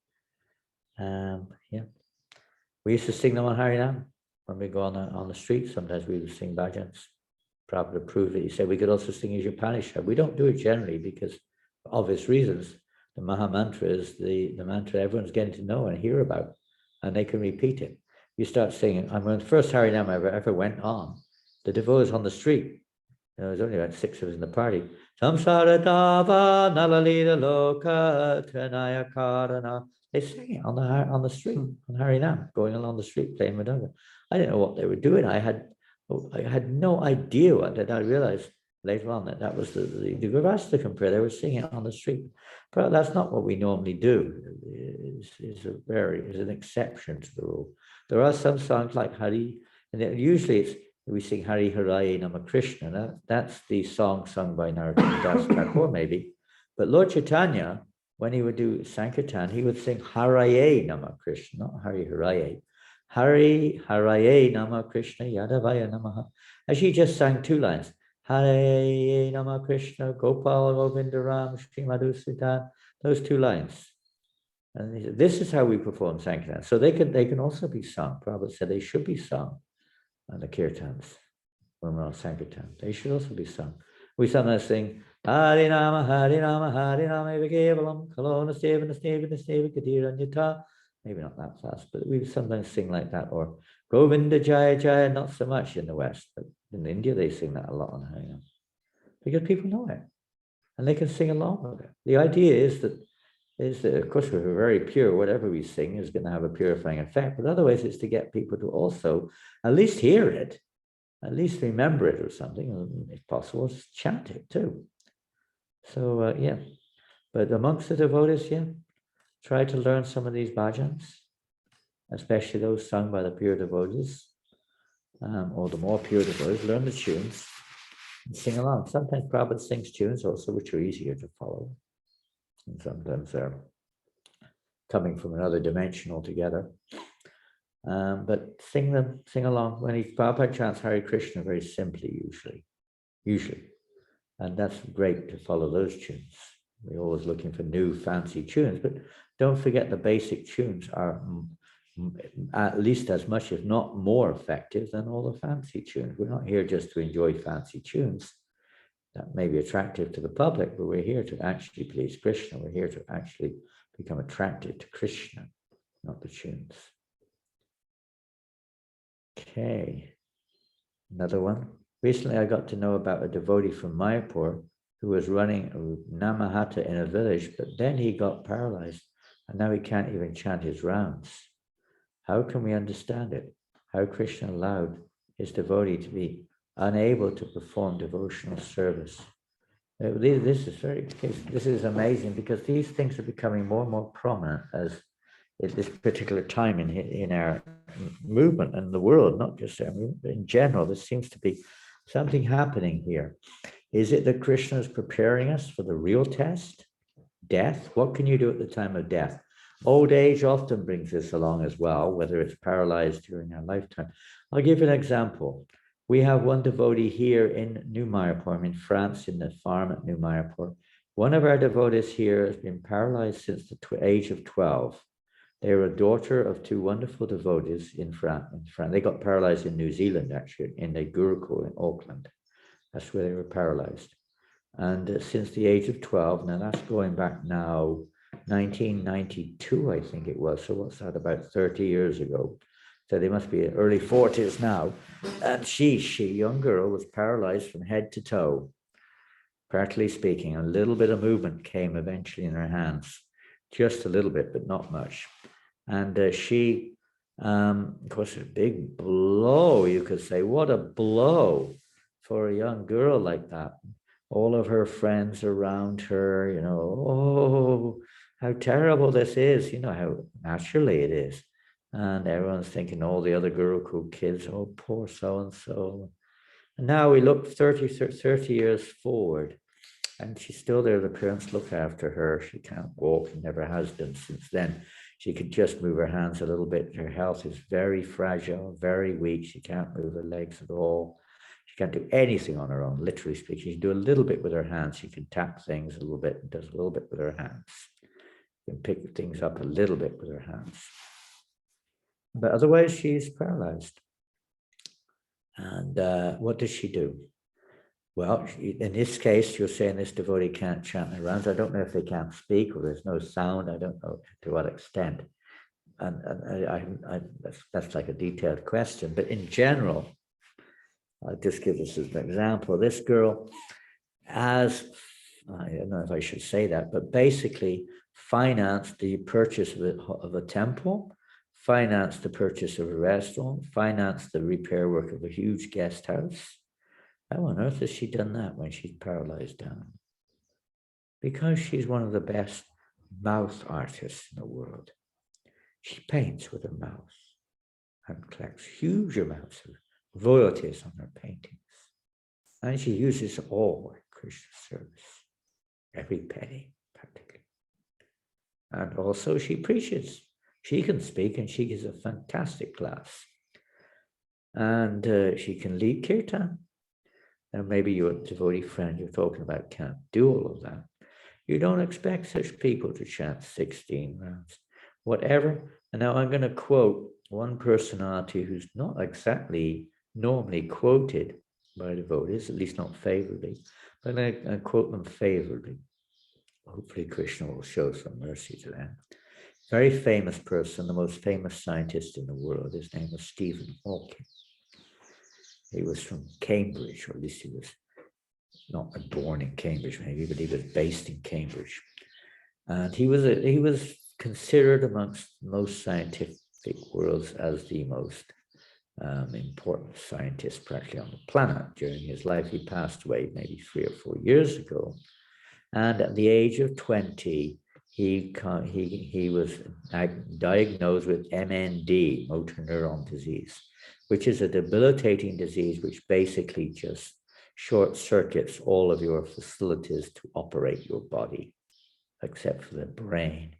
We used to sing them on Harinam when we go on the street. Sometimes we would sing bhajans. Prabhupada approved it. He said we could also sing as Upanishad. We don't do it generally because, for obvious reasons, the Maha Mantra is the mantra everyone's getting to know and hear about, and they can repeat it. You start singing. I mean, the first Harinam I ever went on, the devotees on the street. There was only about 6 of us in the party. Samsara dava nalalita loka tanaya Carana. They sang it on the street, on Harinam, going along the street playing Madanga. I didn't know what they were doing. I had no idea what that. I realized later on that was the Gurvastakam prayer. They were singing it on the street. But that's not what we normally do. It's an exception to the rule. There are some songs like Hari, and usually we sing Hari Haraye Nama Krishna. That's the song sung by Narottam Das Thakur maybe. But Lord Chaitanya, when he would do Sankirtan, he would sing Haraye Nama Krishna, not Hari Haraye. Hari Haraye Nama Krishna Yadavaya Namaha. As she just sang 2 lines. Hare Nama Krishna Gopal Govindaram Shri Madhusudan. Those 2 lines. And he said, this is how we perform Sankirtan. So they can also be sung. Prabhupada said they should be sung on the kirtans when we're on Sankirtan. They should also be sung. We sometimes sing Hari Nama Eva Kevalam Kalona Steva Kadiranyata. Maybe not that fast, but we sometimes sing like that. Or Govinda Jaya Jaya, not so much in the West, but in India they sing that a lot on Harinam. Because people know it. And they can sing along with it. The idea is that, of course, we're very pure. Whatever we sing is going to have a purifying effect. But otherwise, it's to get people to also at least hear it, at least remember it or something. And if possible, chant it too. So, But amongst the devotees, try to learn some of these bhajans, especially those sung by the pure devotees, or the more pure devotees. Learn the tunes and sing along. Sometimes Prabhupada sings tunes also which are easier to follow. And sometimes they're coming from another dimension altogether. But sing along. When Prabhupada chants Hare Krishna very simply, usually. And that's great to follow those tunes. We're always looking for new fancy tunes, but don't forget the basic tunes are at least as much, if not more effective than all the fancy tunes. We're not here just to enjoy fancy tunes. That may be attractive to the public, but we're here to actually please Krishna. We're here to actually become attracted to Krishna, not the tunes. Okay, another one. Recently, I got to know about a devotee from Mayapur who was running a Namahata in a village, but then he got paralyzed and now he can't even chant his rounds. How can we understand it? How Krishna allowed his devotee to be unable to perform devotional service. This is amazing because these things are becoming more and more prominent as at this particular time in our movement and the world, not just our movement, but in general, there seems to be something happening here. Is it that Krishna is preparing us for the real test? Death? What can you do at the time of death? Old age often brings this along as well, whether it's paralyzed during our lifetime. I'll give you an example. We have one devotee here in New Mayapur, in France, in the farm at New Mayapur. One of our devotees here has been paralyzed since the age of 12. They were a daughter of two wonderful devotees in France. They got paralyzed in New Zealand, actually, in the Gurukul in Auckland. That's where they were paralyzed. And since the age of 12, now that's going back now, 1992, I think it was. So what's that, about 30 years ago? So they must be in early 40s now. And she, young girl, was paralyzed from head to toe, practically speaking. A little bit of movement came eventually in her hands, just a little bit, but not much. And she, of course, a big blow, you could say. What a blow for a young girl like that. All of her friends around her, you know, oh, how terrible this is, you know, how naturally it is. And everyone's thinking, all the other Gurukul kids, oh, poor so-and-so. And now we look 30 years forward, and she's still there. The parents look after her. She can't walk and never has done since then. She could just move her hands a little bit. Her health is very fragile, very weak. She can't move her legs at all. She can't do anything on her own, literally speaking. She can do a little bit with her hands. She can tap things a little bit and does a little bit with her hands. She can pick things up a little bit with her hands. But otherwise, she's paralyzed. And what does she do? Well, in this case, you're saying this devotee can't chant their rounds. I don't know if they can't speak or there's no sound. I don't know to what extent. And that's like a detailed question. But in general, I'll just give this as an example. This girl has, I don't know if I should say that, but basically financed the purchase of a temple, financed the purchase of a restaurant, financed the repair work of a huge guest house. How on earth has she done that when she's paralyzed down? Because she's one of the best mouth artists in the world. She paints with her mouth and collects huge amounts of royalties on her paintings. And she uses all at Krishna service, every penny, practically. And also she preaches. She can speak and she gives a fantastic class. And she can lead kirtan. Now maybe your devotee friend you're talking about can't do all of that. You don't expect such people to chant 16 rounds, whatever. And now I'm going to quote one personality who's not exactly normally quoted by devotees, at least not favorably, but I quote them favorably. Hopefully Krishna will show some mercy to them. Very famous person, the most famous scientist in the world. His name was Stephen Hawking. He was from Cambridge, or at least he was not born in Cambridge maybe, but he was based in Cambridge. And he was considered amongst most scientific worlds as the most important scientist practically on the planet. During his life, he passed away maybe 3 or 4 years ago. And at the age of 20, he was diagnosed with MND, motor neuron disease, which is a debilitating disease which basically just short circuits all of your facilities to operate your body, except for the brain.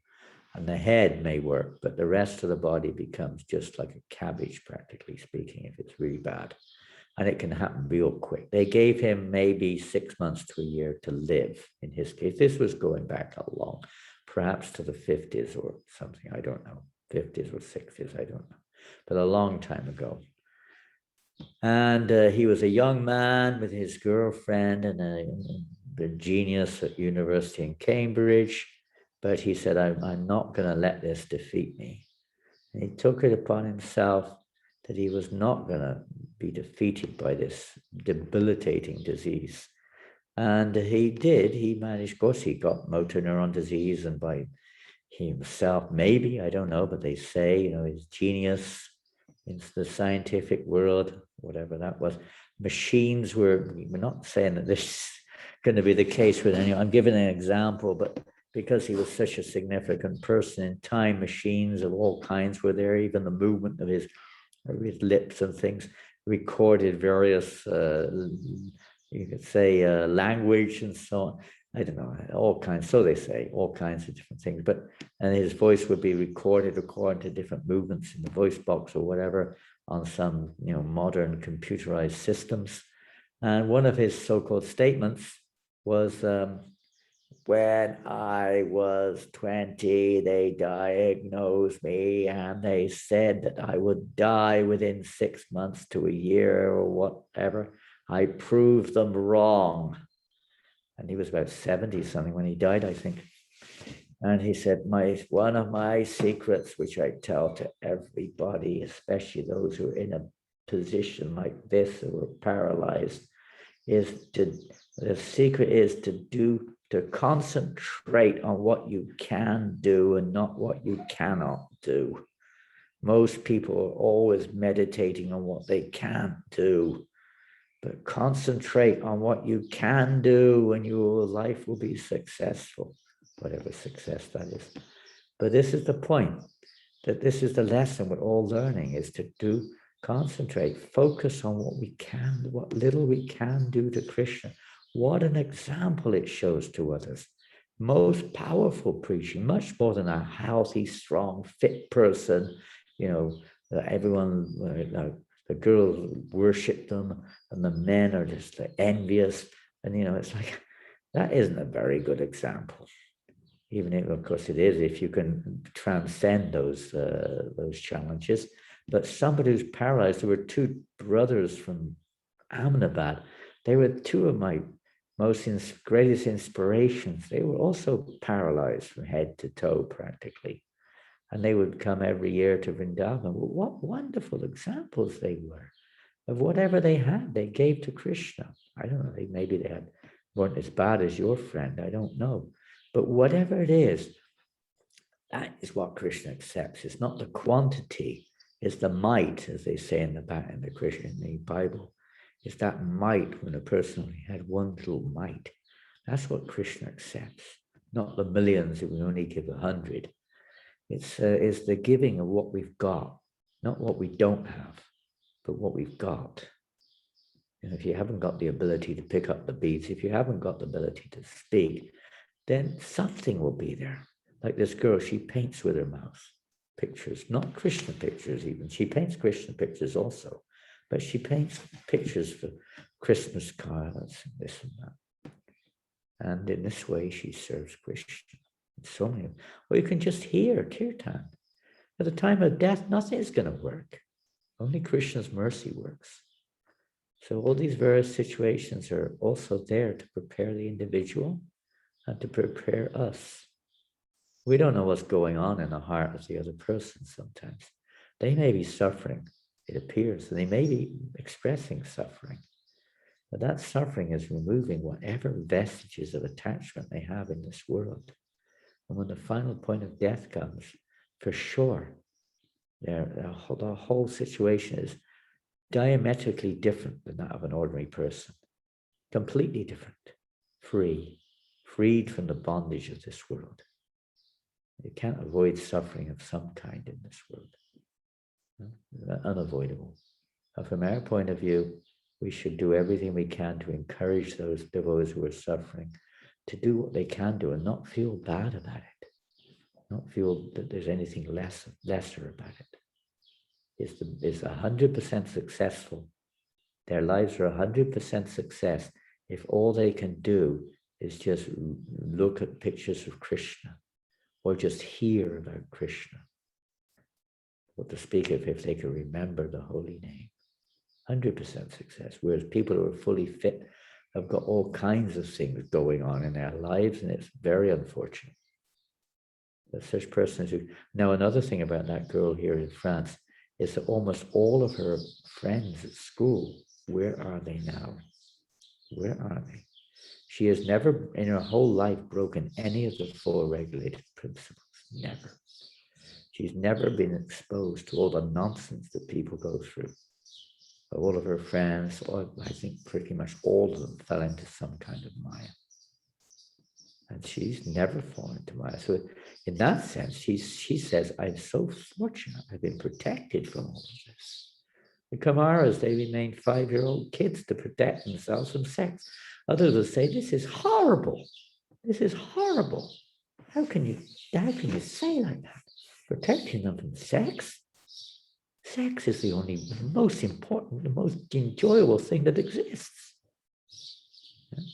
And the head may work, but the rest of the body becomes just like a cabbage, practically speaking, if it's really bad. And it can happen real quick. They gave him maybe 6 months to a year to live. In his case, this was going back a long, perhaps to the 50s or something, I don't know, 50s or 60s, I don't know, but a long time ago. And he was a young man with his girlfriend and a genius at university in Cambridge. But he said, I'm not going to let this defeat me. And he took it upon himself that he was not going to be defeated by this debilitating disease. And he did. He managed, of course, he got motor neuron disease, and by himself, maybe, I don't know, but they say, his genius in the scientific world, whatever that was, we're not saying that this is going to be the case with anyone. I'm giving an example, but because he was such a significant person in time, machines of all kinds were there, even the movement of his lips and things recorded various, you could say, language and so on. I don't know, all kinds, so they say, all kinds of different things. And his voice would be recorded according to different movements in the voice box or whatever on some, modern computerized systems. And one of his so-called statements was, when I was 20, they diagnosed me and they said that I would die within 6 months to a year or whatever. I proved them wrong. And he was about 70 something when he died, I think. And he said, one of my secrets, which I tell to everybody, especially those who are in a position like this, who are paralyzed, the secret is to concentrate on what you can do and not what you cannot do. Most people are always meditating on what they can't do, but concentrate on what you can do and your life will be successful, whatever success that is. But this is the point, that this is the lesson we're all learning, is to concentrate, focus on what we can, what little we can do to Krishna. What an example it shows to others. Most powerful preaching, much more than a healthy, strong, fit person. Everyone, the girls worship them and the men are just envious. And, it's like, that isn't a very good example. Even if, of course, it is, if you can transcend those challenges. But somebody who's paralyzed, there were two brothers from Ahmedabad. They were two of my greatest inspirations. They were also paralyzed from head to toe practically. And they would come every year to Vrindavan. What wonderful examples they were of whatever they had, they gave to Krishna. I don't know, maybe they weren't as bad as your friend, I don't know. But whatever it is, that is what Krishna accepts. It's not the quantity, it's the might, as they say in the Bible. It's that might when a person only had one little mite. That's what Krishna accepts, not the millions if we only give 100. It's the giving of what we've got, not what we don't have, but what we've got. And if you haven't got the ability to pick up the beads, if you haven't got the ability to speak, then something will be there. Like this girl, she paints with her mouth pictures, not Krishna pictures even. She paints Krishna pictures also, but she paints pictures for Christmas cards and this and that. And in this way, she serves Krishna. So many. Or you can just hear kirtan. At the time of death, nothing is going to work. Only Krishna's mercy works. So all these various situations are also there to prepare the individual and to prepare us. We don't know what's going on in the heart of the other person sometimes. They may be suffering, it appears, and they may be expressing suffering. But that suffering is removing whatever vestiges of attachment they have in this world. And when the final point of death comes, for sure, the whole situation is diametrically different than that of an ordinary person. Completely different. Freed from the bondage of this world. You can't avoid suffering of some kind in this world. Unavoidable. But from our point of view, we should do everything we can to encourage those devotees who are suffering to do what they can do and not feel bad about it. Not feel that there's anything lesser about it. It's 100% successful. Their lives are 100% success if all they can do is just look at pictures of Krishna or just hear about Krishna. What to speak of if they can remember the holy name. 100% success. Whereas people who are fully fit have got all kinds of things going on in their lives, and it's very unfortunate that such persons who... Now, another thing about that girl here in France is that almost all of her friends at school, where are they now? Where are they? She has never in her whole life broken any of the 4 regulated principles. Never. She's never been exposed to all the nonsense that people go through. All of her friends, or I think pretty much all of them, fell into some kind of Maya. And she's never fallen into Maya. So in that sense, she says, I'm so fortunate. I've been protected from all of this. The Kumaras, they remain 5-year-old kids to protect themselves from sex. Others will say, this is horrible. This is horrible. How can you say like that? Protecting them from sex? Sex is the most important, the most enjoyable thing that exists. Yeah?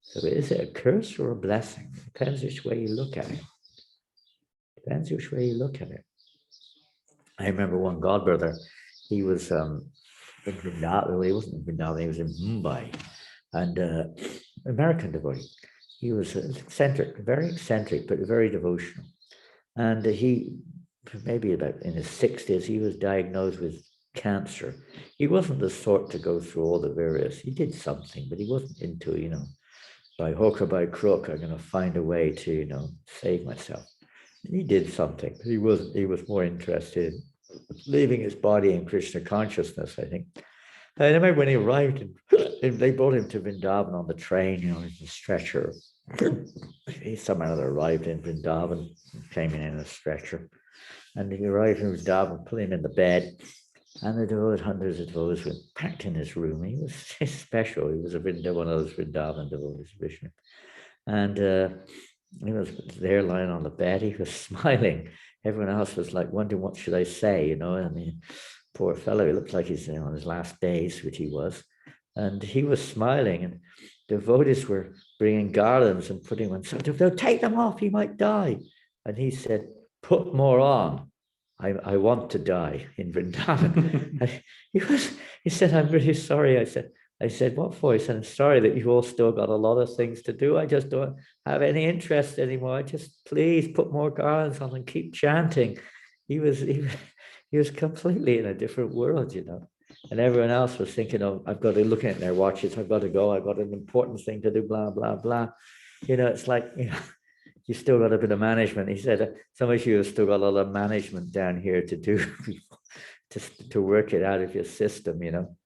So is it a curse or a blessing? It depends which way you look at it. Depends which way you look at it. I remember one godbrother, he was in Vrindavan. Well, he wasn't in Vrindavan, he was in Mumbai. And American devotee. He was eccentric, very eccentric, but very devotional. And he, maybe about in his 60s, he was diagnosed with cancer. He wasn't the sort to go through all the various, he did something, but he wasn't into, by hook or by crook, I'm going to find a way to, save myself. And he did something. He was more interested in leaving his body in Krishna consciousness, I think. I remember when he arrived, they brought him to Vrindavan on the train, in a stretcher. He somehow arrived in Vrindavan, came in a stretcher. And he arrived in Vrindavan, put him in the bed. And the devotees, hundreds of devotees were packed in his room. He was special. He was one of those Vrindavan devotees, Vishnu. And he was there lying on the bed. He was smiling. Everyone else was like wondering, what should I say? I mean, poor fellow, he looked like he's on his last days, which he was. And he was smiling, and devotees were bringing garlands and putting them on. They'll take them off, he might die. And he said, put more on. I want to die in Vrindavan. He said, I'm really sorry. I said, what for? He said, I'm sorry that you've all still got a lot of things to do. I just don't have any interest anymore. Just please put more garlands on and keep chanting. He was completely in a different world, and everyone else was thinking, I've got to look at their watches. I've got to go. I've got an important thing to do, blah, blah, blah. It's like, you still got a bit of management. He said, some of you have still got a lot of management down here to do, to work it out of your system,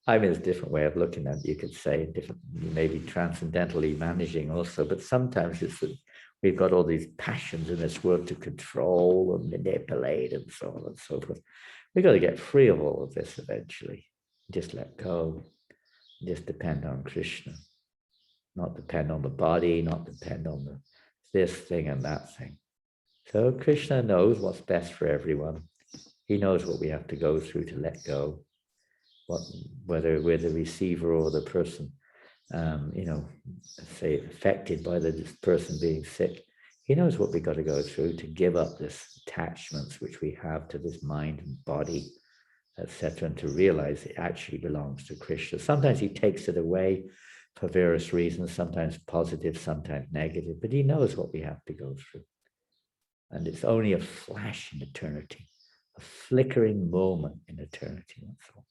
I mean, it's a different way of looking at it, you could say, different, maybe transcendentally managing also, but sometimes it's that we've got all these passions in this world to control and manipulate and so on and so forth. We've got to get free of all of this eventually. Just let go. Just depend on Krishna. Not depend on the body, not depend on this thing and that thing. So Krishna knows what's best for everyone. He knows what we have to go through to let go. Whether we're the receiver or the person, say affected by this person being sick, he knows what we got to go through to give up this attachments which we have to this mind and body, etc., and to realize it actually belongs to Krishna. Sometimes he takes it away for various reasons, sometimes positive, sometimes negative, but he knows what we have to go through. And it's only a flash in eternity, a flickering moment in eternity, that's all.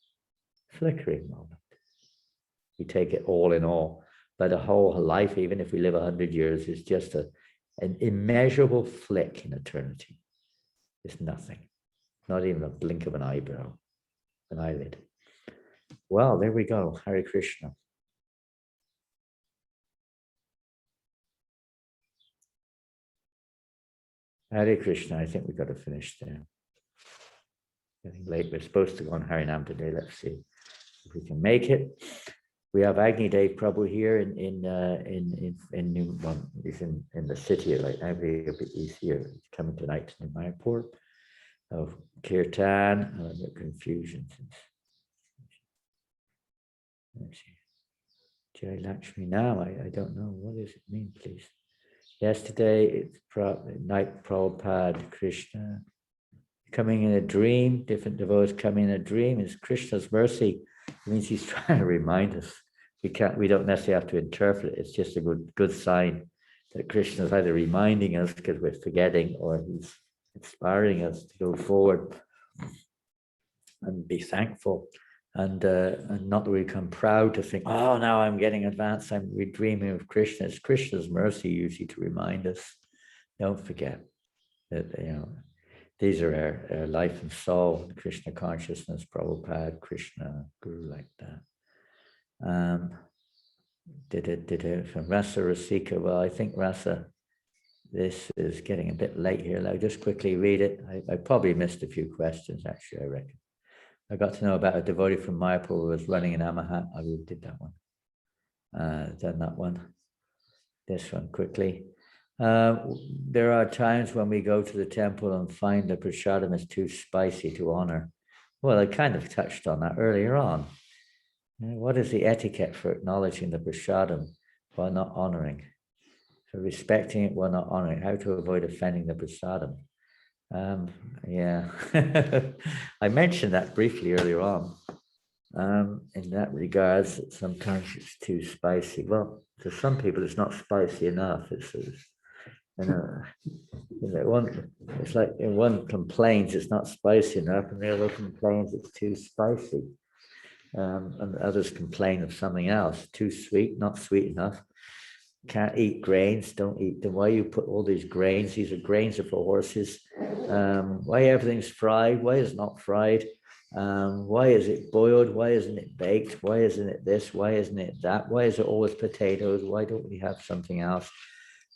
Flickering moment. We take it all in all, but a whole life, even if we live 100 years, is just an immeasurable flick in eternity. It's nothing, not even a blink of an eyebrow, an eyelid. Well, there we go. Hare Krishna. Hare Krishna. I think we've got to finish there. Getting late. We're supposed to go on Harinam today. Let's see if we can make it. We have Agni Dev Prabhu here in New. Well, he's in the city. Like he's here. He's coming tonight in Mayapur. Of Kirtan. The confusion. Let's see. Jai Lakshmi now. I don't know. What does it mean, please? Yesterday it's night Prabhupada Krishna coming in a dream. Different devotees coming in a dream. It's Krishna's mercy. It means he's trying to remind us. We don't necessarily have to interpret it. It's just a good sign that Krishna is either reminding us because we're forgetting, or he's inspiring us to go forward and be thankful, and not that we become proud to think, oh, now I'm getting advanced. We're dreaming of Krishna. It's Krishna's mercy usually to remind us. Don't forget that these are our life and soul, Krishna consciousness, Prabhupada, Krishna, Guru, like that. Did it from Rasa Rasika? Well, I think Rasa this is getting a bit late here. I'll just quickly read it. I probably missed a few questions, actually, I reckon. I got to know about a devotee from Mayapur who was running an Amahat. I already did that one. Done that one. This one quickly. There are times when we go to the temple and find the prasadam is too spicy to honor. Well, I kind of touched on that earlier on. What is the etiquette for acknowledging the prasadam while not honoring? For respecting it while not honoring it, how to avoid offending the prasadam? Yeah, I mentioned that briefly earlier on. In that regards, sometimes it's too spicy. Well, to some people, it's not spicy enough. It's it's like one complains it's not spicy enough, and the other complains it's too spicy. And others complain of something else, too sweet, not sweet enough. Can't eat grains, don't eat them. Why you put all these grains? These are grains for horses. Why everything's fried? Why is it not fried? Why is it boiled? Why isn't it baked? Why isn't it this? Why isn't it that? Why is it always potatoes? Why don't we have something else?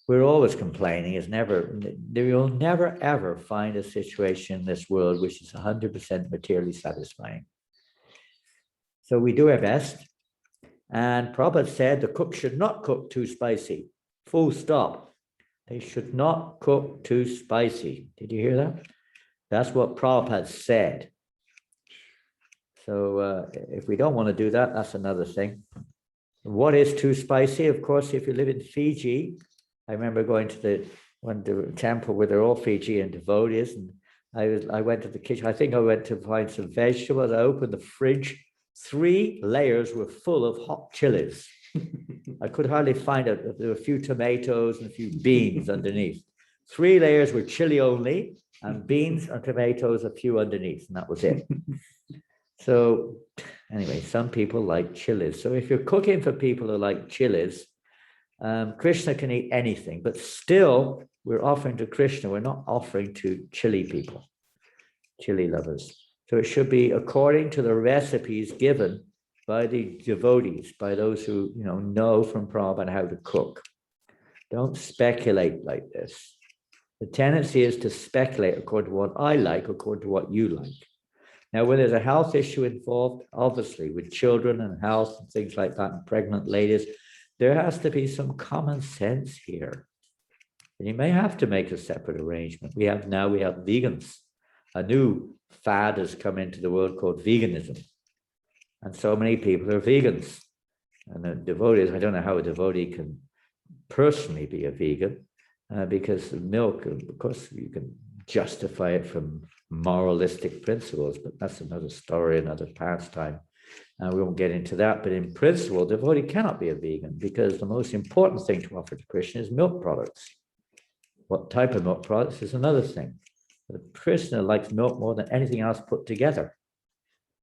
We're always complaining. You'll never ever find a situation in this world which is 100% materially satisfying. So we do our best. And Prabhupada said the cook should not cook too spicy. Full stop. They should not cook too spicy. Did you hear that? That's what Prabhupada said. So if we don't want to do that, that's another thing. What is too spicy? Of course, if you live in Fiji, I remember going to the temple where they're all Fijian devotees, and I went to the kitchen. I think I went to find some vegetables. I opened the fridge. 3 layers were full of hot chilies. I could hardly find it. There were a few tomatoes and a few beans underneath. 3 layers were chili only, and beans and tomatoes, a few underneath, and that was it. So anyway, some people like chilies. So if you're cooking for people who like chilies, Krishna can eat anything, but still we're offering to Krishna. We're not offering to chili people, chili lovers. So it should be according to the recipes given by the devotees, by those who know from Prabhupada how to cook. Don't speculate like this. The tendency is to speculate according to what I like, according to what you like. Now, when there's a health issue involved, obviously with children and health and things like that, and pregnant ladies, there has to be some common sense here. And you may have to make a separate arrangement. We have vegans. A new fad has come into the world called veganism. And so many people are vegans. And the devotees, I don't know how a devotee can personally be a vegan, because the milk, of course, you can justify it from moralistic principles, but that's another story, another pastime. We won't get into that. But in principle, the devotee cannot be a vegan, because the most important thing to offer to Krishna is milk products. What type of milk products is another thing. The Krishna likes milk more than anything else put together.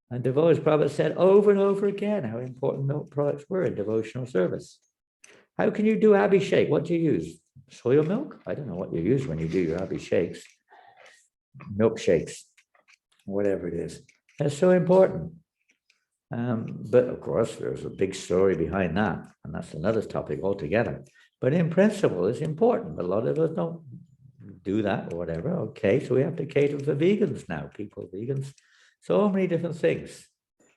And devotees, Prabhupada said over and over again how important milk products were in devotional service. How can you do abhishek? What do you use? Soya milk? I don't know what you use when you do your abhisheks. Milkshakes, whatever it is. That's so important. But of course, there's a big story behind that. And that's another topic altogether. But in principle, it's important. But a lot of us don't do that or whatever. Okay, so we have to cater for vegans now, people, vegans. So many different things.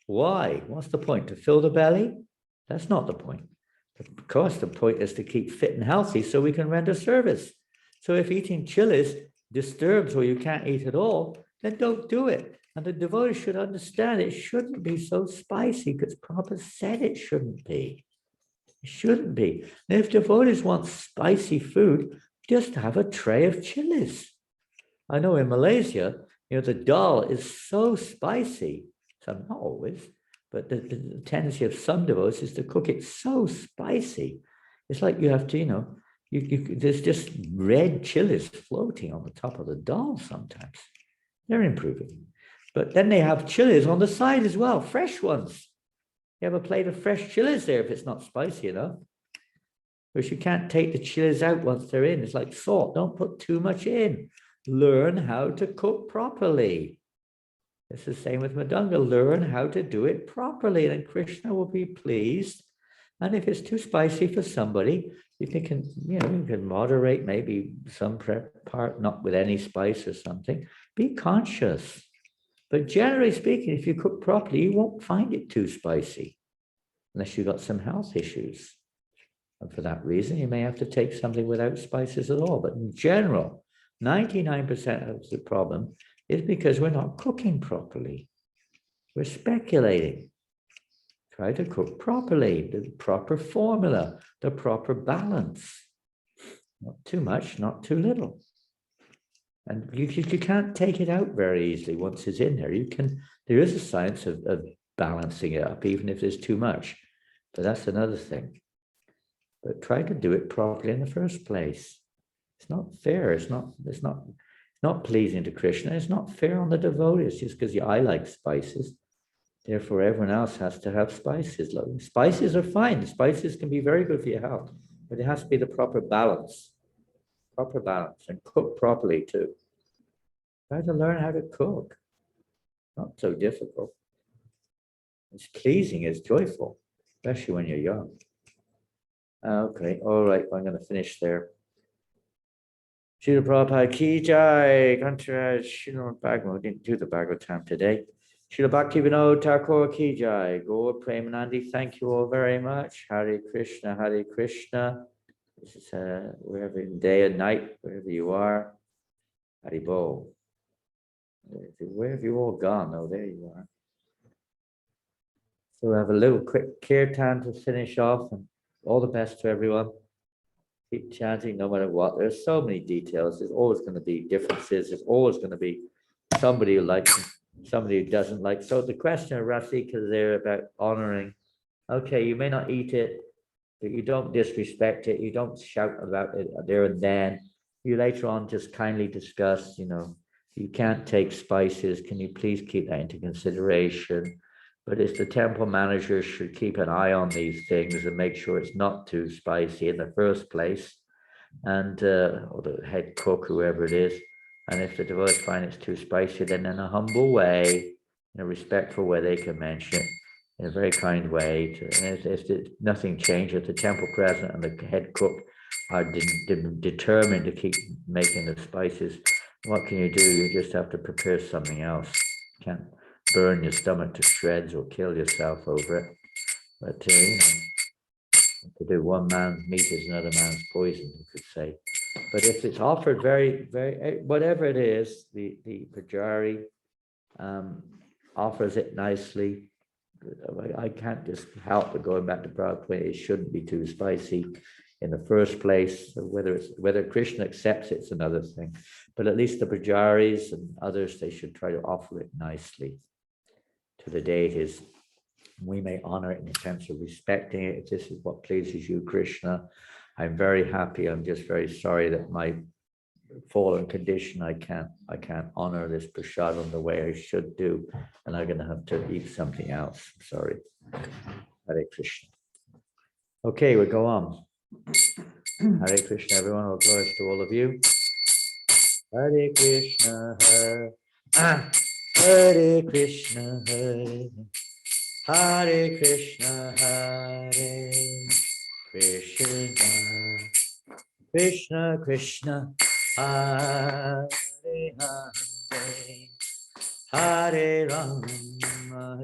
Why? What's the point? To fill the belly? That's not the point. Of course, the point is to keep fit and healthy so we can render service. So if eating chilies disturbs or you can't eat at all, then don't do it. And the devotee should understand it shouldn't be so spicy, because Prabhupada said it shouldn't be. It shouldn't be. And if devotees want spicy food, just have a tray of chilies. I know in Malaysia, the dal is so spicy. So not always, but the tendency of some devotees is to cook it so spicy. It's like you have to, there's just red chilies floating on the top of the dal sometimes. They're improving. But then they have chilies on the side as well, fresh ones. You have a plate of fresh chilies there if it's not spicy enough. Because you can't take the chilies out once they're in. It's like salt. Don't put too much in. Learn how to cook properly. It's the same with Madanga. Learn how to do it properly, and Krishna will be pleased. And if it's too spicy for somebody, You can moderate maybe some part, not with any spice or something. Be conscious. But generally speaking, if you cook properly, you won't find it too spicy unless you've got some health issues. And for that reason, you may have to take something without spices at all. But in general, 99% of the problem is because we're not cooking properly. We're speculating. Try to cook properly, the proper formula, the proper balance. Not too much, not too little. And you can't take it out very easily once it's in there. There is a science of balancing it up, even if there's too much. But that's another thing. But try to do it properly in the first place. It's not fair. It's not pleasing to Krishna. It's not fair on the devotees just because I like spices. Therefore, everyone else has to have spices. Spices are fine. Spices can be very good for your health, but it has to be the proper balance. Proper balance, and cook properly too. Try to learn how to cook. Not so difficult. It's pleasing, it's joyful, especially when you're young. Okay, all right, I'm going to finish there. Srila Prabhupada ki jai. Contra Srila Bhagavad, we didn't do the Bhagavatam today. Srila Bhakti Vinod Thakur ki jai. Gaur Premanandi, thank you all very much. Hare Krishna, Hare Krishna. This is wherever, day and night, wherever you are. Haribol. Where have you all gone? Oh, there you are. So we have a little quick kirtan to finish off, and all the best to everyone. Keep chanting no matter what. There's so many details. There's always going to be differences. There's always going to be somebody who likes it, somebody who doesn't like. So the question of Rasika there about honoring. Okay, you may not eat it, but you don't disrespect it. You don't shout about it there and then. You later on just kindly discuss, you can't take spices. Can you please keep that into consideration? But it's the temple manager should keep an eye on these things and make sure it's not too spicy in the first place. And or the head cook, whoever it is. And if the devotees find it's too spicy, then in a humble way, in a respectful way, they can mention it in a very kind way. And if nothing changes, the temple president and the head cook are determined to keep making the spices, what can you do? You just have to prepare something else. You can't burn your stomach to shreds or kill yourself over it. But, to do one man's meat is another man's poison, you could say. But if it's offered very, very, whatever it is, the Pujari offers it nicely. I can't just help but going back to Prabhupada, it shouldn't be too spicy in the first place. Whether Krishna accepts it's another thing. But at least the Pujaris and others, they should try to offer it nicely to the deities. We may honor it in the sense of respecting it. If this is what pleases you, Krishna, I'm very happy. I'm just very sorry that my fallen condition, I can't honor this prasadam the way I should do, and I'm going to have to eat something else. Sorry. Hare Krishna. Okay, we'll go on. Hare Krishna, everyone. All glories to all of you. Hare Krishna, Hare Krishna, Hare Krishna, Hare Krishna, Krishna Krishna, Hare Hare, Hare Rama,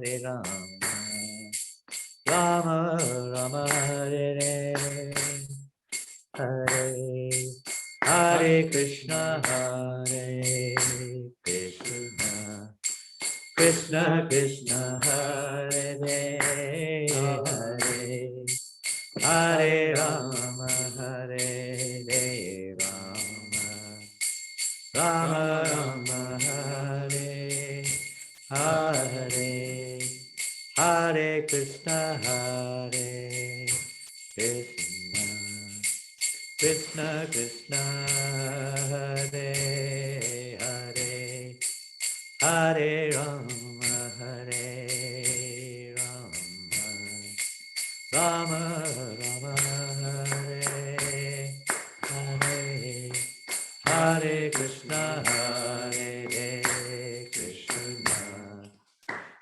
Hare Rama, Rama Rama, Hare Hare, Hare Krishna, Hare Krishna, Krishna Krishna, Hare Hare, Hare Rama, Hare Rama, Rama Rama, Hare Hare, Hare Krishna, Hare Krishna, Krishna Krishna, Hare Hare, Hare Rama, Hare Rama, Rama Rama, Hare Hare, Hare Krishna, Hare Krishna,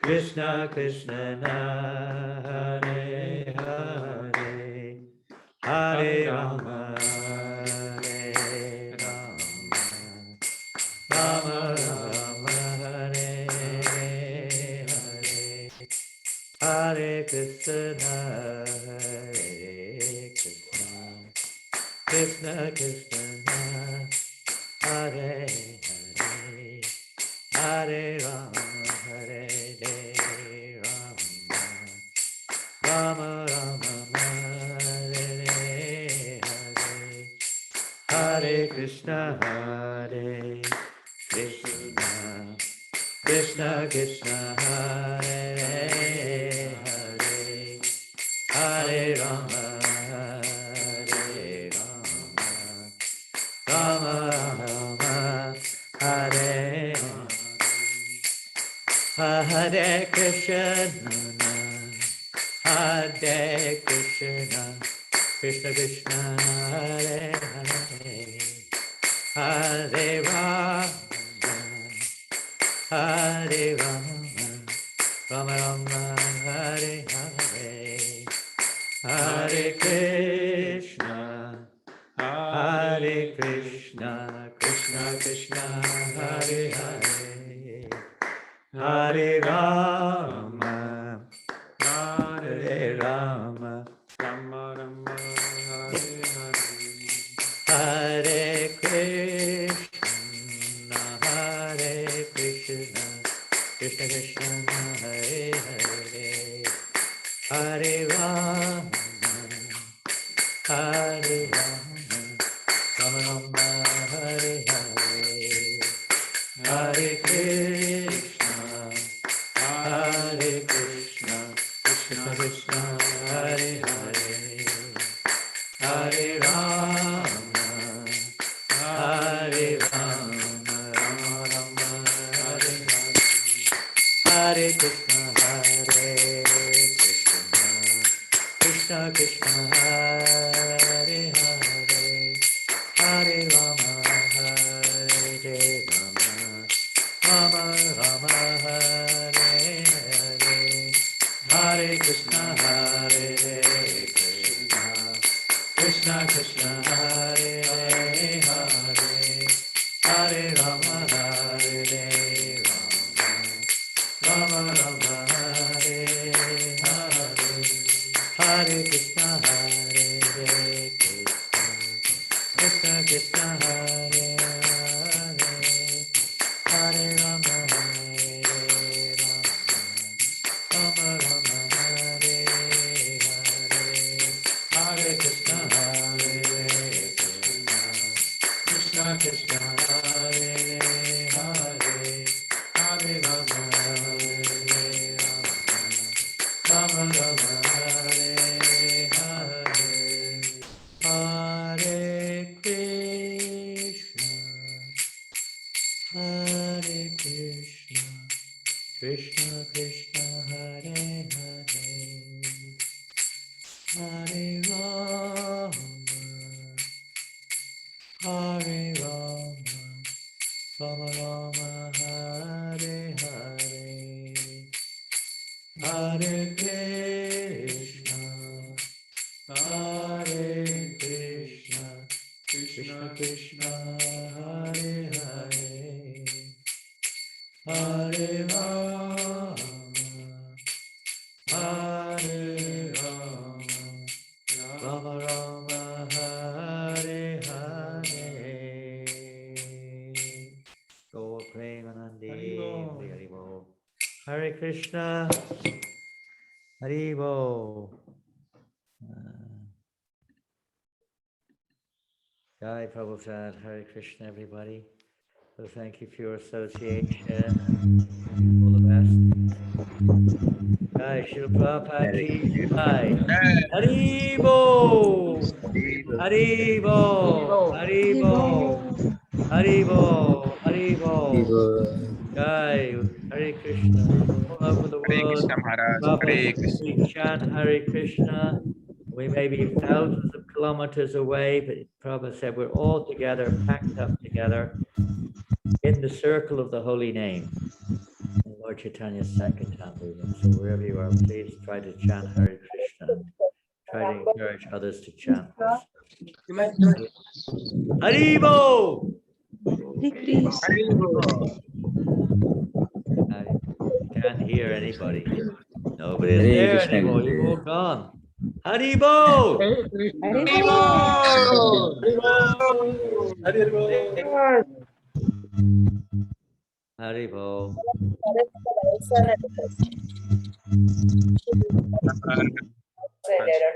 Krishna Krishna, Hare Hare, Hare Rama, Hare Rama, Rama Rama, Hare Hare, Hare Krishna, Hare Krishna, Krishna Krishna, Hare Hare, Hare Rama, Hare Rama, Rama Rama, Hare Hare, Hare Krishna, Hare Krishna, Krishna Krishna, Hare Hare, Hare Rama, Hare Rama, Rama Rama, Hare Hare Krishna, Hare Krishna, Krishna Krishna, Hare Hare, Hare Rama, Hare Rama, Rama Rama, Hare Hare, Hare Krishna, Hare Krishna, Krishna Krishna, Hare Hare, Hare Rama, Hare Rama, Rama Rama, Hare Hare. Hare Krishna, Hare Krishna, Krishna Krishna, Hare Hare, Hare Rama, Hare Rama, Rama Rama, Hare Hare, Hare Krishna, Hare Krishna, Krishna Krishna, Hare Hare, Hare Rama, Hare Rama, Rama Rama, Hare Hare, Hare Krishna, Hare Krishna, Krishna Krishna, Hare Hare, Hare Rama, Hare Rama, Rama Rama, Hare Hare, Hare Krishna, Hare Krishna, Krishna Krishna, Hare Hare, Hare Rama, Hare Rama, Rama Rama, Hare Hare, Hare Krishna, Hare Krishna, Krishna Krishna, Hare Hare, Hare Rama, Hare Rama, Rama Rama, Hare Hare, Hare Krishna, Hare Krishna, Krishna Krishna, Hare Hare, Hare Rama, Hare Rama, Rama Rama, Hare Hare, Hare Krishna, Hare Krishna, Krishna Krishna, Hare Hare, Hare Rama, Hare Rama, Rama Rama, Hare Hare, Hare Krishna, Hare Krishna, Krishna Krishna, Hare Hare, Hare Rama, Hare Rama, Rama Rama, Hare Hare. Go Premanandi, Hare Bol. Hare Krishna, Hare Bol. Jai Prabhupada, Hare Krishna, everybody. So thank you for your association and all the best. Jai Shri Prabhupada ki jai. Haribo! Haribo! Haribo! Haribo! Haribo! Jai Hare Krishna. All over the Hare world, Krishna Maharaj, Hare Prabhupada, Krishna. we chant Hare Krishna. We may be thousands of kilometers away, but Prabhupada said we're all together, packed up together in the circle of the holy name. In Lord Chaitanya's Sankirtan movement. So wherever you are, please try to chant Hare Krishna. try to encourage others to chant this. Haribo! I can't hear anybody. Nobody's Hare there Krishna, anymore. You've all Gurudev. gone. Haribo! Haribo. Hare